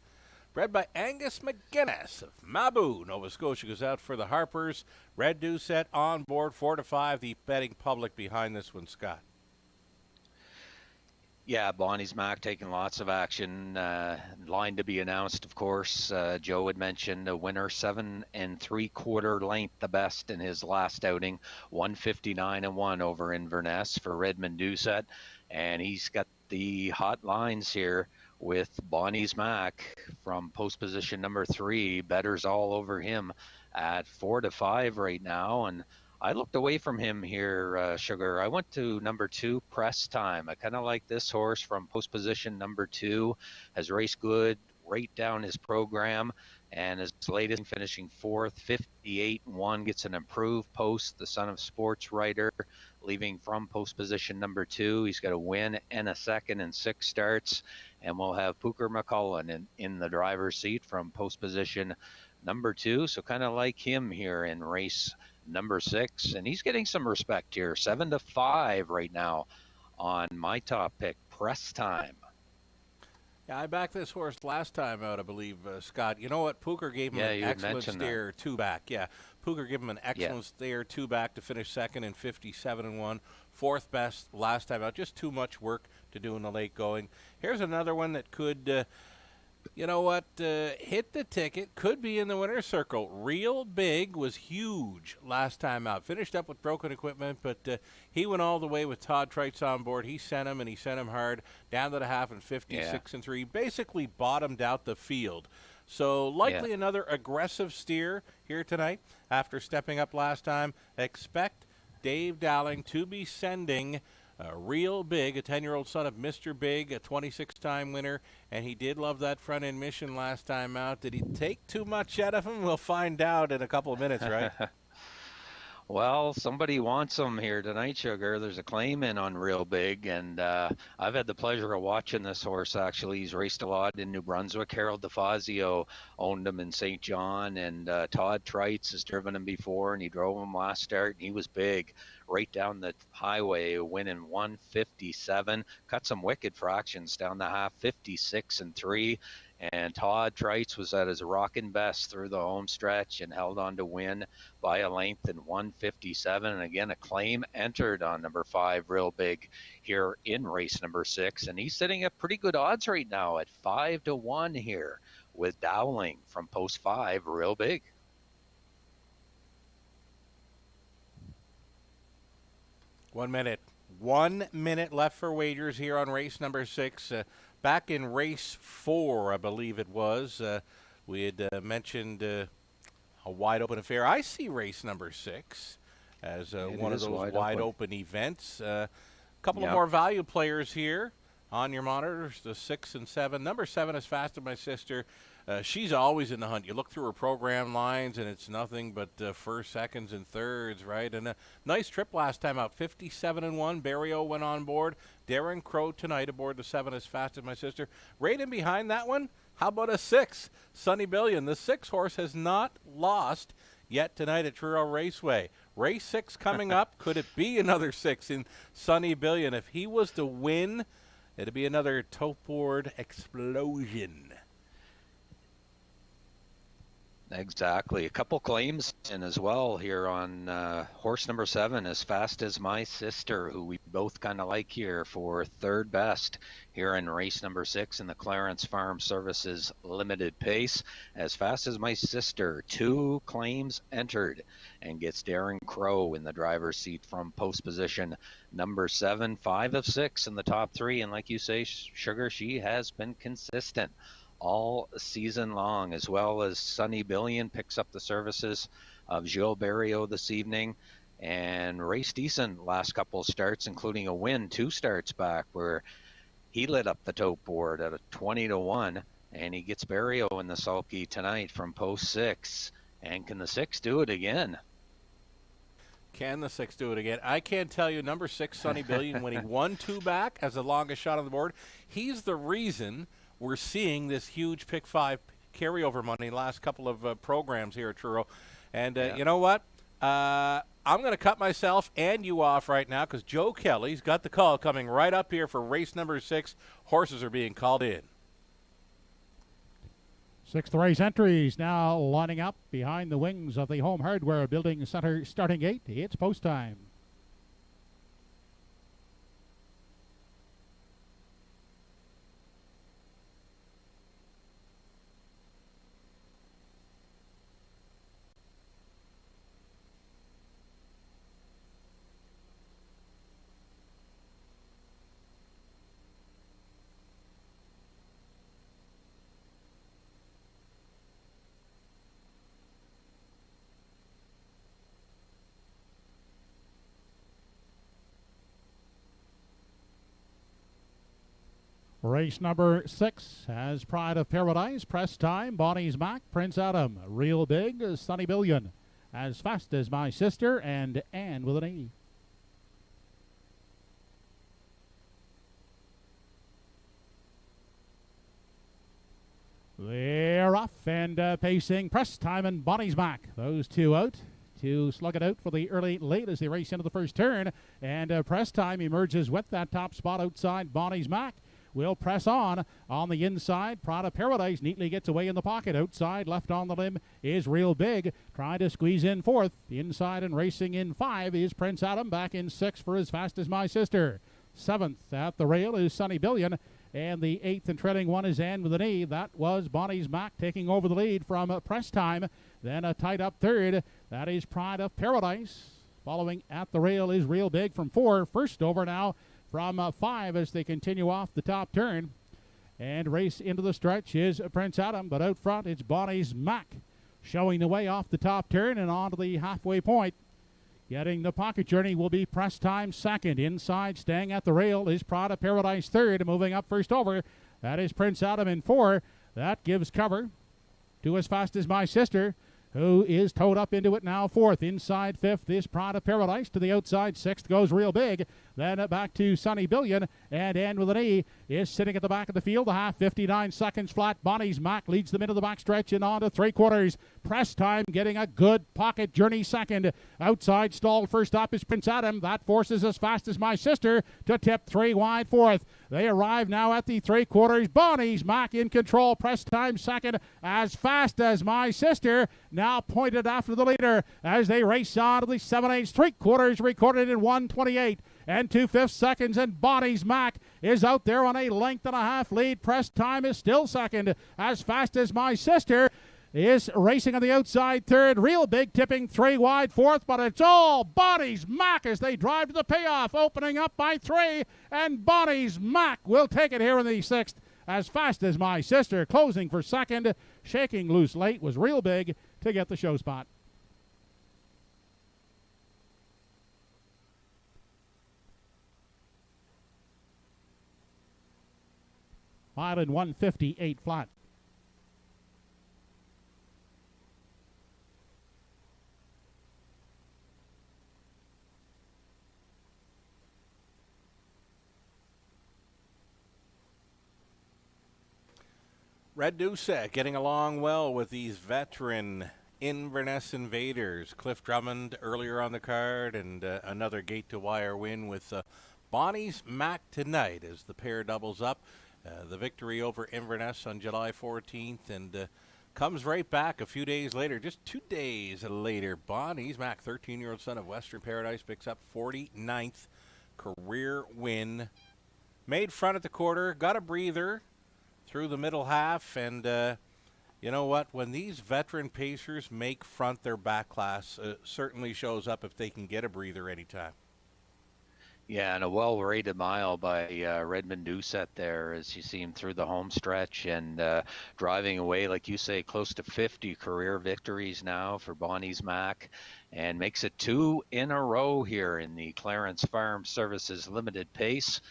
Bred by Angus McGuinness of Mabou, Nova Scotia, goes out for the Harpers. Red Doucette on board, 4-5. The betting public behind this one, Scott.
Yeah, Bonnie's Mac taking lots of action. Line to be announced, of course. Joe had mentioned a winner 7 3/4 length, the best in his last outing, 159-1 over Inverness for Redmond Doucette. And he's got the hot lines here with Bonnie's Mac from post position number 3. Betters all over him at 4-5 right now. And I looked away from him here, Sugar. I went to number 2, Press Time. I kind of like this horse from post position number 2. Has raced good right down his program, and his latest finishing 4th, 58-1, gets an improved post. The son of sports writer, leaving from post position number 2. He's got a win and a second in 6 starts, and we'll have Pooker McCullen in the driver's seat from post position number 2. So kind of like him here in race number 6, and he's getting some respect here. 7-5 right now on my top pick, Press Time.
Yeah, I backed this horse last time out, I believe, Scott. You know what? Pooker gave him an excellent steer, 2 back. Yeah, Pooker gave him an excellent steer, 2 back to finish second in 57-1. 4th best last time out. Just too much work to do in the late going. Here's another one that could, you know what, hit the ticket, could be in the winner's circle. Real Big was huge last time out. Finished up with broken equipment, but he went all the way with Todd Trites on board. He sent him, and he sent him hard, down to the half in 56-3. Basically bottomed out the field. So likely another aggressive steer here tonight after stepping up last time. Expect Dave Dowling to be sending Real Big, a 10-year-old son of Mr. Big, a 26-time winner, and he did love that front-end mission last time out. Did he take too much out of him? We'll find out in a couple of minutes, right?
Well, somebody wants him here tonight, Sugar. There's a claim in on Real Big, and I've had the pleasure of watching this horse, actually. He's raced a lot in New Brunswick. Harold DeFazio owned him in St. John, and Todd Trites has driven him before, and he drove him last start, and he was big. Right down the highway, winning 157. Cut some wicked fractions down the half, 56-3. And Todd Trites was at his rocking best through the home stretch and held on to win by a length in 157. And again, a claim entered on number 5, Real Big, here in race number 6. And he's sitting at pretty good odds right now at 5-1 here with Dowling from post 5, Real Big.
One minute left for wagers here on race number 6. Back in race 4, I believe it was, we had mentioned a wide open affair. I see race number 6 as one of those wide open events. A couple of more value players here on your monitors, the 6 and 7. Number 7 is Fast as My Sister. she's always in the hunt. You look through her program lines, and it's nothing but first, seconds, and thirds, right? And a nice trip last time out, 57-1. Barrio went on board. Darren Crow tonight aboard the 7 as fast as my sister. Right in behind that one, how about a 6? Sunny Billion. The 6 horse has not lost yet tonight at Truro Raceway. Race 6 coming up. Could it be another 6 in Sunny Billion? If he was to win, it'd be another top board explosion.
Exactly. A couple claims in as well here on horse number 7, As Fast as My Sister, who we both kind of like here for third best here in race number 6 in the Clarence Farm Services Limited Pace. As Fast as My Sister, 2 claims entered, and gets Darren Crow in the driver's seat from post position number 7, 5 of 6 in the top 3. And like you say, Sugar, she has been consistent all season long, as well as Sunny Billion picks up the services of Gilles Barrio this evening and raced decent last couple of starts, including a win 2 starts back where he lit up the tote board at a 20-1, and he gets Barrio in the sulky tonight from post 6. And can the 6 do it again?
Can the 6 do it again? I can't tell you. Number 6, Sunny Billion, when he won 2 back as the longest shot on the board, he's the reason we're seeing this huge pick 5 carryover money last couple of programs here at Truro. And you know what? I'm going to cut myself and you off right now because Joe Kelly's got the call coming right up here for race number 6. Horses are being called in.
6th race entries now lining up behind the wings of the Home Hardware Building Center starting gate. It's post time. Race number 6 has Pride of Paradise, Press Time, Bonnie's Mac, Prince Adam, Real Big, Sunny Billion, As Fast as My Sister, and Anne with an E. They're off and pacing Press Time and Bonnie's Mac. Those 2 out to slug it out for the early late as they race into the first turn. And Press Time emerges with that top spot outside Bonnie's Mac. Will press on the inside. Pride of Paradise neatly gets away in the pocket. Outside, left on the limb is Real Big. Trying to squeeze in 4th. Inside and racing in 5 is Prince Adam. Back in 6 for As Fast as My Sister. 7th at the rail is Sunny Billion. And the 8th and trailing one is Anne with an E. That was Bonnie's Mac taking over the lead from Press Time. Then a tight up 3rd. That is Pride of Paradise. Following at the rail is Real Big from 4. First over now from 5 as they continue off the top turn. And race into the stretch is Prince Adam, but out front it's Bonnie's Mac showing the way off the top turn and on to the halfway point. Getting the pocket journey will be Press Time 2nd. Inside, staying at the rail is Pride of Paradise 3rd. Moving up first over, that is Prince Adam in 4. That gives cover to As Fast as My Sister, who is towed up into it now 4th. Inside 5th is Pride of Paradise. To the outside 6th goes Real Big. Then back to Sunny Billion. And Anne with an E is sitting at the back of the field. A half, 59 seconds flat. Bonnie's Mac leads them into the backstretch and on to 3/4. Press Time getting a good pocket journey 2nd. Outside stalled first up is Prince Adam. That forces As Fast as My Sister to tip 3 wide 4th. They arrive now at the 3/4. Bonnie's Mac in control. Press Time 2nd. As Fast as My Sister now pointed after the leader as they race on to the 7/8 3/4 recorded in 1:28 and 2/5 seconds, and Bonnie's Mac is out there on a length and a half lead. Press Time is still 2nd. As Fast as My Sister is racing on the outside 3rd. Real Big tipping 3 wide 4th, but it's all Bonnie's Mac as they drive to the payoff, opening up by 3, and Bonnie's Mac will take it here in the 6th. As Fast as My Sister closing for 2nd. Shaking loose late was Real Big to get the show spot. Mile in 1:58 flat.
Red Doucette getting along well with these veteran Inverness Invaders. Cliff Drummond earlier on the card, and another gate-to-wire win with Bonnie's Mac tonight as the pair doubles up. The victory over Inverness on July 14th, and comes right back a few days later, just 2 days later. Bonnie's Mac, 13-year-old son of Western Paradise, picks up 49th career win. Made front at the quarter, got a breather through the middle half, and you know what? When these veteran pacers make front, their back class certainly shows up if they can get a breather anytime.
Yeah, and a well-rated mile by Redmond Doucette there as you see him through the home stretch and driving away, like you say, close to 50 career victories now for Bonnie's Mac, and makes it 2 in a row here in the Clarence Farm Services Limited Pace.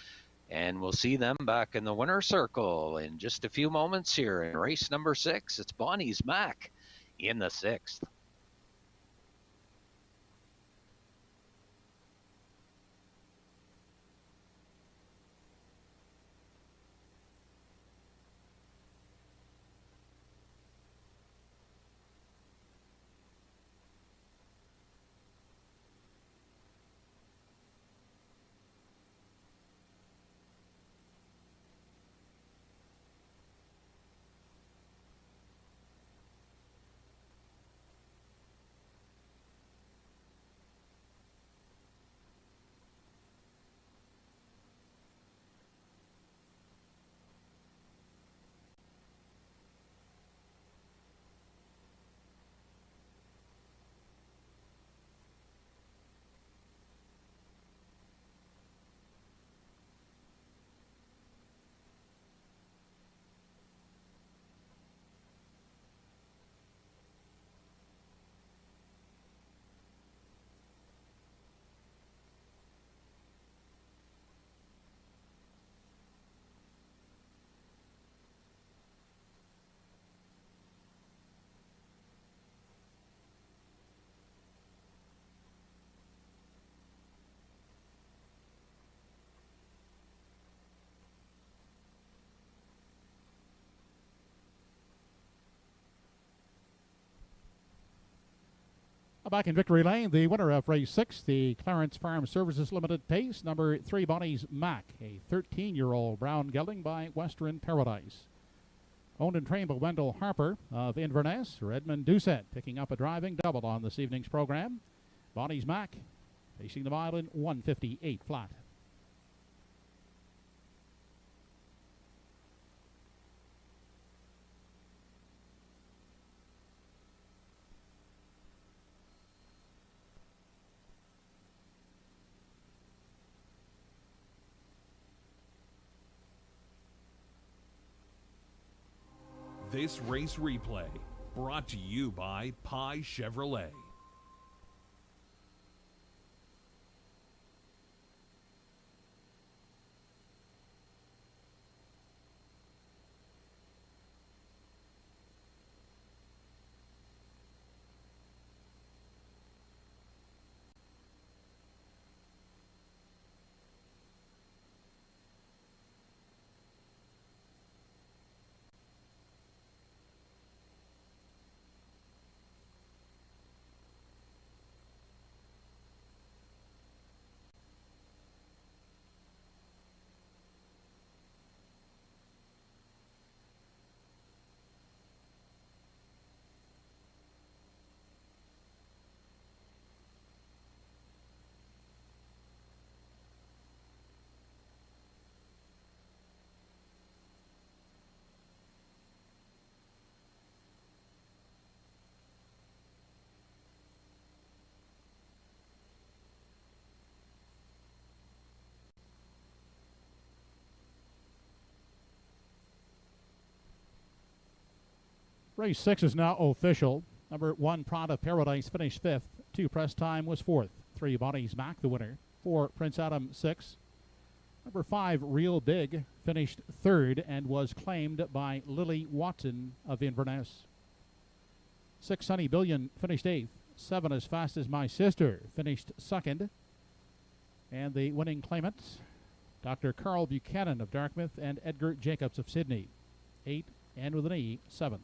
And we'll see them back in the winner's circle in just a few moments here in race number 6. It's Bonnie's Mac in the 6th.
Back in victory lane, the winner of race 6, the Clarence Farm Services Limited Pace, number 3, Bonnie's Mac, a 13-year-old brown gelding by Western Paradise. Owned and trained by Wendell Harper of Inverness. Redmond Doucette picking up a driving double on this evening's program. Bonnie's Mac facing the mile in 1:58 flat.
This race replay brought to you by Pye Chevrolet.
Race 6 is now official. Number 1, Prod of Paradise, finished 5th. 2, Press Time was 4th. 3, Bonnie's Mac, the winner. 4, Prince Adam, 6. Number 5, Real Big, finished 3rd and was claimed by Lily Watson of Inverness. 6, Sunny Billion, finished 8th. 7, As Fast as My Sister, finished 2nd. And the winning claimants, Dr. Carl Buchanan of Dartmouth and Edgar Jacobs of Sydney. 8, and with an E, 7th.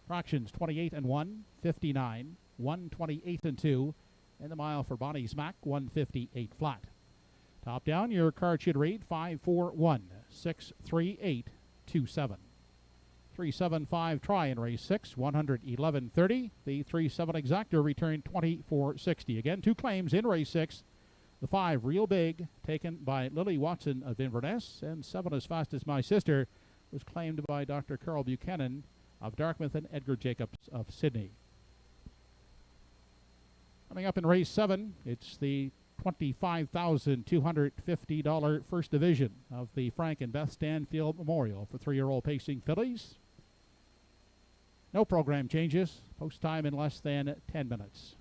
Fractions 28 and 1, 59, 128 and 2, and the mile for Bonnie's Mac, 158 flat. Top down, your card should read 541 63827. 375 try in race 6, 111.30. The 37 exactor returned 24.60. Again, 2 claims in race 6. The 5 Real Big, taken by Lily Watson of Inverness, and 7 As Fast as My Sister was claimed by Dr. Carl Buchanan of Dartmouth and Edgar Jacobs of Sydney. Coming up in race 7, it's the $25,250 first division of the Frank and Beth Stanfield Memorial for 3-year-old pacing fillies. No program changes. Post time in less than 10 minutes.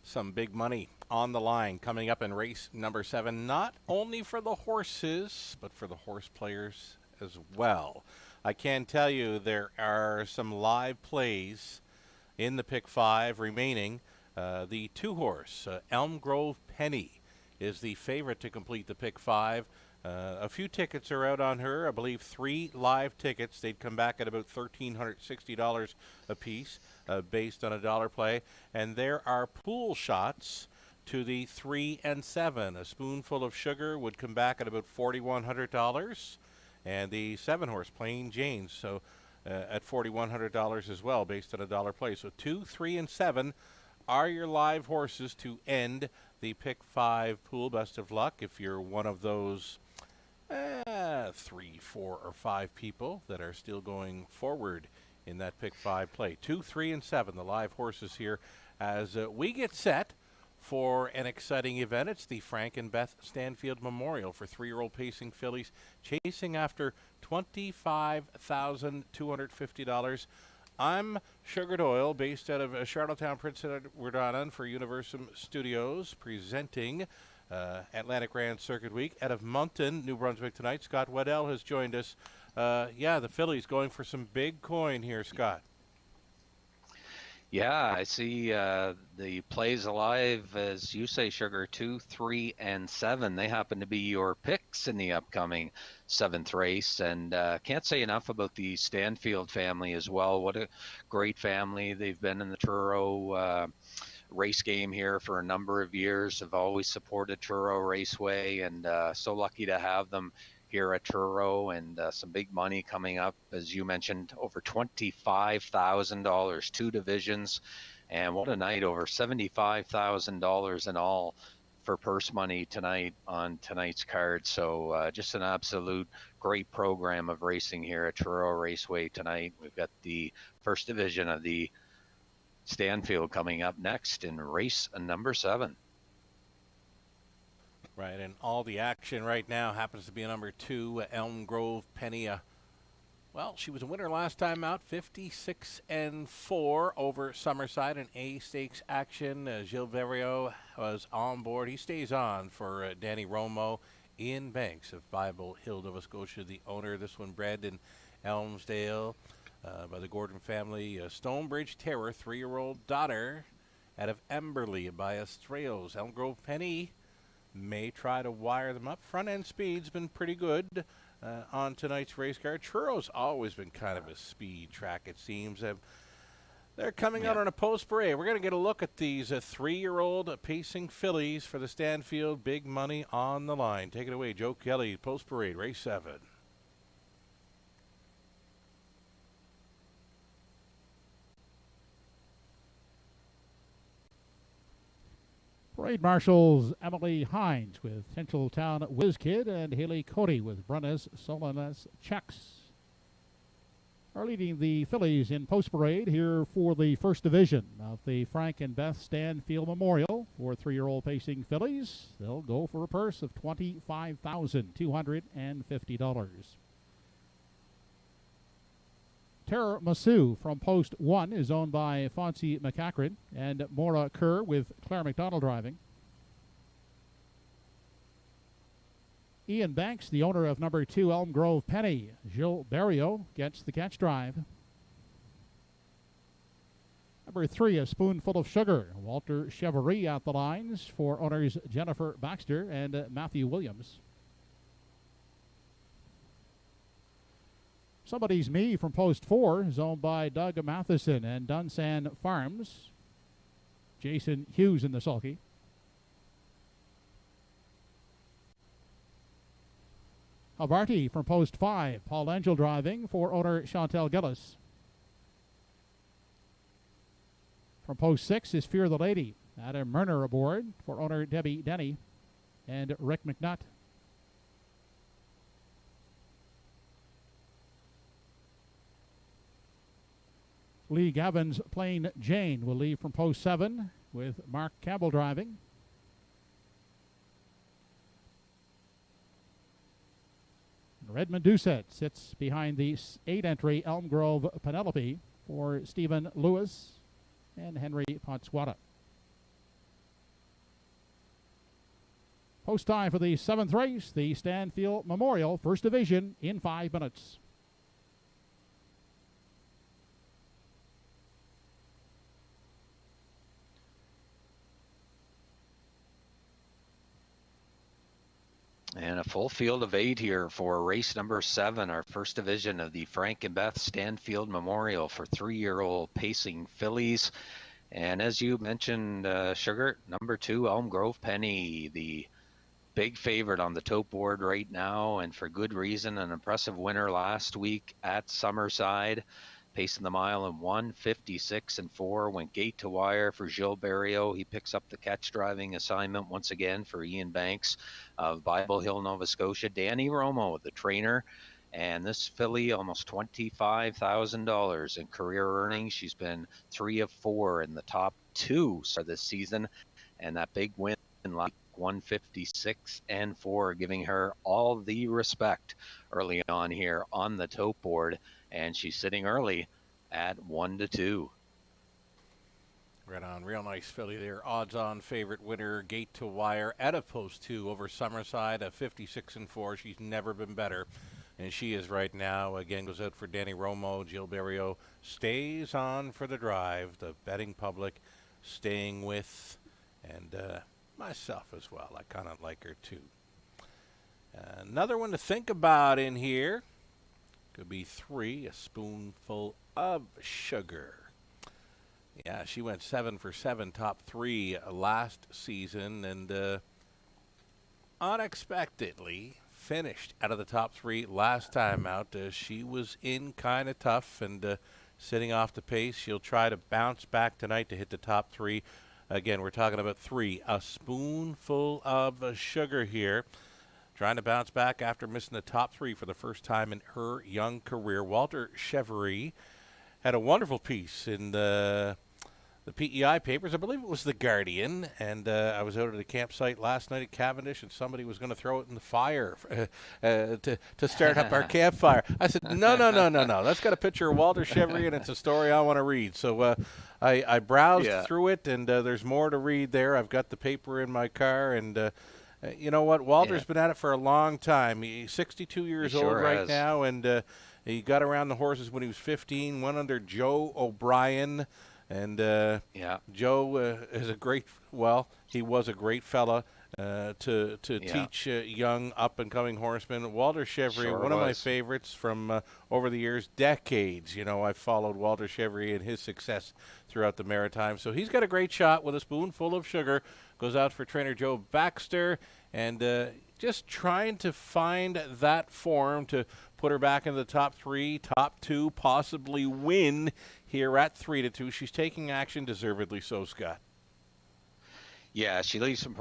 Some big money on the line coming up in race number 7, not only for the horses, but for the horse players as well. I can tell you there are some live plays in the pick 5 remaining. The 2-horse, Elm Grove Penny, is the favorite to complete the pick 5. A few tickets are out on her. I believe 3 live tickets. They'd come back at about $1,360 a piece, based on a dollar play. And there are pool shots to the 3 and 7. A spoonful of sugar would come back at about $4,100. And the 7-horse, Plain Jane's, so at $4,100 as well, based on a dollar play. So 2, 3, and 7 are your live horses to end the pick 5 pool. Best of luck if you're one of those 3, 4, or 5 people that are still going forward in that pick 5 play. 2, 3, and 7, the live horses here as we get set for an exciting event. It's the Frank and Beth Stanfield Memorial for 3-year-old pacing fillies, chasing after $25,250. I'm Sugar Doyle, based out of Charlottetown, Prince Edward Island for Universum Studios, presenting Atlantic Grand Circuit Week out of Moncton, New Brunswick tonight. Scott Waddell has joined us. The fillies going for some big coin here, Scott.
Yeah, I see the plays alive, as you say, Sugar, 2, 3, and 7. They happen to be your picks in the upcoming 7th race. And can't say enough about the Stanfield family as well. What a great family. They've been in the Truro race game here for a number of years, have always supported Truro Raceway, and so lucky to have them here at Truro, and some big money coming up, as you mentioned, over $25,000, 2 divisions, and what a night, over $75,000 in all for purse money tonight on tonight's card. So just an absolute great program of racing here at Truro Raceway tonight. We've got the first division of the Stanfield coming up next in race number 7.
Right, and all the action right now happens to be a number 2, Elm Grove Penny. Well, she was a winner last time out, 56-4 over Summerside in A Stakes action. Gilles Verriot was on board. He stays on for Danny Romo in Banks of Bible Hill, Nova Scotia, the owner. This one bred in Elmsdale by the Gordon family. Stonebridge Terror, 3-year-old daughter out of Emberley by Estrellas. Elm Grove Penny may try to wire them up. Front end speed's been pretty good on tonight's race card. Truro's always been kind of a speed track, it seems. They're coming out on a post parade. We're going to get a look at these 3-year-old pacing fillies for the Stanfield. Big money on the line. Take it away, Joe Kelly, post parade, race 7.
Parade marshals Emily Hines with Tinseltown Whiz Kid and Haley Cody with Brunnes Solanas Checks are leading the fillies in post parade here for the first division of the Frank and Beth Stanfield Memorial for 3-year-old pacing fillies. They'll go for a purse of $25,250. Terror Masu from post 1 is owned by Fonzie McCachran and Maura Kerr with Claire McDonald driving. Ian Banks, the owner of number 2 Elm Grove Penny. Gilles Barrio gets the catch drive. Number 3, A Spoonful of Sugar. Walter Chevrolet at the lines for owners Jennifer Baxter and Matthew Williams. Somebody's Me from post 4 is owned by Doug Matheson and Dunsan Farms. Jason Hughes in the sulky. Havarti from post 5. Paul Angel driving for owner Chantel Gillis. From post 6 is Fear the Lady. Adam Murner aboard for owner Debbie Denny and Rick McNutt. Lee Gavin's Plain Jane will leave from post 7 with Mark Campbell driving. Redmond Doucette sits behind the 8 entry Elm Grove Penelope for Stephen Lewis and Henry Potswata. Post time for the 7th race, the Stanfield Memorial First Division in 5 minutes.
And a full field of 8 here for race number 7, our first division of the Frank and Beth Stanfield Memorial for 3-year-old pacing fillies. And as you mentioned, Sugar, number 2, Elm Grove Penny, the big favorite on the tote board right now, and for good reason. An impressive winner last week at Summerside, pacing the mile in 1:56.4, went gate to wire for Gilles Barrio. He picks up the catch driving assignment once again for Ian Banks of Bible Hill, Nova Scotia. Danny Romo, the trainer, and this filly almost $25,000 in career earnings. She's been 3 of 4 in the top 2 this season, and that big win in 1:56.4, giving her all the respect early on here on the tote board. And she's sitting early at 1-2.
Right on. Real nice filly there. Odds-on favorite winner, gate to wire at a post 2 over Summerside, a 56.4. She's never been better, and she is right now. Again, goes out for Danny Romo. Gilles Barrio stays on for the drive. The betting public staying with, and myself as well. I kind of like her too. Another one to think about in here. Could be 3, A Spoonful of Sugar. Yeah, she went 7 for 7, top 3 last season, and unexpectedly finished out of the top 3 last time out. She was in kind of tough and sitting off the pace. She'll try to bounce back tonight to hit the top 3. Again, we're talking about 3, A Spoonful of Sugar here. Trying to bounce back after missing the top 3 for the first time in her young career. Walter Chevrolet had a wonderful piece in the PEI papers. I believe it was The Guardian. And I was out at a campsite last night at Cavendish, and somebody was going to throw it in the fire to start up our campfire. I said, no. That's got a picture of Walter Chevrolet, and it's a story I want to read. So I browsed through it, and there's more to read there. I've got the paper in my car, and you know what? Walter's been at it for a long time. He's 62 years old right now, and he got around the horses when he was 15, went under Joe O'Brien, and Joe is he was a great fella to teach young up-and-coming horsemen. Walter Chevrolet, one of my favorites from over the years, decades. You know, I've followed Walter Chevrolet and his success throughout the Maritime. So he's got a great shot with A Spoonful of Sugar. Goes out for trainer Joe Baxter, and just trying to find that form to put her back in the top 3, top 2, possibly win here at 3-2. She's taking action, deservedly so, Scott.
Yeah, she leaves from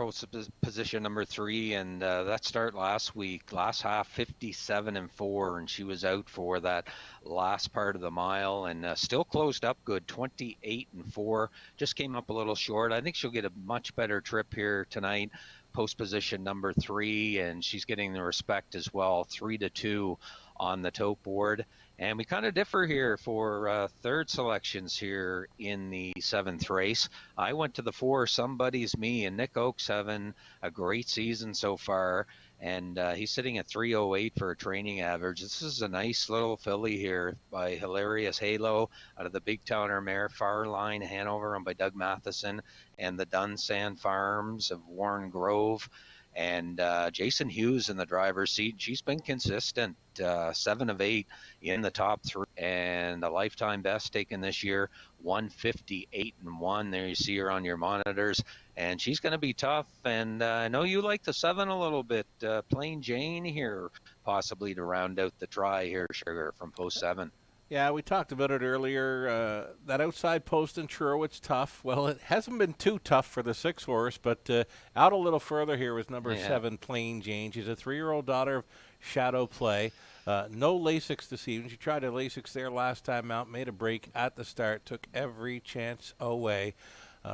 position number 3, and that start last week, last half 57.4, and she was out for that last part of the mile, and still closed up good, 28.4. Just came up a little short. I think she'll get a much better trip here tonight. Post position number 3, and she's getting the respect as well, 3-2 on the tote board. And we kind of differ here for third selections here in the 7th race. I went to the 4, Somebody's Me, and Nick Oakes having a great season so far. And he's sitting at 308 for a training average. This is a nice little filly here by Hilarious Halo out of the Big Towner mare, Far Line Hanover, owned by Doug Matheson, and the Dunsand Farms of Warren Grove. And Jason Hughes in the driver's seat. She's been consistent, 7 of 8 in the top 3, and a lifetime best taken this year, 158-1. There you see her on your monitors, and she's going to be tough. And I know you like the 7 a little bit. Plain Jane here, possibly to round out the try here, Sugar, from post 7.
Yeah, we talked about it earlier. That outside post in Truro, it's tough. Well, it hasn't been too tough for the 6 horse, but out a little further here was number 7, Plain Jane. She's a 3-year-old daughter of Shadow Play. No Lasix this evening. She tried a Lasix there last time out, made a break at the start, took every chance away.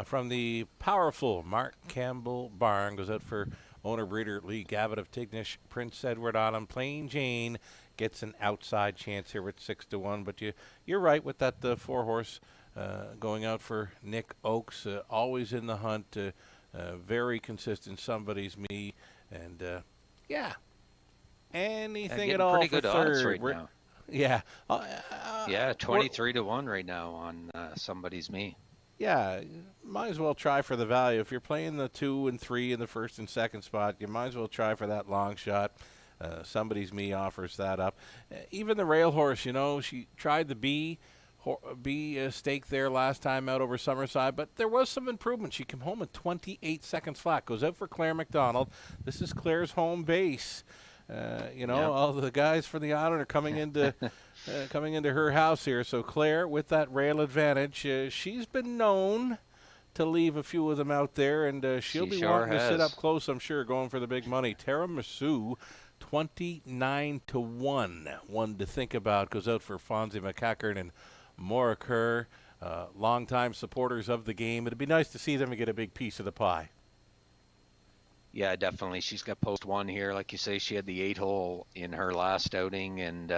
From the powerful Mark Campbell barn, goes out for owner-breeder Lee Gavitt of Tignish, Prince Edward Autumn. Plain Jane gets an outside chance here at 6-1, but you're right with that 4 horse going out for Nick Oakes, always in the hunt, very consistent. Somebody's Me, and anything at all
pretty
for
good
third
odds right now.
Yeah,
23-1 right now on Somebody's Me.
Yeah, might as well try for the value. If you're playing the 2 and 3 in the first and second spot, you might as well try for that long shot. Somebody's Me offers that up. Even the rail horse, she tried the B stake there last time out over Summerside, but there was some improvement. She came home at 28 seconds flat. Goes out for Claire McDonald. This is Claire's home base. All the guys from the island are coming into her house here. So Claire, with that rail advantage, she's been known to leave a few of them out there, and she'll be wanting to sit up close, I'm sure, going for the big money. Tiramisu, 29-1. One to think about. Goes out for Fonzie McCackern and Maura Kerr, longtime supporters of the game. It'd be nice to see them get a big piece of the pie.
Yeah, definitely. She's got post 1 here. Like you say, she had the 8-hole in her last outing. And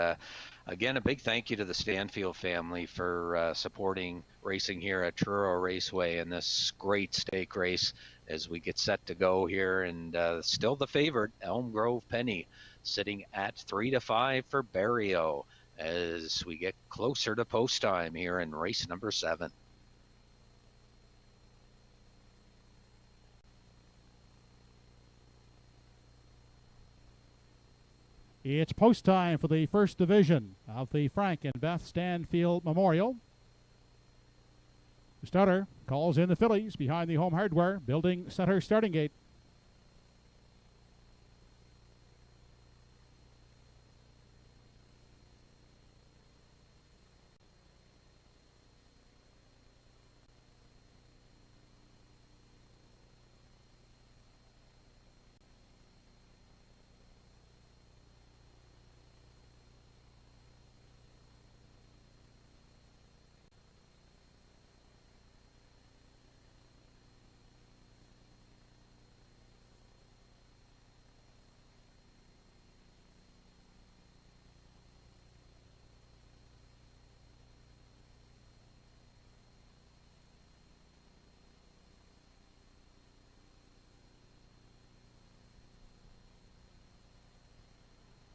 again, a big thank you to the Stanfield family for supporting racing here at Truro Raceway in this great stake race as we get set to go here. And still the favorite, Elm Grove Penny, sitting at 3-5 for Barrio as we get closer to post time here in race number 7.
It's post time for the first division of the Frank and Beth Stanfield Memorial. The starter calls in the fillies behind the home hardware, building center starting gate.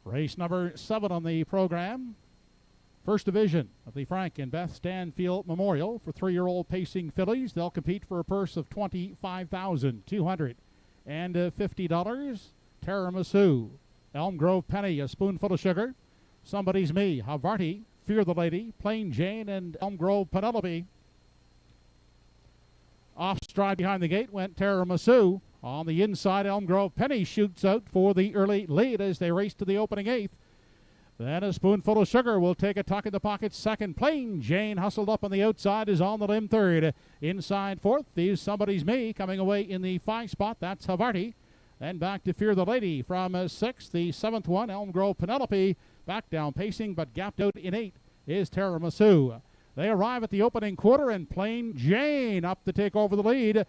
Race number 7 on the program. First division of the Frank and Beth Stanfield Memorial for 3-year-old pacing fillies. They'll compete for a purse of $25,250. Tiramisu, Elm Grove Penny, A Spoonful of Sugar, Somebody's Me, Havarti, Fear the Lady, Plain Jane, and Elm Grove Penelope. Off stride behind the gate went Tiramisu. On the inside, Elm Grove Penny shoots out for the early lead as they race to the opening 8th. Then A Spoonful of Sugar will take a tuck in the pocket second. Plain Jane hustled up on the outside is on the limb third. Inside 4th is Somebody's Me coming away in the 5 spot. That's Havarti. Then back to Fear the Lady from 6th. The 7th one, Elm Grove Penelope, back down pacing but gapped out in 8 is Tiramisu. They arrive at the opening quarter and Plain Jane up to take over the lead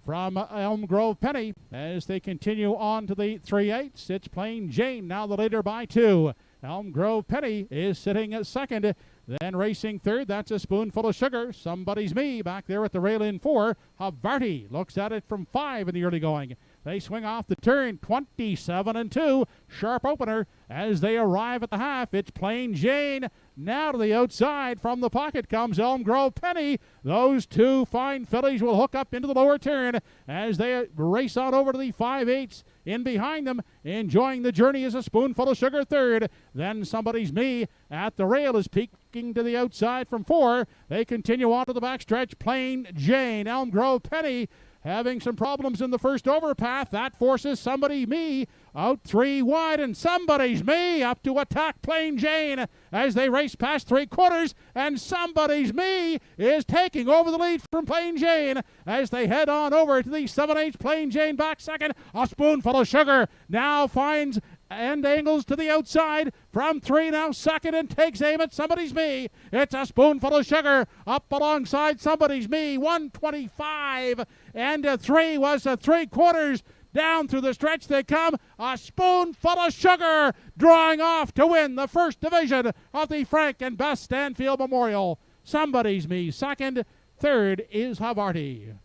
from Elm Grove Penny as they continue on to the 3/8. It's Plain Jane now the leader by 2. Elm Grove Penny is sitting at second. Then racing third, that's a Spoonful of Sugar. Somebody's Me back there at the rail in 4. Havarti looks at it from 5 in the early going. They swing off the turn, 27-2. Sharp opener as they arrive at the half. It's Plain Jane. Now to the outside from the pocket comes Elm Grove Penny. Those two fine fillies will hook up into the lower turn as they race on over to the 5/8. In behind them, enjoying the journey is a Spoonful of Sugar third. Then Somebody's Me at the rail is peeking to the outside from 4. They continue on to the backstretch. Plain Jane, Elm Grove Penny having some problems in the first overpath. That forces Somebody Me out 3 wide, and Somebody's Me up to attack Plain Jane as they race past 3/4, and Somebody's Me is taking over the lead from Plain Jane as they head on over to the 7/8. Plain Jane back second. A Spoonful of Sugar now finds and angles to the outside from 3, now second, and takes aim at Somebody's Me. It's a Spoonful of Sugar up alongside Somebody's Me. 125 and 3 was a 3/4. Down through the stretch they come. A Spoonful of Sugar drawing off to win the first division of the Frank and Beth Stanfield Memorial. Somebody's Me second. Third is Havarti.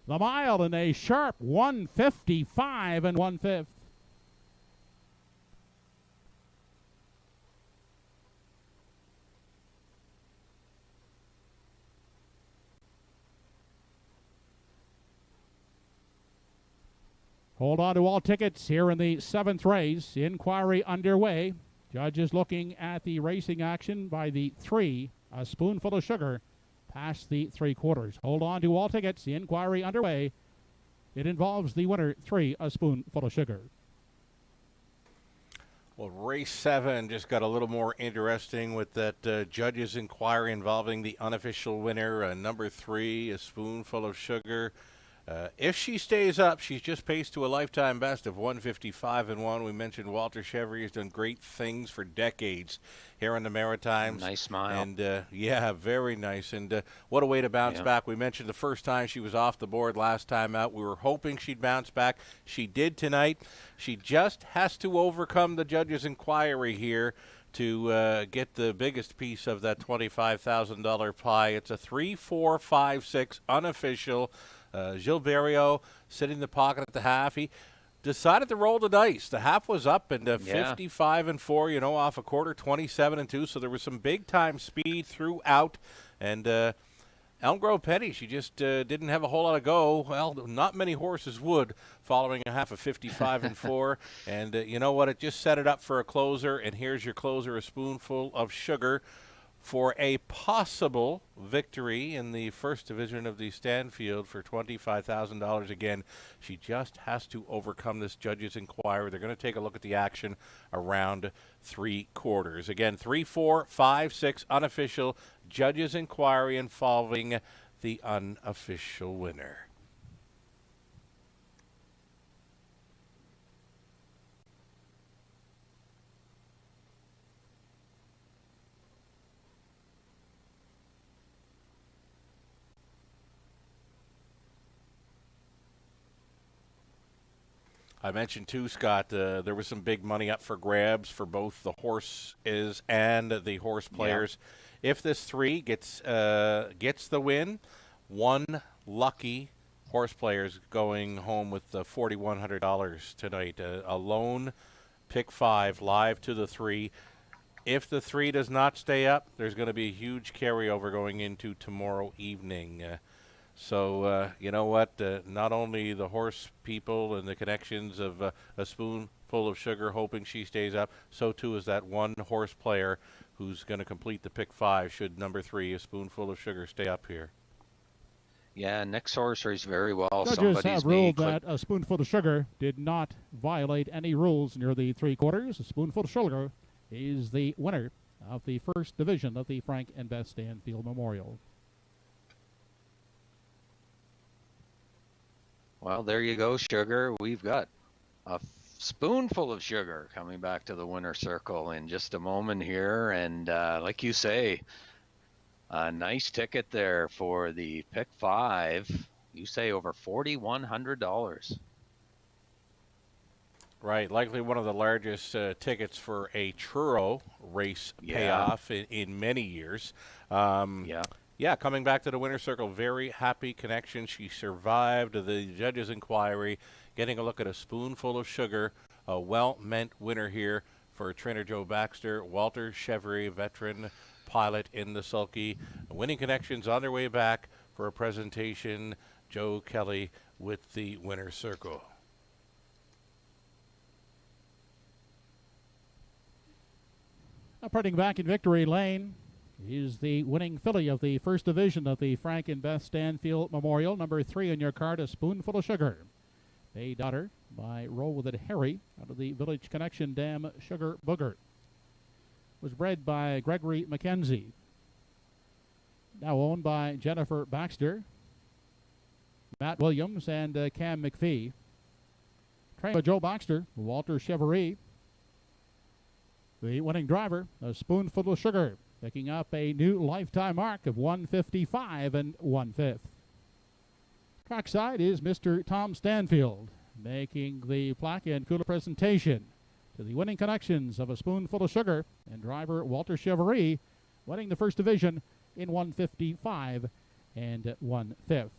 The mile in a sharp 1:55 1/5. Hold on to all tickets here in the 7th race. Inquiry underway. Judges looking at the racing action by the 3, a Spoonful of Sugar, past the 3/4. Hold on to all tickets. The inquiry underway. It involves the winner, 3, a Spoonful of Sugar.
Well, race 7 just got a little more interesting with that judges' inquiry involving the unofficial winner, number 3, a Spoonful of Sugar. If she stays up, she's just paced to a lifetime best of 155 1. We mentioned Walter Chevrier has done great things for decades here in the Maritimes.
Nice smile.
And, yeah, very nice. And what a way to bounce back. We mentioned the first time she was off the board last time out. We were hoping she'd bounce back. She did tonight. She just has to overcome the judges' inquiry here to get the biggest piece of that $25,000 pie. It's a 3, 4, 5, 6 unofficial. Gilles Berriot sitting in the pocket at the half. He decided to roll the dice. The half was up and 55 4, off a quarter, 27 2. So there was some big time speed throughout. And Elm Grove Penny, she just didn't have a whole lot of go. Well, not many horses would following a half of 55 4. And you know what? It just set it up for a closer. And here's your closer, a Spoonful of Sugar, for a possible victory in the first division of the Stanfield for $25,000. Again, she just has to overcome this judge's inquiry. They're going to take a look at the action around 3/4. Again, 3, 4, 5, 6 unofficial, judge's inquiry involving the unofficial winner. I mentioned too, Scott, there was some big money up for grabs for both the horses and the horse players. Yeah. If this 3 gets the win, one lucky horse player's going home with $4,100 tonight. A lone pick 5 live to the 3. If the 3 does not stay up, there's going to be a huge carryover going into tomorrow evening. So, you know what? Not only the horse people and the connections of a Spoonful of Sugar hoping she stays up, so too is that one horse player who's going to complete the pick 5 should number 3, a Spoonful of Sugar, stay up here.
Yeah, Nick Source raced very well.
Judges have ruled that a Spoonful of Sugar did not violate any rules near the 3/4. A Spoonful of Sugar is the winner of the first division of the Frank and Beth Stanfield Memorial.
Well, there you go, Sugar. We've got a Spoonful of Sugar coming back to the winner's circle in just a moment here. And like you say, a nice ticket there for the pick 5. You say over $4,100.
Right, likely one of the largest tickets for a Truro race payoff in many years.
Yeah.
Yeah, coming back to the winner's circle, very happy connection. She survived the judge's inquiry, getting a look at a spoonful of sugar, a well-meant winner here for trainer Joe Baxter, Walter Chevry, veteran pilot in the sulky. Winning connections on their way back for a presentation. Joe Kelly with the winner's circle.
Operating back in victory lane is the winning filly of the first division of the Frank and Beth Stanfield Memorial. Number 3 in your card, A Spoonful of Sugar. A daughter by Roll With It Harry out of the Village Connection Dam Sugar Booger. Was bred by Gregory McKenzie. Now owned by Jennifer Baxter, Matt Williams, and Cam McPhee. Trained by Joe Baxter, Walter Chevry. The winning driver, A Spoonful of Sugar, picking up a new lifetime mark of 155 1/5. Trackside is Mr. Tom Stanfield, making the plaque and cooler presentation to the winning connections of A Spoonful of Sugar, and driver Walter Chevry winning the first division in 155 1/5.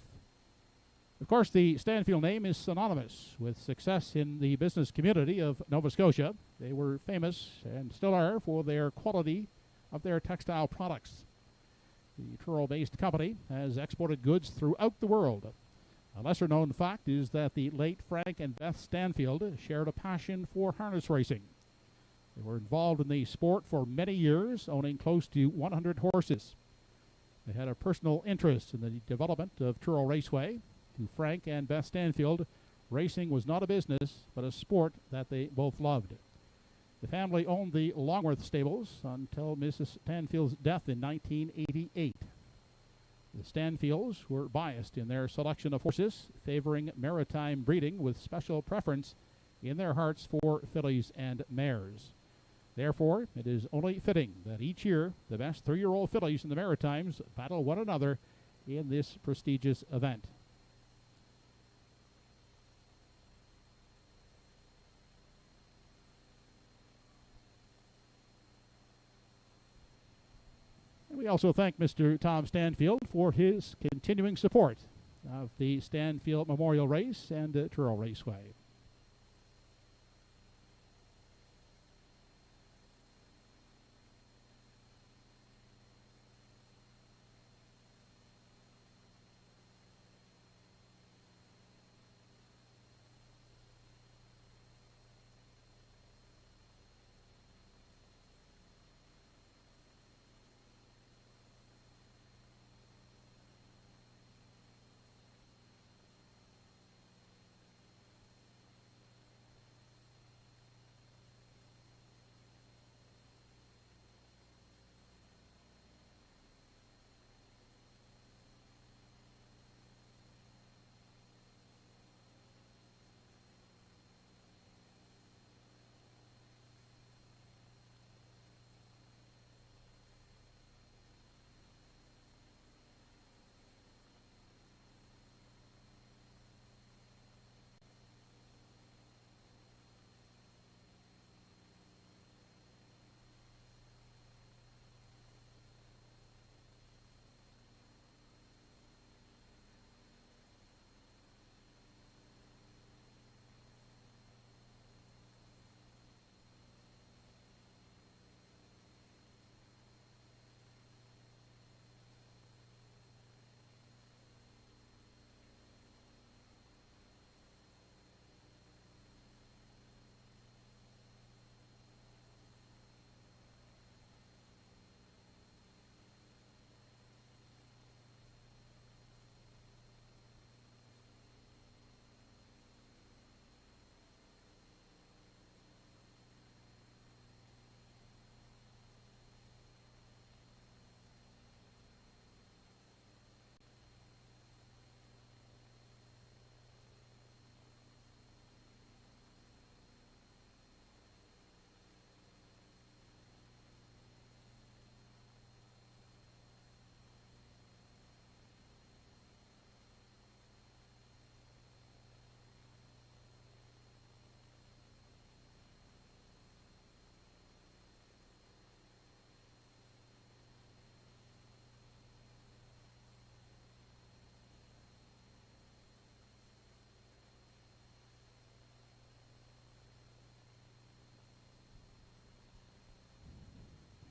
Of course, the Stanfield name is synonymous with success in the business community of Nova Scotia. They were famous and still are for their quality of their textile products. The Truro-based company has exported goods throughout the world. A lesser-known fact is that the late Frank and Beth Stanfield shared a passion for harness racing. They were involved in the sport for many years, owning close to 100 horses. They had a personal interest in the development of Truro Raceway. To Frank and Beth Stanfield, racing was not a business, but a sport that they both loved. The family owned the Longworth stables until Mrs. Stanfield's death in 1988. The Stanfields were biased in their selection of horses, favoring maritime breeding with special preference in their hearts for fillies and mares. Therefore, it is only fitting that each year the best 3-year-old fillies in the Maritimes battle one another in this prestigious event. We also thank Mr. Tom Stanfield for his continuing support of the Stanfield Memorial Race and Truro Raceway.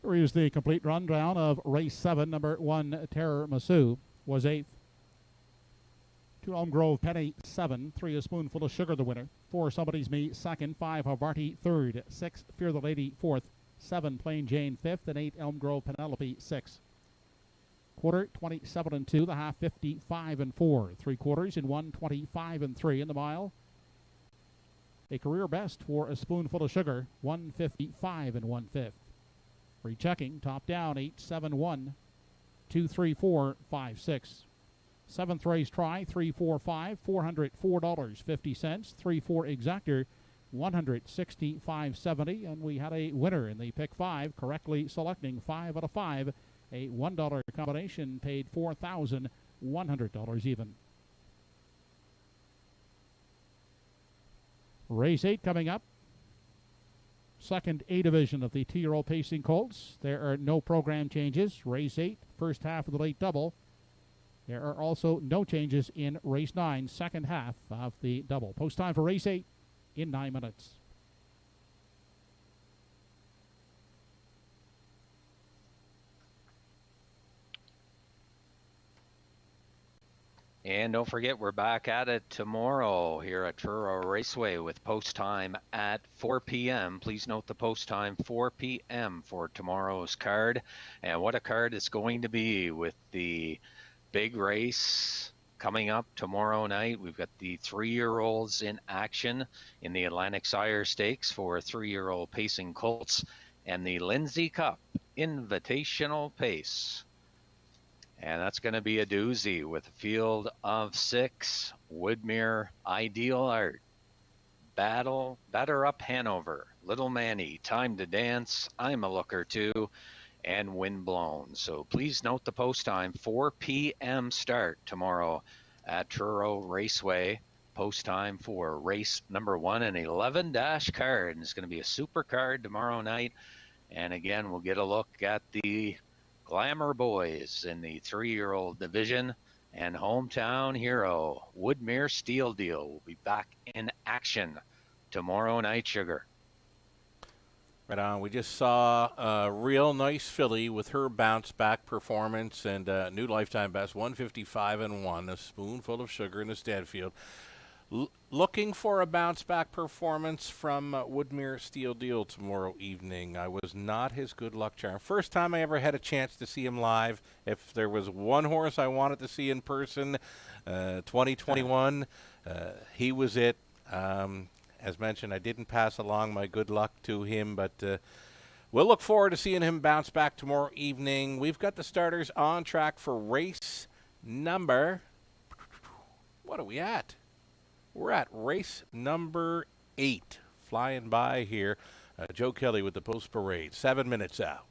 Here's the complete rundown of race 7. Number 1, Terror Masu was 8th. 2, Elm Grove Penny 7. 3, A Spoonful of Sugar the winner. 4, Somebody's Me 2nd. 5, Havarti 3rd. 6, Fear the Lady 4th. 7, Plain Jane 5th. And 8, Elm Grove Penelope 6th. Quarter 27 and 2. The half 55 and 4. 3 quarters in 125 and 3 in the mile. A career best for A Spoonful of Sugar 155 and 1/5. Rechecking top down 871 234 56. 7th race try 345 $404.50. 3-4 exactor 165.70, and we had a winner in the pick 5, correctly selecting 5 out of 5. A $1 combination paid $4,100 even. Race 8 coming up. Second A division of the 2-year-old Pacing Colts. There are no program changes. Race 8, first half of the late double. There are also no changes in race 9, second half of the double. Post time for race 8 in 9 minutes.
And don't forget, we're back at it tomorrow here at Truro Raceway with post time at 4 p.m. Please note the post time 4 p.m. for tomorrow's card. And what a card it's going to be with the big race coming up tomorrow night. We've got the 3-year-olds in action in the Atlantic Sire Stakes for 3-year-old Pacing Colts and the Lindsay Cup Invitational Pace. And that's going to be a doozy with a field of 6. Woodmere, Ideal Art, Battle, Batter Up Hanover, Little Manny, Time to Dance, I'm a Looker Too, and Windblown. So please note the post time, 4 p.m. start tomorrow at Truro Raceway. Post time for race number 1, an 11- card. And it's going to be a super card tomorrow night. And again, we'll get a look at the Glamour Boys in the 3-year-old division, and hometown hero Woodmere Steel Deal will be back in action tomorrow night, Sugar.
Right on. We just saw a real nice filly with her bounce back performance and new lifetime best 155 and 1, A Spoonful of Sugar in the Stanfield. Looking for a bounce back performance from Woodmere Steel Deal tomorrow evening. I was not his good luck charm. First time I ever had a chance to see him live. If there was one horse I wanted to see in person, 2021, he was it. As mentioned, I didn't pass along my good luck to him, but we'll look forward to seeing him bounce back tomorrow evening. We've got the starters on track for race number... What are we at? We're at race number 8, flying by here. Joe Kelly with the post parade, 7 minutes out.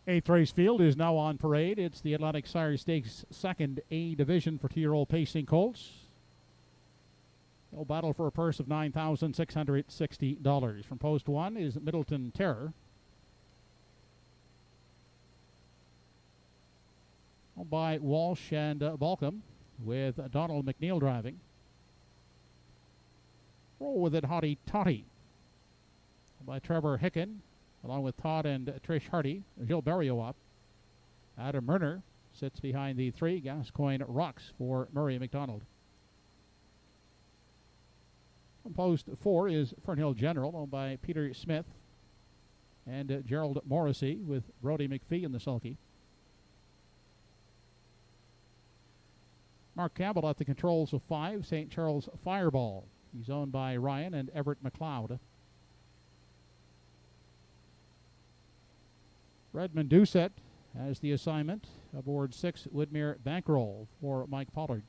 Eighth race field is now on parade. It's the Atlantic Sire Stakes second A division for 2-year-old Pacing Colts. They'll battle for a purse of $9,660. From post 1 is Middleton Terror. By Walsh and Balcom, with Donald McNeil driving. Roll with it, Hottie Toddy, by Trevor Hicken, along with Todd and Trish Hardy. Gilles Barrio up. Adam Murner sits behind the 3. Gascoigne Rocks for Murray McDonald. From post 4 is Fernhill General, owned by Peter Smith and Gerald Morrissey, with Brody McPhee in the sulky. Mark Campbell at the controls of 5, St. Charles Fireball. He's owned by Ryan and Everett McLeod. Redmond Doucette has the assignment aboard 6, Woodmere Bankroll for Mike Pollard.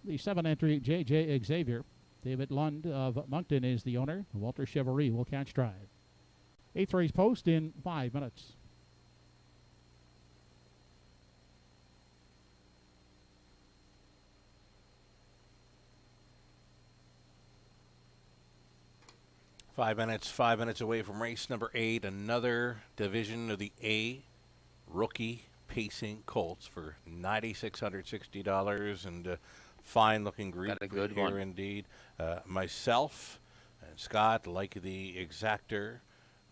The 7 entry, J.J. Xavier. David Lund of Moncton is the owner. Walter Chevrolet will catch drive. 8th race post in 5 minutes.
5 minutes away from race number 8. Another division of the A rookie pacing colts for $9,660 and fine looking group
Got a good
here
one.
indeed. Myself and Scott like the exactor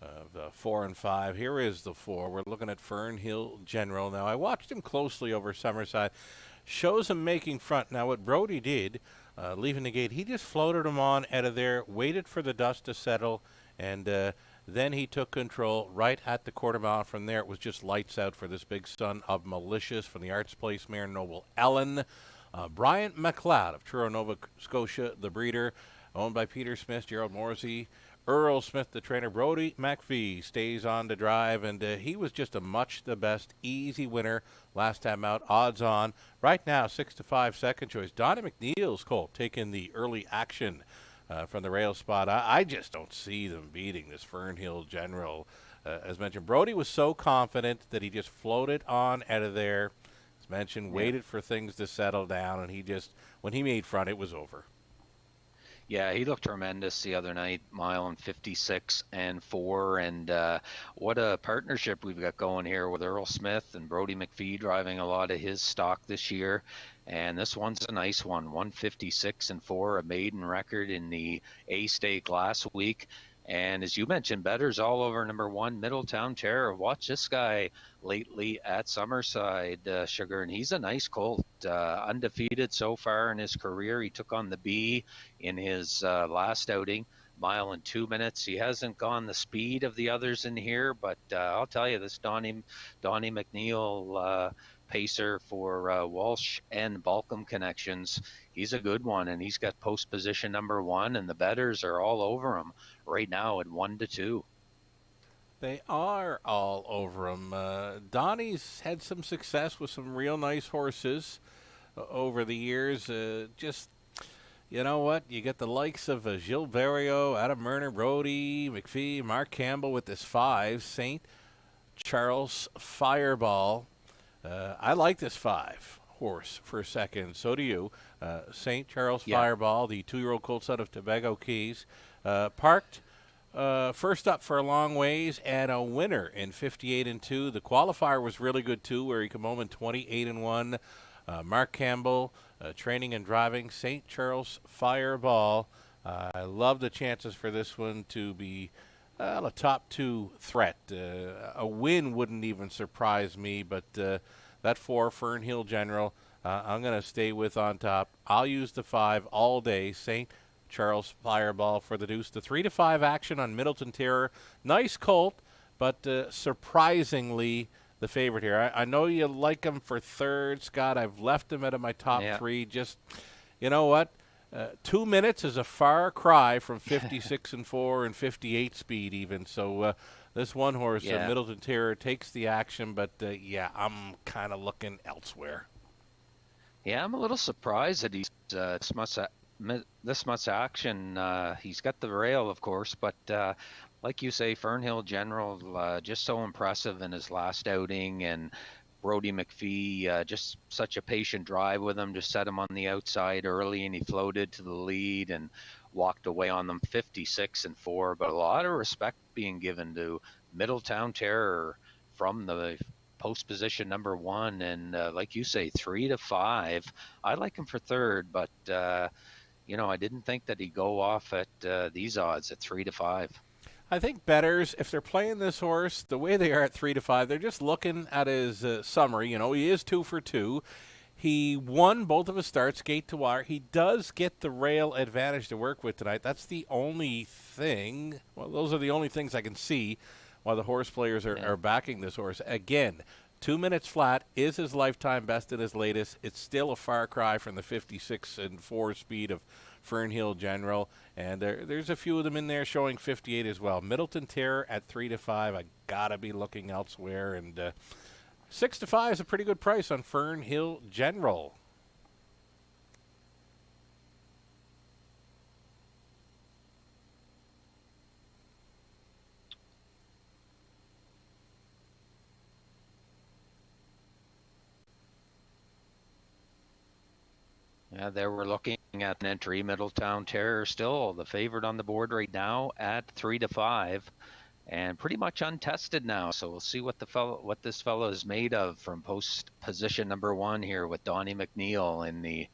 of 4 and 5. Here is the 4. We're looking at Fernhill General. Now I watched him closely over Summerside. Shows him making front. Now what Brody did, leaving the gate, he just floated him on out of there, waited for the dust to settle, and then he took control right at the quarter mile. From there, it was just lights out for this big son of Malicious from the Arts Place mare Noble Ellen. Brian McLeod of Truro, Nova Scotia, the breeder, owned by Peter Smith, Gerald Morsey, Earl Smith, the trainer. Brody McPhee stays on to drive, and he was just a much the best easy winner last time out. Odds on right now, 6-5 second choice. Donnie McNeil's colt taking the early action from the rail spot. I just don't see them beating this Fernhill General. As mentioned, Brody was so confident that he just floated on out of there. As mentioned, waited for things to settle down, and he just, when he made front, it was over.
Yeah, he looked tremendous the other night, mile and 56 and 4, and what a partnership we've got going here with Earl Smith and Brody McPhee driving a lot of his stock this year, and this one's a nice one, 156 and 4, a maiden record in the A stake last week. And as you mentioned, bettors all over number 1, Middletown Terror. Watch this guy lately at Summerside, Sugar, and he's a nice colt. Undefeated so far in his career. He took on the B in his last outing, mile and 2 minutes. He hasn't gone the speed of the others in here, but I'll tell you, this Donnie McNeil pacer for Walsh and Balcom Connections, he's a good one, and he's got post position number 1, and the bettors are all over him right now at 1-2.
They are all over him. Donnie's had some success with some real nice horses over the years. Just, you know what? You get the likes of Gilles Barrio, Adam Murner, Brody McPhee, Mark Campbell with this 5, St. Charles Fireball. I like this 5 horse for a second. So do you. St. Charles Fireball, the 2-year-old colt out of Tobago Keys, parked first up for a long ways and a winner in 58 and 2. The qualifier was really good too, where he came home in 28 and 1. Mark Campbell, training and driving St. Charles Fireball. I love the chances for this one to be a top 2 threat. A win wouldn't even surprise me, but that 4, Fernhill General, I'm going to stay with on top. I'll use the 5 all day, St. Charles Fireball for the deuce. The 3-5 action on Middleton Terror. Nice colt, but surprisingly the favorite here. I know you like him for third, Scott. I've left him out of my top 3. Just, you know what? 2 minutes is a far cry from 56 and 4 and 58 speed even. So this one horse, Middleton Terror, takes the action, but I'm kind of looking elsewhere.
Yeah, I'm a little surprised that he's this much action. He's got the rail, of course, but like you say, Fernhill General, just so impressive in his last outing, and Brody McPhee, just such a patient drive with him, just set him on the outside early, and he floated to the lead and walked away on them 56 and 4. But a lot of respect being given to Middletown Terror from the post position number 1, and like you say, 3-5. I like him for third, but I didn't think that he'd go off at these odds at 3-5.
I think bettors, if they're playing this horse the way they are at 3-5, they're just looking at his summary. He is 2 for 2. He won both of his starts, gate to wire. He does get the rail advantage to work with tonight. That's the only thing. Well, those are the only things I can see why the horse players are backing this horse. Again, 2 minutes flat is his lifetime best in his latest. It's still a far cry from the 56 and 4 speed of Fernhill General, and there's a few of them in there showing 58 as well. Middleton Terror at 3-5. I gotta be looking elsewhere, and 6-5 is a pretty good price on Fernhill General.
There we're looking at an entry. Middletown Terror still the favorite on the board right now at 3-5, and pretty much untested now. So we'll see what this fellow is made of from position number 1 here with Donnie McNeil in the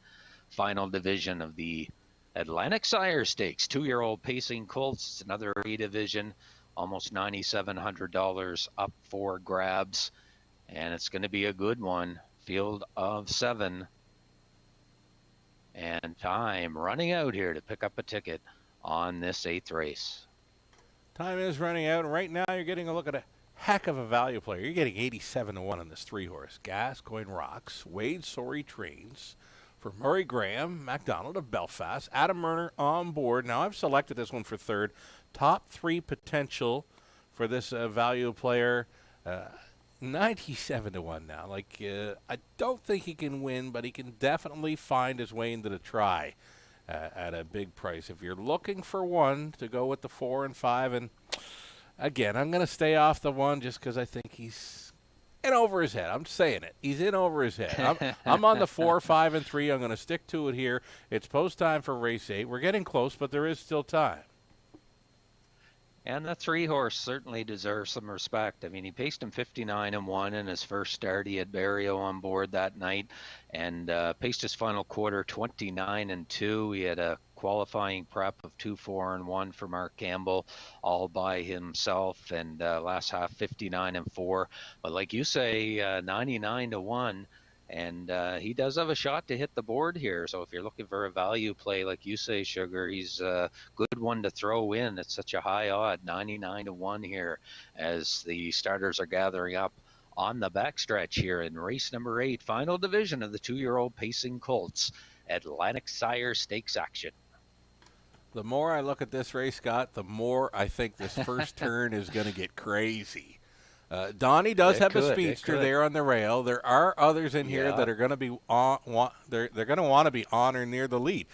final division of the Atlantic Sire Stakes. 2-year-old pacing colts. It's another A division, almost $9,700 up for grabs, and it's going to be a good one. Field of 7. And time running out here to pick up a ticket on this 8th race.
Time is running out, and right now you're getting a look at a heck of a value player. You're getting 87-1 on this 3-horse. Gascoigne Rocks, Wade Sorey Trains for Murray Graham, MacDonald of Belfast, Adam Murner on board. Now I've selected this one for 3rd. Top 3 potential for this value player. 97-1 now. I don't think he can win, but he can definitely find his way into the try at a big price. If you're looking for one to go with the 4 and 5, and again, I'm going to stay off the 1 just because I think he's in over his head. I'm saying it. He's in over his head. I'm on the 4, 5, and 3. I'm going to stick to it here. It's post time for race 8. We're getting close, but there is still time.
And the 3-horse certainly deserves some respect. I mean, he paced him 59-1 in his first start. He had Barrio on board that night, and paced his final quarter 29-2. He had a qualifying prep of 2, 4, and 1 for Mark Campbell, all by himself, and last half 59-4. But like you say, 99-1. And he does have a shot to hit the board here. So if you're looking for a value play, like you say, Sugar, he's a good one to throw in. It's such a high odd, 99-1 here, as the starters are gathering up on the backstretch here in race number 8, final division of the 2-year-old pacing colts, Atlantic Sire Stakes action.
The more I look at this race, Scott, the more I think this first turn is going to get crazy. Donnie does have a speedster there on the rail. There are others in here that are going to be they're going to want to be on or near the lead.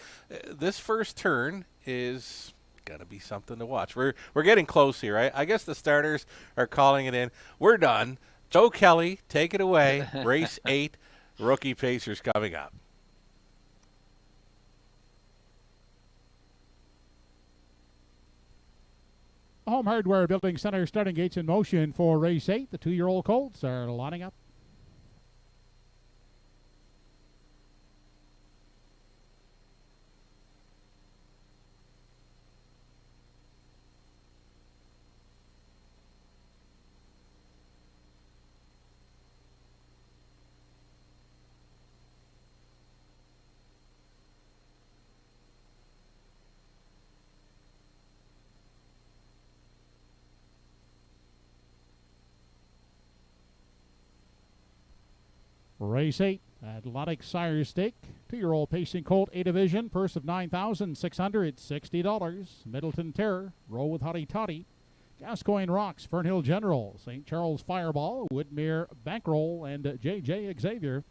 This first turn is going to be something to watch. We're getting close here. I guess the starters are calling it in. We're done. Joe Kelly, take it away. Race 8, Rookie Pacers coming up.
Home Hardware Building Center starting gates in motion for race 8. The 2-year-old colts are lining up. Race 8, Atlantic Sire Stake, 2-year-old pacing colt, A division, purse of $9,660. Middleton Terror, Roll with Hottie Toddy. Gascoigne Rocks, Fernhill General, St. Charles Fireball, Woodmere Bankroll, and J.J. Xavier.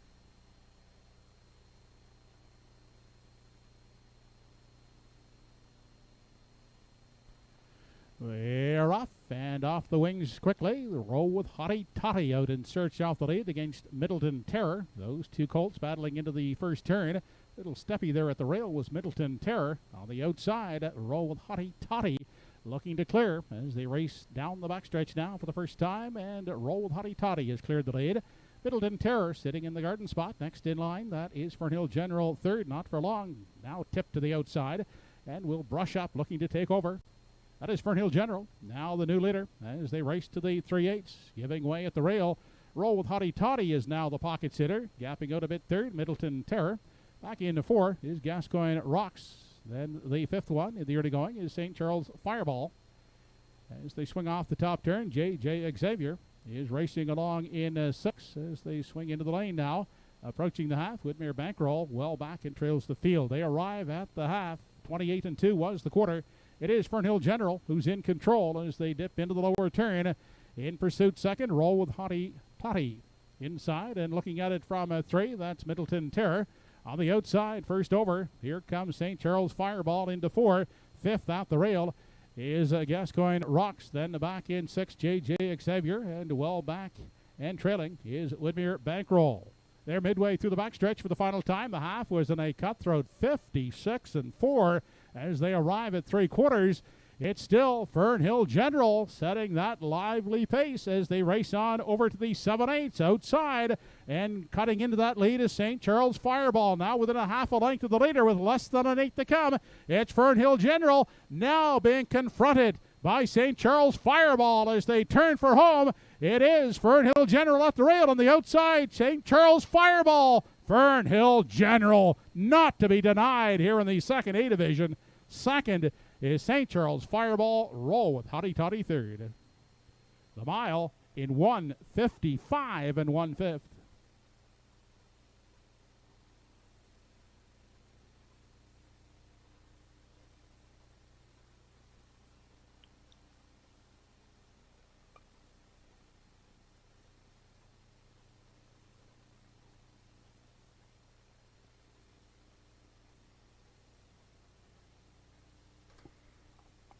They're off, and off the wings quickly. The Roll with Hottie Toddy out in search of the lead against Middleton Terror. Those two colts battling into the first turn. Little steppy there at the rail was Middleton Terror. On the outside, Roll with Hottie Toddy looking to clear as they race down the backstretch now for the first time, and Roll with Hottie Toddy has cleared the lead. Middleton Terror sitting in the garden spot. Next in line, that is Fernhill General third, not for long. Now tipped to the outside, and will brush up looking to take over. That is Fernhill General, now the new leader, as they race to the 3/8, giving way at the rail. Roll with Hottie Toddy is now the pocket sitter, gapping out a bit third. Middleton Terror. Back into 4 is Gascoigne Rocks. Then the 5th one in the early going is St. Charles Fireball. As they swing off the top turn, J.J. Xavier is racing along in 6 as they swing into the lane now. Approaching the half, Woodmere Bankroll well back and trails the field. They arrive at the half. 28-2 was the quarter. It is Fernhill General who's in control as they dip into the lower turn. In pursuit second, Roll with Hottie Toddy. Inside and looking at it from 3, that's Middleton Terror. On the outside, first over, here comes St. Charles Fireball into 4. 5th out the rail is Gascoigne Rocks. Then back in 6, J.J. Xavier. And well back and trailing is Woodmere Bankroll. They're midway through the backstretch for the final time. The half was in a cutthroat 56-4 as they arrive at three-quarters. It's still Fernhill General setting that lively pace as they race on over to the 7/8 outside, and cutting into that lead is St. Charles Fireball, now within a half a length of the leader with less than an eighth to come. It's Fernhill General now being confronted by St. Charles Fireball as they turn for home. It is Fernhill General at the rail on the outside. St. Charles Fireball, Fernhill General, not to be denied here in the second A division. Second is St. Charles Fireball. Roll with Hotty Toddy third. The mile in 1:55 and 1/5.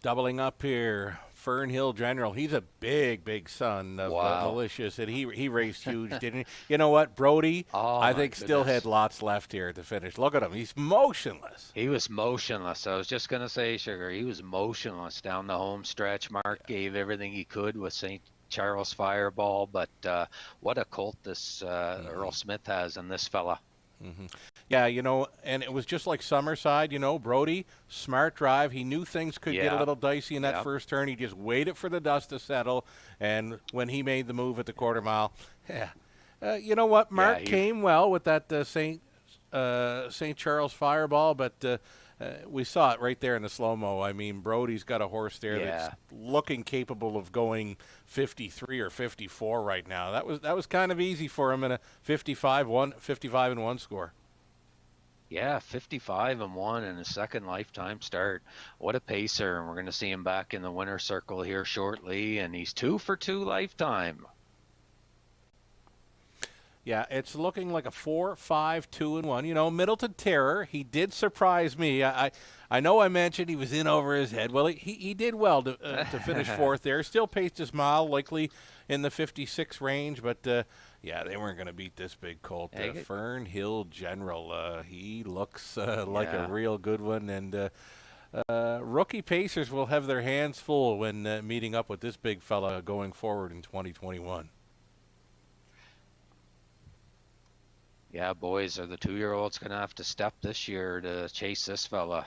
Doubling up here, Fernhill General. He's a big son of Malicious, and he raced huge, didn't he? You know what, Brody? I think still had lots left here to finish. Look at him; he's motionless.
He was motionless. I was just gonna say, Sugar, he was motionless down the home stretch. Mark gave everything he could with St. Charles Fireball, but what a colt this Earl Smith has in this fella.
Mm-hmm. Yeah, you know, and it was just like Summerside, you know, Brody, smart drive. He knew things could get a little dicey in that first turn. He just waited for the dust to settle, and when he made the move at the quarter mile, you know what, Mark came well with that St. Charles Fireball, but we saw it right there in the slow-mo. I mean, Brody's got a horse there that's looking capable of going 53 or 54 right now. That was kind of easy for him in a 55 and 1 score.
Yeah, 55 and 1 in his second lifetime start. What a pacer, and we're going to see him back in the winner's circle here shortly, and he's 2 for 2 lifetime.
Yeah, it's looking like a 4, 5, 2, and 1. You know, Middleton Terror, he did surprise me. I know I mentioned he was in over his head. Well, he did well to finish fourth there. Still paced his mile, likely in the 56 range, but yeah, they weren't going to beat this big colt. Fernhill General, he looks like a real good one, and rookie pacers will have their hands full when meeting up with this big fella going forward in 2021.
Yeah, boys, are the 2-year-olds going to have to step this year to chase this fella?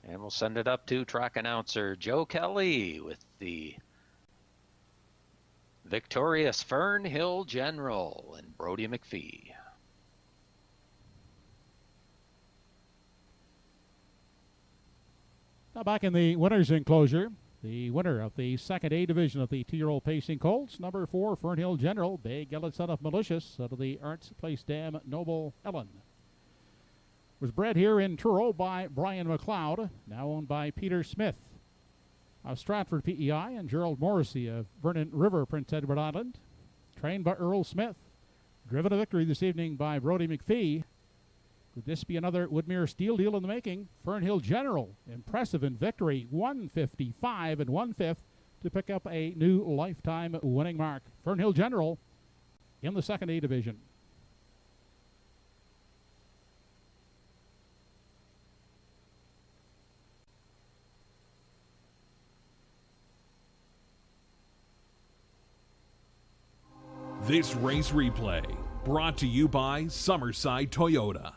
And we'll send it up to track announcer Joe Kelly with the victorious Fernhill General and Brody McPhee.
Now back in the winner's enclosure, the winner of the second A division of the 2-year-old pacing colts, number 4, Fernhill General, Big Ellen Son of Malicious, out of the Arts Place Dam Noble Ellen. Was bred here in Truro by Brian McLeod, now owned by Peter Smith of Stratford PEI and Gerald Morrissey of Vernon River, Prince Edward Island. Trained by Earl Smith. Driven to victory this evening by Brody McPhee. Could this be another Woodmere Steel deal in the making? Fernhill General, impressive in victory, 155 and 1/5 to pick up a new lifetime winning mark. Fernhill General in the second A division.
This race replay brought to you by Summerside Toyota.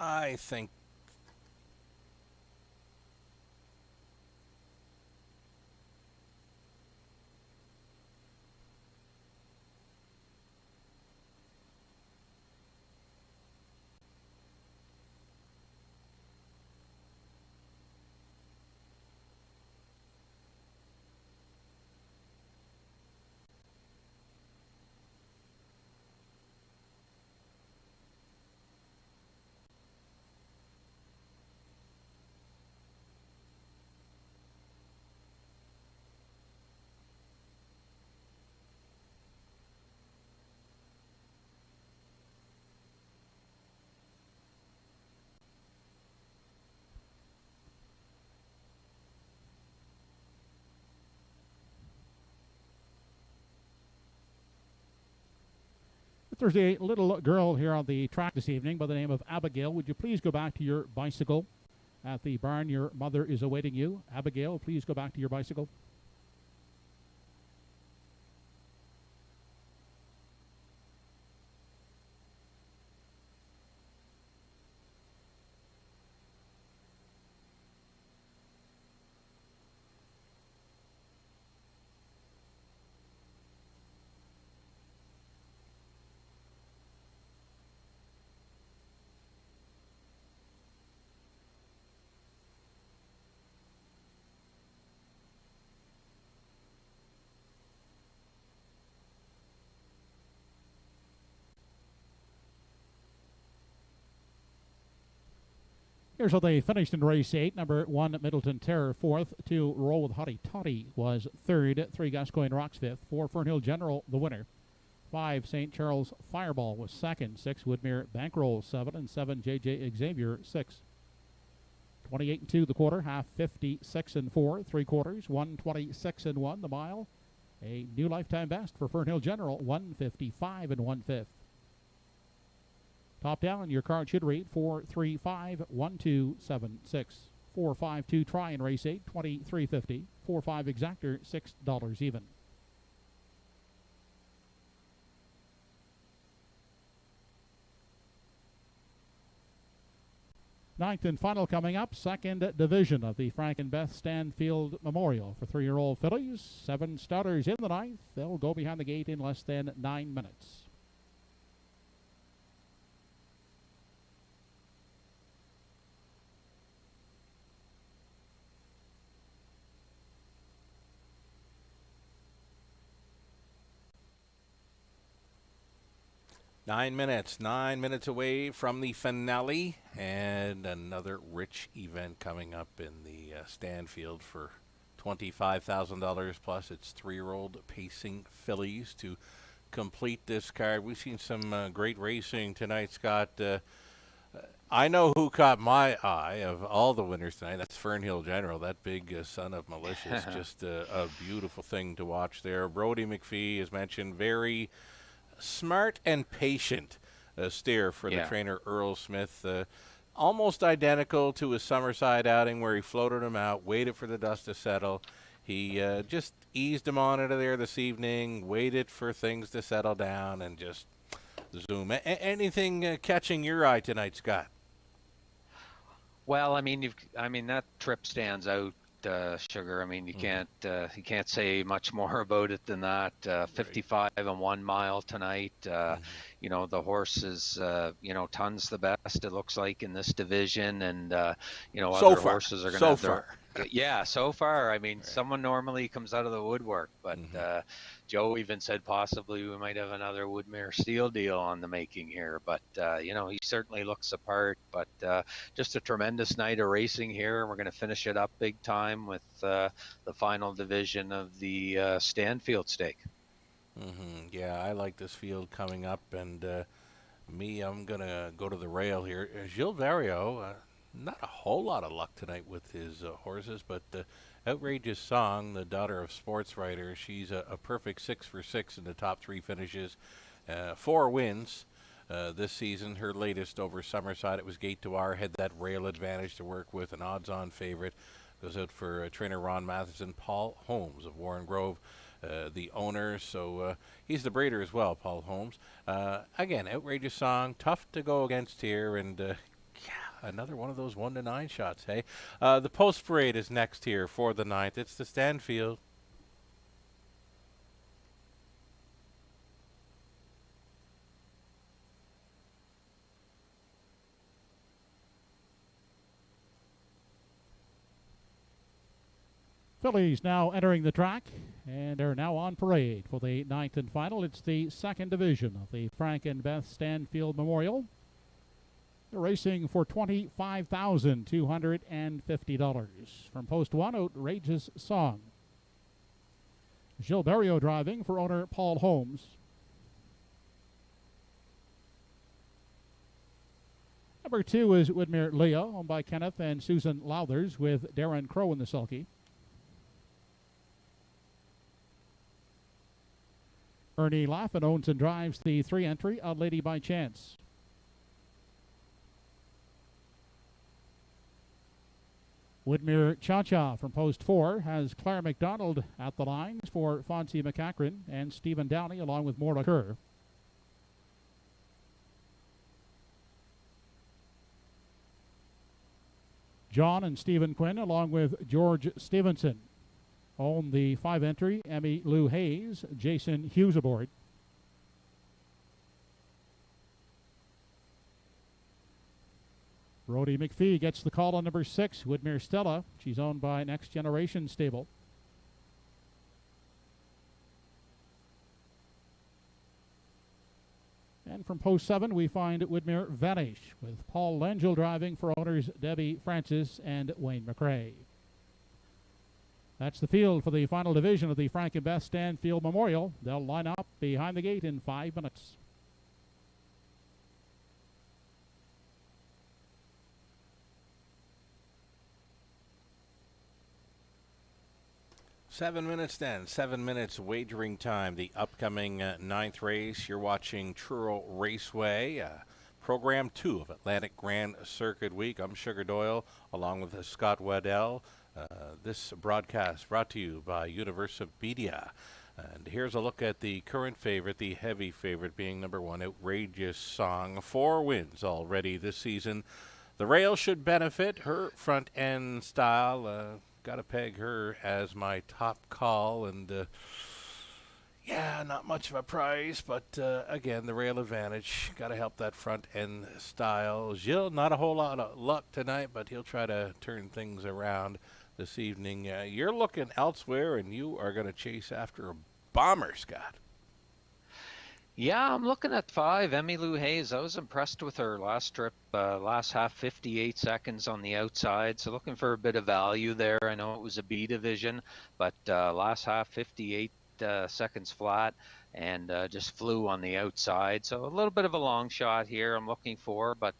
I think
There's a little girl here on the track this evening by the name of Abigail. Would you please go back to your bicycle at the barn? Your mother is awaiting you. Abigail, please go back to your bicycle. Here's how they finished in race 8. Number 1, Middleton Terror, 4th. 2, Roll with Hottie Toddy was 3rd. 3, Gascoigne Rocks, 5th. 4, Fernhill General, the winner. 5, St. Charles Fireball was 2nd. 6, Woodmere Bankroll, 7. And 7, JJ Xavier, 6. 28 and 2 the quarter, half 56 and 4, 3 quarters, 126 and 1 the mile. A new lifetime best for Fernhill General, 155 and 1/5. Top down, your card should read 4351276. 452 try in race 8, 23.50. 45 exactor, $6 even. Ninth and final coming up, second division of the Frank and Beth Stanfield Memorial for 3-year-old fillies. 7 starters in the ninth. They'll go behind the gate in less than 9 minutes.
Nine minutes away from the finale, and another rich event coming up in the Stanfield for $25,000 plus. It's 3-year-old pacing fillies to complete this card. We've seen some great racing tonight, Scott. I know who caught my eye of all the winners tonight. That's Fernhill General, that big son of Malicious. Just a beautiful thing to watch there. Brody McPhee, as mentioned, very smart and patient steer for the trainer Earl Smith. Almost identical to his Summerside outing where he floated him out, waited for the dust to settle. He just eased him on into there this evening, waited for things to settle down, and just zoom. Anything catching your eye tonight, Scott?
Well, I mean, that trip stands out, Sugar. I mean, you can't say much more about it than that. 55 and 1 mile tonight. You know, the horse is, tons the best, it looks like, in this division, and other horses are going to have their. Yeah, so far. I mean, someone normally comes out of the woodwork, but Joe even said possibly we might have another Woodmere Steel deal on the making here. But, he certainly looks the part. But just a tremendous night of racing here, and we're going to finish it up big time with the final division of the Stanfield Stake.
Yeah, I like this field coming up, and I'm going to go to the rail here. Gilles Vario, not a whole lot of luck tonight with his horses, but Outrageous Song, the daughter of sports writer, she's a perfect 6 for 6 in the top 3 finishes. 4 wins this season. Her latest over Summerside, it was Gate to Our, had that rail advantage to work with, an odds-on favorite. Goes out for trainer Ron Matheson. Paul Holmes of Warren Grove, the owner, so he's the breeder as well, Paul Holmes. Again, Outrageous Song, tough to go against here, and another one of those 1-9 shots, hey? The post parade is next here for the 9th. It's the Stanfield.
Fillies now entering the track, and they're now on parade for the 9th and final. It's the second division of the Frank and Beth Stanfield Memorial. They're racing for $25,250. From post 1, Outrageous Song. Gilberto driving for owner Paul Holmes. Number 2 is Woodmere Leah, owned by Kenneth and Susan Lowthers, with Darren Crow in the sulky. Ernie Laffin owns and drives the 3 entry, Odd Lady by Chance. Woodmere Cha-Cha from post 4 has Claire McDonald at the lines for Fonzie McCachran and Stephen Downey along with Maura Kerr. John and Stephen Quinn along with George Stevenson own the 5 entry, Emmy Lou Hayes, Jason Hughes aboard. Brody McPhee gets the call on number 6, Woodmere Stella. She's owned by Next Generation Stable. And from post 7, we find Woodmere Vanish, with Paul Langell driving for owners Debbie Francis and Wayne McRae. That's the field for the final division of the Frank and Beth Stanfield Memorial. They'll line up behind the gate in 5 minutes.
Seven minutes wagering time. The upcoming 9th race. You're watching Truro Raceway, Program 2 of Atlantic Grand Circuit Week. I'm Sugar Doyle, along with Scott Waddell. This broadcast brought to you by Universamedia. And here's a look at the current favorite, the heavy favorite being number 1, Outrageous Song. 4 wins already this season. The rail should benefit. Her front end style, got to peg her as my top call. And yeah, not much of a price, but again, the rail advantage. Got to help that front end style. Gilles, not a whole lot of luck tonight, but he'll try to turn things around this evening. You're looking elsewhere, and you are going to chase after a bomber, Scott.
Yeah, I'm looking at 5, Emmy Lou Hayes. I was impressed with her last trip, last half, 58 seconds on the outside. So looking for a bit of value there. I know it was a B division, but last half, 58 seconds flat, and just flew on the outside. So a little bit of a long shot here I'm looking for, but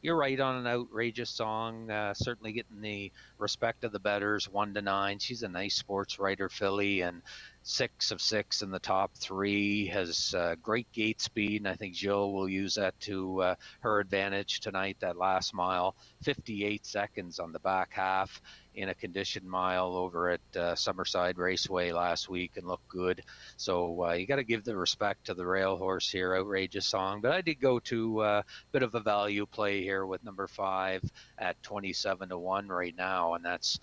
you're right on an Outrageous Song. Certainly getting the respect of the bettors, 1-9. She's a nice sports writer filly, and 6 of 6 in the top 3, has great gate speed, and I think Jill will use that to her advantage tonight. That last mile, 58 seconds on the back half in a conditioned mile over at Summerside Raceway last week, and looked good. So you got to give the respect to the rail horse here, Outrageous Song. But I did go to a bit of a value play here with number 5 at 27-1 right now, and that's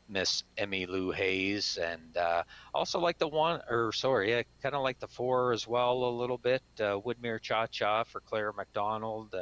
Miss Emmy Lou Hayes. And also like the kind of like the 4 as well a little bit. Woodmere Cha-Cha for Claire McDonald,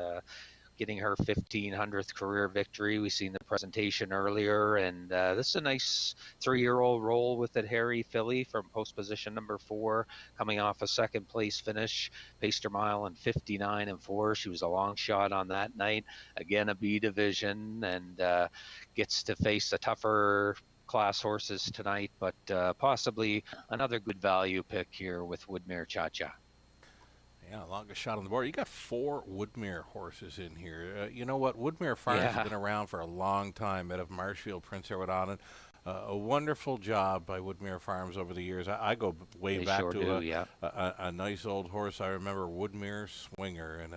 getting her 1,500th career victory. We've seen the presentation earlier, and this is a nice 3-year-old roll with it. Harry filly from post position number 4, coming off a second place finish, paced her mile in 59-4. She was a long shot on that night. Again, a B division, and gets to face the tougher class horses tonight, but possibly another good value pick here with Woodmere Cha-Cha.
Yeah, longest shot on the board. You got 4 Woodmere horses in here. You know what? Woodmere Farms has been around for a long time. Out of Marshfield, Prince Edward Island. A wonderful job by Woodmere Farms over the years. I go way back to a nice old horse. I remember Woodmere Swinger, and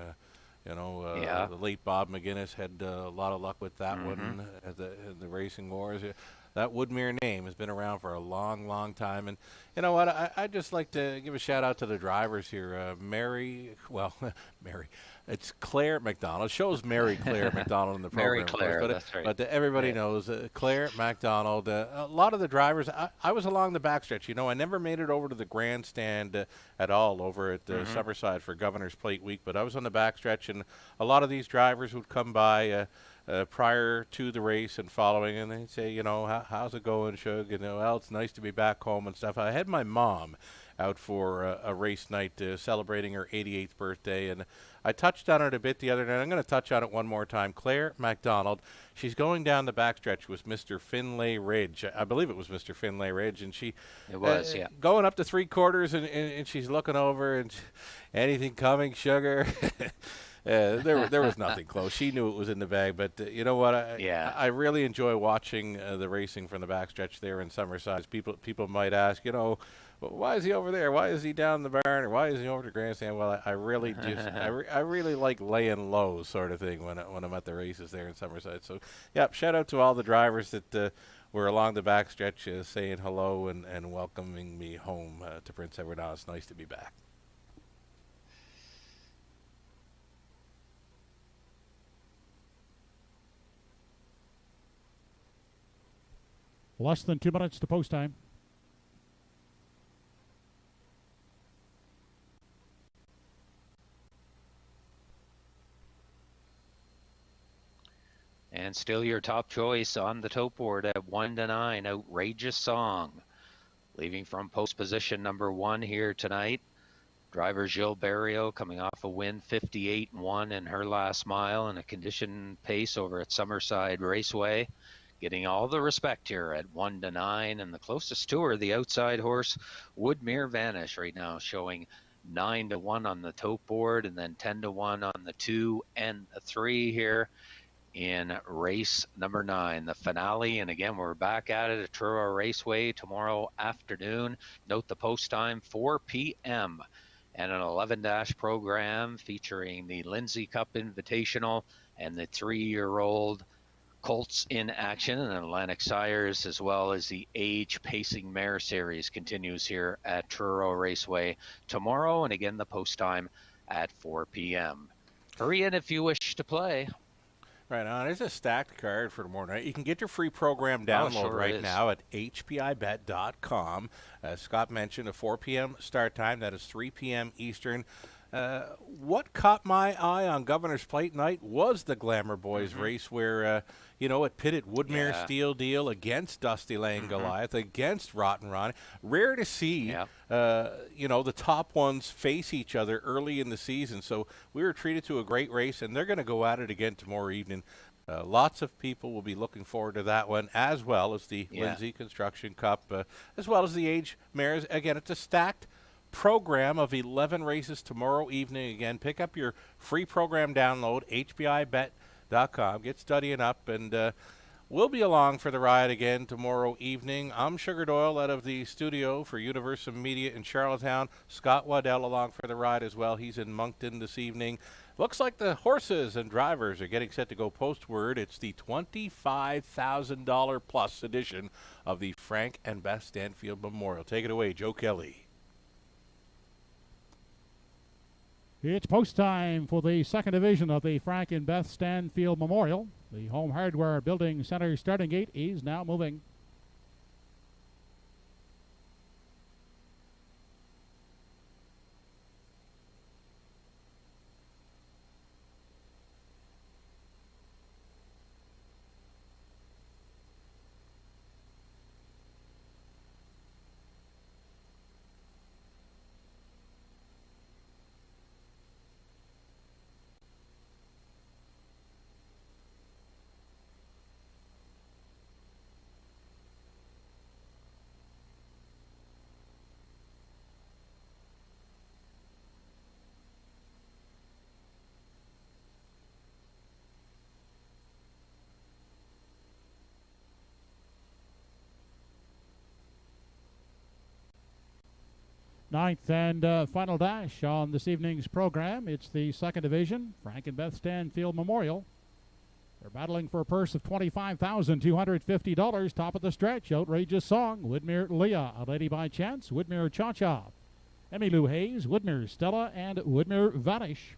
the late Bob McGuinness had a lot of luck with that one at the Racing Wars. That Woodmere name has been around for a long, long time. And you know what? I'd just like to give a shout out to the drivers here. Mary, It's Claire McDonald. It shows Mary Claire McDonald in the program.
Mary Claire,
but
that's right.
But everybody knows Claire McDonald. A lot of the drivers, I was along the backstretch. I never made it over to the grandstand at all over at Summerside for Governor's Plate Week, but I was on the backstretch, and a lot of these drivers would come by prior to the race and following, and they'd say, how's it going, Shug? Well, it's nice to be back home and stuff. I had my mom out for a race night celebrating her 88th birthday, and I touched on it a bit the other night. I'm going to touch on it one more time. Claire McDonald, she's going down the backstretch with Mr. Finlay Ridge. I believe it was Mr. Finlay Ridge, and she going up to three quarters, and she's looking over, and anything coming, sugar? There was nothing close. She knew it was in the bag, but you know what? I really enjoy watching the racing from the backstretch there in Summerside. People might ask, why is he over there? Why is he down the barn? Or why is he over the grandstand? Well, I really just I really like laying low sort of thing when I'm at the races there in Summerside. So, shout out to all the drivers that were along the backstretch saying hello and welcoming me home to Prince Edward Island. It's nice to be back.
Less than 2 minutes to post time.
And still your top choice on the tote board at 1-9, Outrageous Song. Leaving from post position number 1 here tonight. Driver Gilles Barrio coming off a win 58-1 in her last mile and a condition pace over at Summerside Raceway. Getting all the respect here at 1-9, and the closest to her, the outside horse, Woodmere Vanish, right now showing 9-1 on the tote board, and then 10-1 on the 2 and the 3 here in race number 9, the finale. And again, we're back at it at Truro Raceway tomorrow afternoon. Note the post time, 4 p.m. and an 11-dash program featuring the Lindsay Cup Invitational and the 3-year-old Colts in action, and Atlantic Sires, as well as the Age Pacing Mare Series continues here at Truro Raceway tomorrow, and again the post time at 4 p.m. Hurry in if you wish to play.
Right on. There's a stacked card for tomorrow night. You can get your free program download now at hpibet.com. As Scott mentioned, a 4 p.m. start time. That is 3 p.m. Eastern. What caught my eye on Governor's Plate night was the Glamour Boys race where, it pitted Woodmere Steel Deal against Dusty Lane Goliath, against Rotten Ron. Rare to see, the top ones face each other early in the season. So we were treated to a great race, and they're going to go at it again tomorrow evening. Lots of people will be looking forward to that one, as well as the Lindsay Construction Cup, as well as the Age Mares. Again, it's a stacked program of 11 races tomorrow evening. Again, pick up your free program download, hpibet.com. Get studying up, and we'll be along for the ride again tomorrow evening. I'm Sugar Doyle out of the studio for Universum Media in Charlottetown. Scott Waddell along for the ride as well. He's in Moncton this evening. Looks like the horses and drivers are getting set to go postward. It's the $25,000 plus edition of the Frank and Beth Stanfield Memorial. Take it away, Joe Kelly.
It's post time for the second division of the Frank and Beth Stanfield Memorial. The Home Hardware Building Center starting gate is now moving. Ninth and final dash on this evening's program. It's the second division, Frank and Beth Stanfield Memorial. They're battling for a purse of $25,250. Top of the stretch, Outrageous Song, Woodmere Leah, A Lady by Chance, Woodmere Cha-Cha, Emmylou Hayes, Woodmere Stella, and Woodmere Vanish.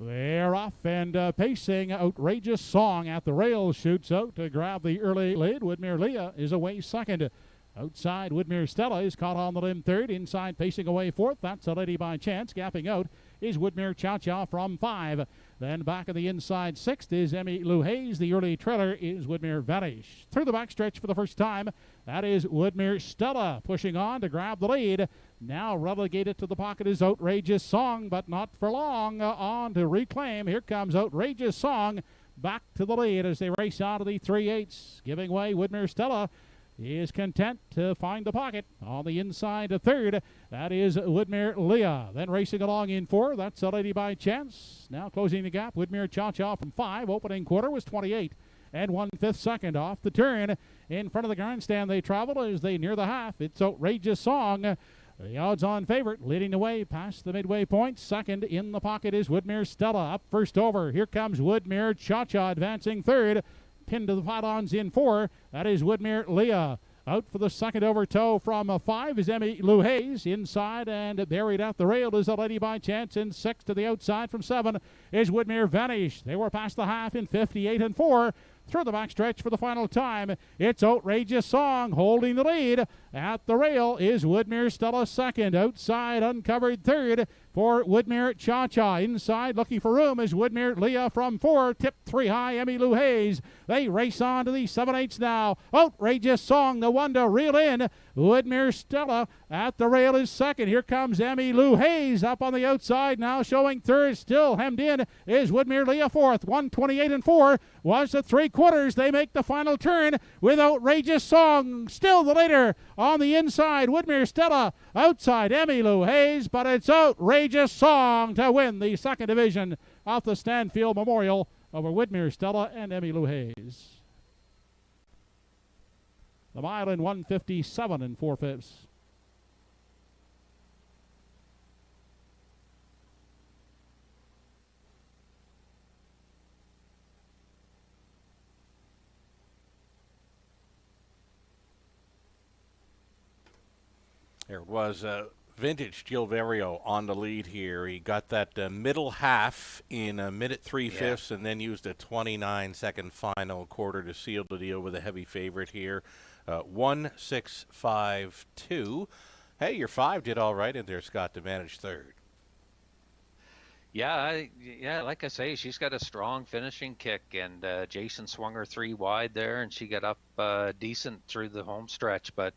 They're off and pacing. Outrageous Song at the rail shoots out to grab the early lead. Woodmere Leah is away second. Outside, Woodmere Stella is caught on the limb third. Inside, pacing away fourth. That's a Lady by Chance. Gapping out is Woodmere Cha Cha from 5. Then back of the inside sixth is Emmy Lou Hayes. The early trailer is Woodmere Vanish. Through the backstretch for the first time, that is Woodmere Stella pushing on to grab the lead. Now relegated to the pocket is Outrageous Song, but not for long. On to reclaim. Here comes Outrageous Song back to the lead as they race out of the 3/8. Giving way, Woodmere Stella is content to find the pocket. On the inside to third, that is Woodmere Leah. Then racing along in 4, that's a Lady by Chance. Now closing the gap, Woodmere Cha Cha from 5. Opening quarter was 28 and 1/5 second off the turn. In front of the grandstand they travel as they near the half. It's Outrageous Song, the odds-on favorite, leading the way past the midway point. Second in the pocket is Woodmere Stella. Up first over, here comes Woodmere Cha Cha advancing third. Pinned to the pylons in 4. That is Woodmere Leah. Out for the second over toe from 5 is Emmy Lou Hayes. Inside and buried at the rail is a Lady by Chance. In 6 to the outside from 7 is Woodmere Vanish. They were past the half in 58 and 4. Through the backstretch for the final time, it's Outrageous Song holding the lead. At the rail is Woodmere Stella second. Outside, uncovered third for Woodmere Cha Cha. Inside, looking for room is Woodmere Leah from 4. Tipped 3 high, Emmy Lou Hayes. They race on to the 7/8 now. Outrageous Song, the one to reel in. Woodmere Stella at the rail is second. Here comes Emmy Lou Hayes up on the outside now, showing third. Still hemmed in is Woodmere Leah fourth. 1:28 and 4 was the 3/4. They make the final turn with Outrageous Song. Still the leader on the inside. Woodmere Stella outside Emmy Lou Hayes, but it's Outrageous Song to win the second division off the Stanfield Memorial over Woodmere Stella and Emmy Lou Hayes. The mile in 1:57 and 4/5.
There it was vintage Gil Verio on the lead here. He got that middle half in a minute 3/5 and then used a 29-second final quarter to seal the deal with a heavy favorite here. 1-6-5-2. Hey, your 5 did all right in there, Scott, to manage third.
Yeah, like I say, she's got a strong finishing kick, and Jason swung her 3 wide there, and she got up decent through the home stretch. But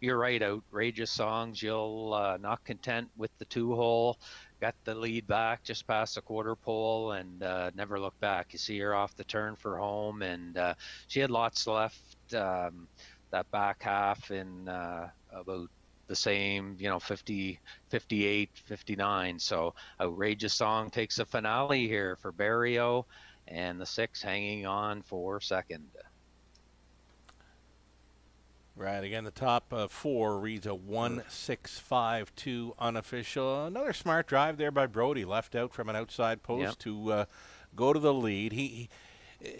you're right, Outrageous Song. Jill not content with the 2-hole, got the lead back just past the quarter pole, and never looked back. You see her off the turn for home, and she had lots left that back half in about the same, 50, 58, 59. So Outrageous Song takes a finale here for Barrio, and the 6 hanging on for second.
Right, again, the top 4 reads a 1-6-5-2 unofficial. Another smart drive there by Brody, left out from an outside post to go to the lead.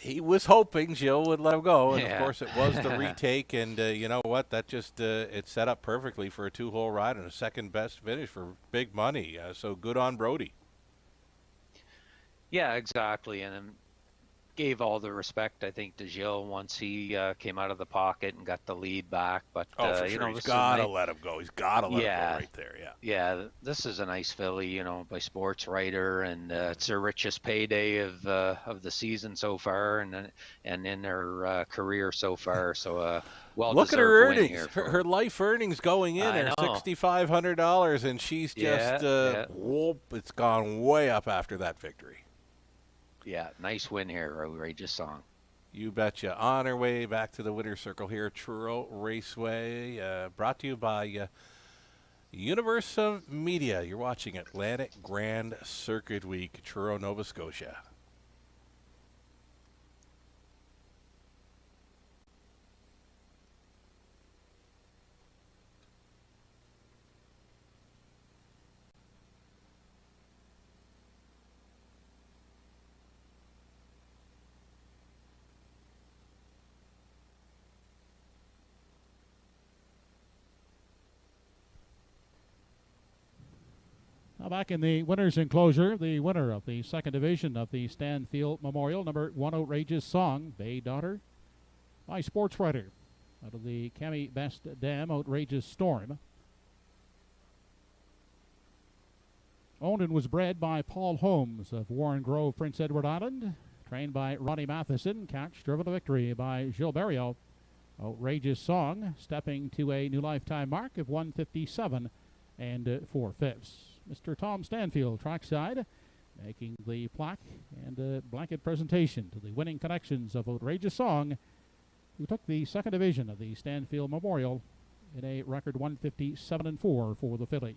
He was hoping Jill would let him go, and of course it was the retake, and you know what, that just it set up perfectly for a 2-hole ride and a second best finish for big money, so good on Brody.
Yeah, exactly, and gave all the respect, I think, to Gilles once he came out of the pocket and got the lead back. But
for sure. He's got to let him go. He's got to let him go right there.
Yeah, this is a nice filly, by Sports Writer, and it's her richest payday of the season so far, and in her career so far. So well,
look at her earnings. Her life earnings going in are $6,500, and she's just whoop, it's gone way up after that victory.
Yeah, nice win here, Outrageous Song.
You betcha. On our way back to the winner's circle here at Truro Raceway, brought to you by Universum Media. You're watching Atlantic Grand Circuit Week, Truro, Nova Scotia.
Now back in the winner's enclosure, the winner of the second division of the Stanfield Memorial, number 1 Outrageous Song, Bay Daughter, by Sports Writer, out of the Cami Best Dam Outrageous Storm. Owned and was bred by Paul Holmes of Warren Grove, Prince Edward Island. Trained by Ronnie Matheson. Catch driven to victory by Gilles Berriot. Outrageous Song stepping to a new lifetime mark of 157 and 4/5. Mr. Tom Stanfield, trackside, making the plaque and blanket presentation to the winning connections of Outrageous Song, who took the second division of the Stanfield Memorial in a record 157 and 4 for the filly.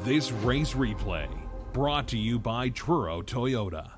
This race replay brought to you by Truro Toyota.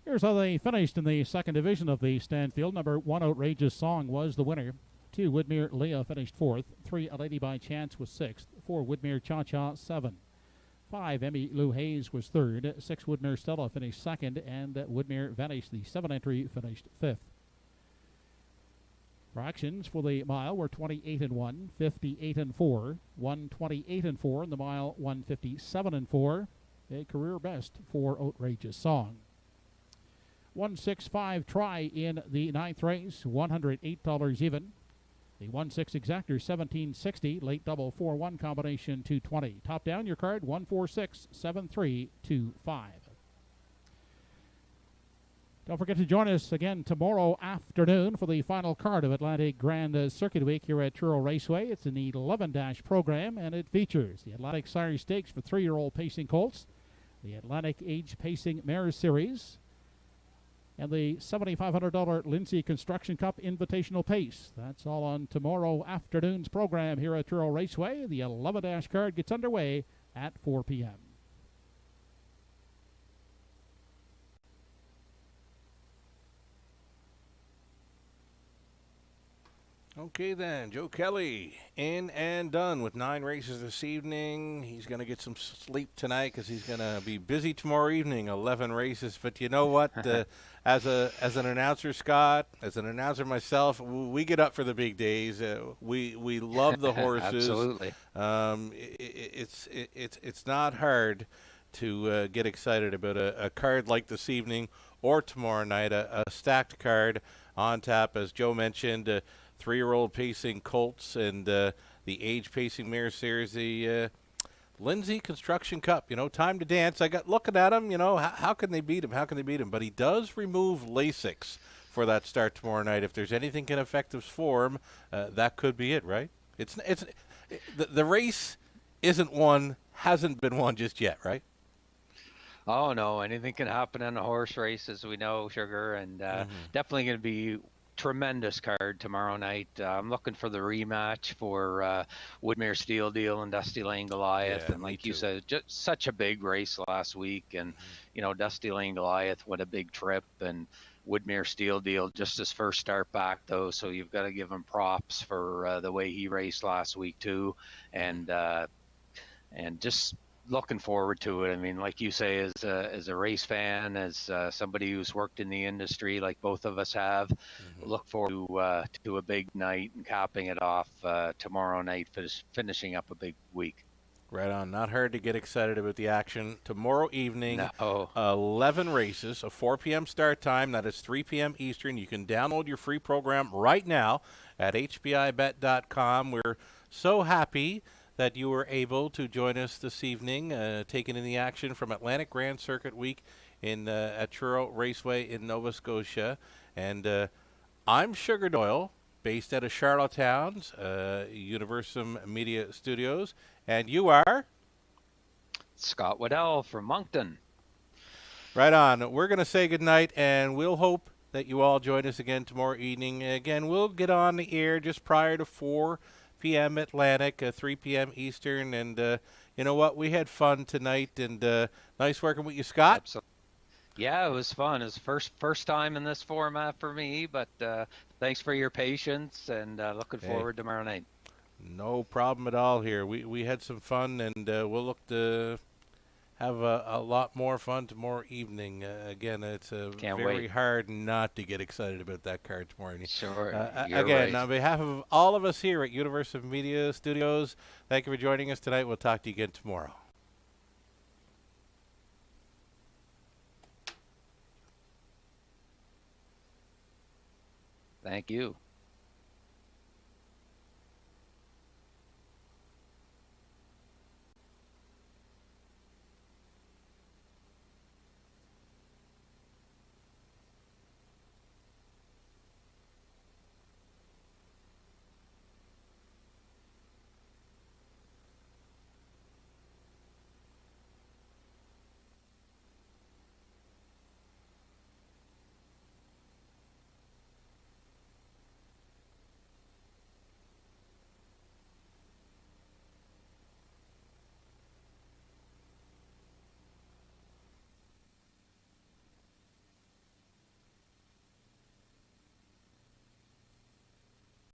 Here's how they finished in the second division of the Stanfield. Number 1 Outrageous Song was the winner. 2 Woodmere Leah finished 4th. 3 A Lady by Chance was 6th. 4 Woodmere Cha Cha 7th. 5 Emmy Lou Hayes was 3rd. 6 Woodmere Stella finished 2nd. And Woodmere Vanish, the 7th entry, finished 5th. Fractions for the mile were 28 and 1, 58 and 4, 128 and 4 in the mile, 157 and 4. A career best for Outrageous Song. 165 try in the 9th race, $108 even. The 1-6 exactor, $17.60. Late double 4-1 combination, $220. Top down your card, 1467325. Don't forget to join us again tomorrow afternoon for the final card of Atlantic Grand Circuit Week here at Truro Raceway. It's an 11-dash program, and it features the Atlantic Sire Stakes for 3-year-old pacing colts, the Atlantic Age Pacing Mares Series, and the $7,500 Lindsay Construction Cup Invitational Pace. That's all on tomorrow afternoon's program here at Truro Raceway. The 11-dash card gets underway at 4 p.m.
Okay then, Joe Kelly in and done with 9 races this evening. He's going to get some sleep tonight because he's going to be busy tomorrow evening, 11 races. But you know what? As an announcer, Scott, as an announcer myself, we get up for the big days. We love the horses.
Absolutely.
It's not hard to get excited about a card like this evening or tomorrow night, a stacked card on tap, as Joe mentioned. 3-year-old pacing colts and the age pacing mare series, the Lindsay Construction Cup. You know, time to dance. I got looking at him. You know, how can they beat him? How can they beat him? But he does remove Lasix for that start tomorrow night. If there's anything can affect his form, that could be it, right? It's the race isn't won, hasn't been won just yet, right?
Oh no, anything can happen in a horse race, as we know, Sugar, and definitely going to be tremendous card tomorrow night. I'm looking for the rematch for Woodmere Steel Deal and Dusty Lane Goliath,
Yeah,
and
me
like you
too.
said, just such a big race last week, and Dusty Lane Goliath, what a big trip, and Woodmere Steel Deal just his first start back though, so you've got to give him props for the way he raced last week too, and just looking forward to it. I mean, like you say, as a race fan, as somebody who's worked in the industry, like both of us have, look forward to a big night and capping it off tomorrow night, finishing up a big week.
Right on. Not hard to get excited about the action. Tomorrow evening,
No.
11 races, a 4 p.m. start time. That is 3 p.m. Eastern. You can download your free program right now at hbibet.com. We're so happy that you were able to join us this evening, taking in the action from Atlantic Grand Circuit Week at Truro Raceway in Nova Scotia. And I'm Sugar Doyle, based out of Charlottetown's Universum Media Studios. And you are?
Scott Waddell from Moncton.
Right on. We're going to say goodnight, and we'll hope that you all join us again tomorrow evening. Again, we'll get on the air just prior to 4 p.m. Atlantic, 3 p.m. Eastern. And you know what? We had fun tonight, and nice working with you, Scott.
Absolutely. Yeah, it was fun. It's first time in this format for me, but thanks for your patience, and looking forward to tomorrow night.
No problem at all here. We had some fun, and we'll look to have a lot more fun tomorrow evening. Again, it's very hard not to get excited about that card tomorrow evening.
Sure.
Again,
right.
on behalf of all of us here at Universum Media Studios, thank you for joining us tonight. We'll talk to you again tomorrow.
Thank you.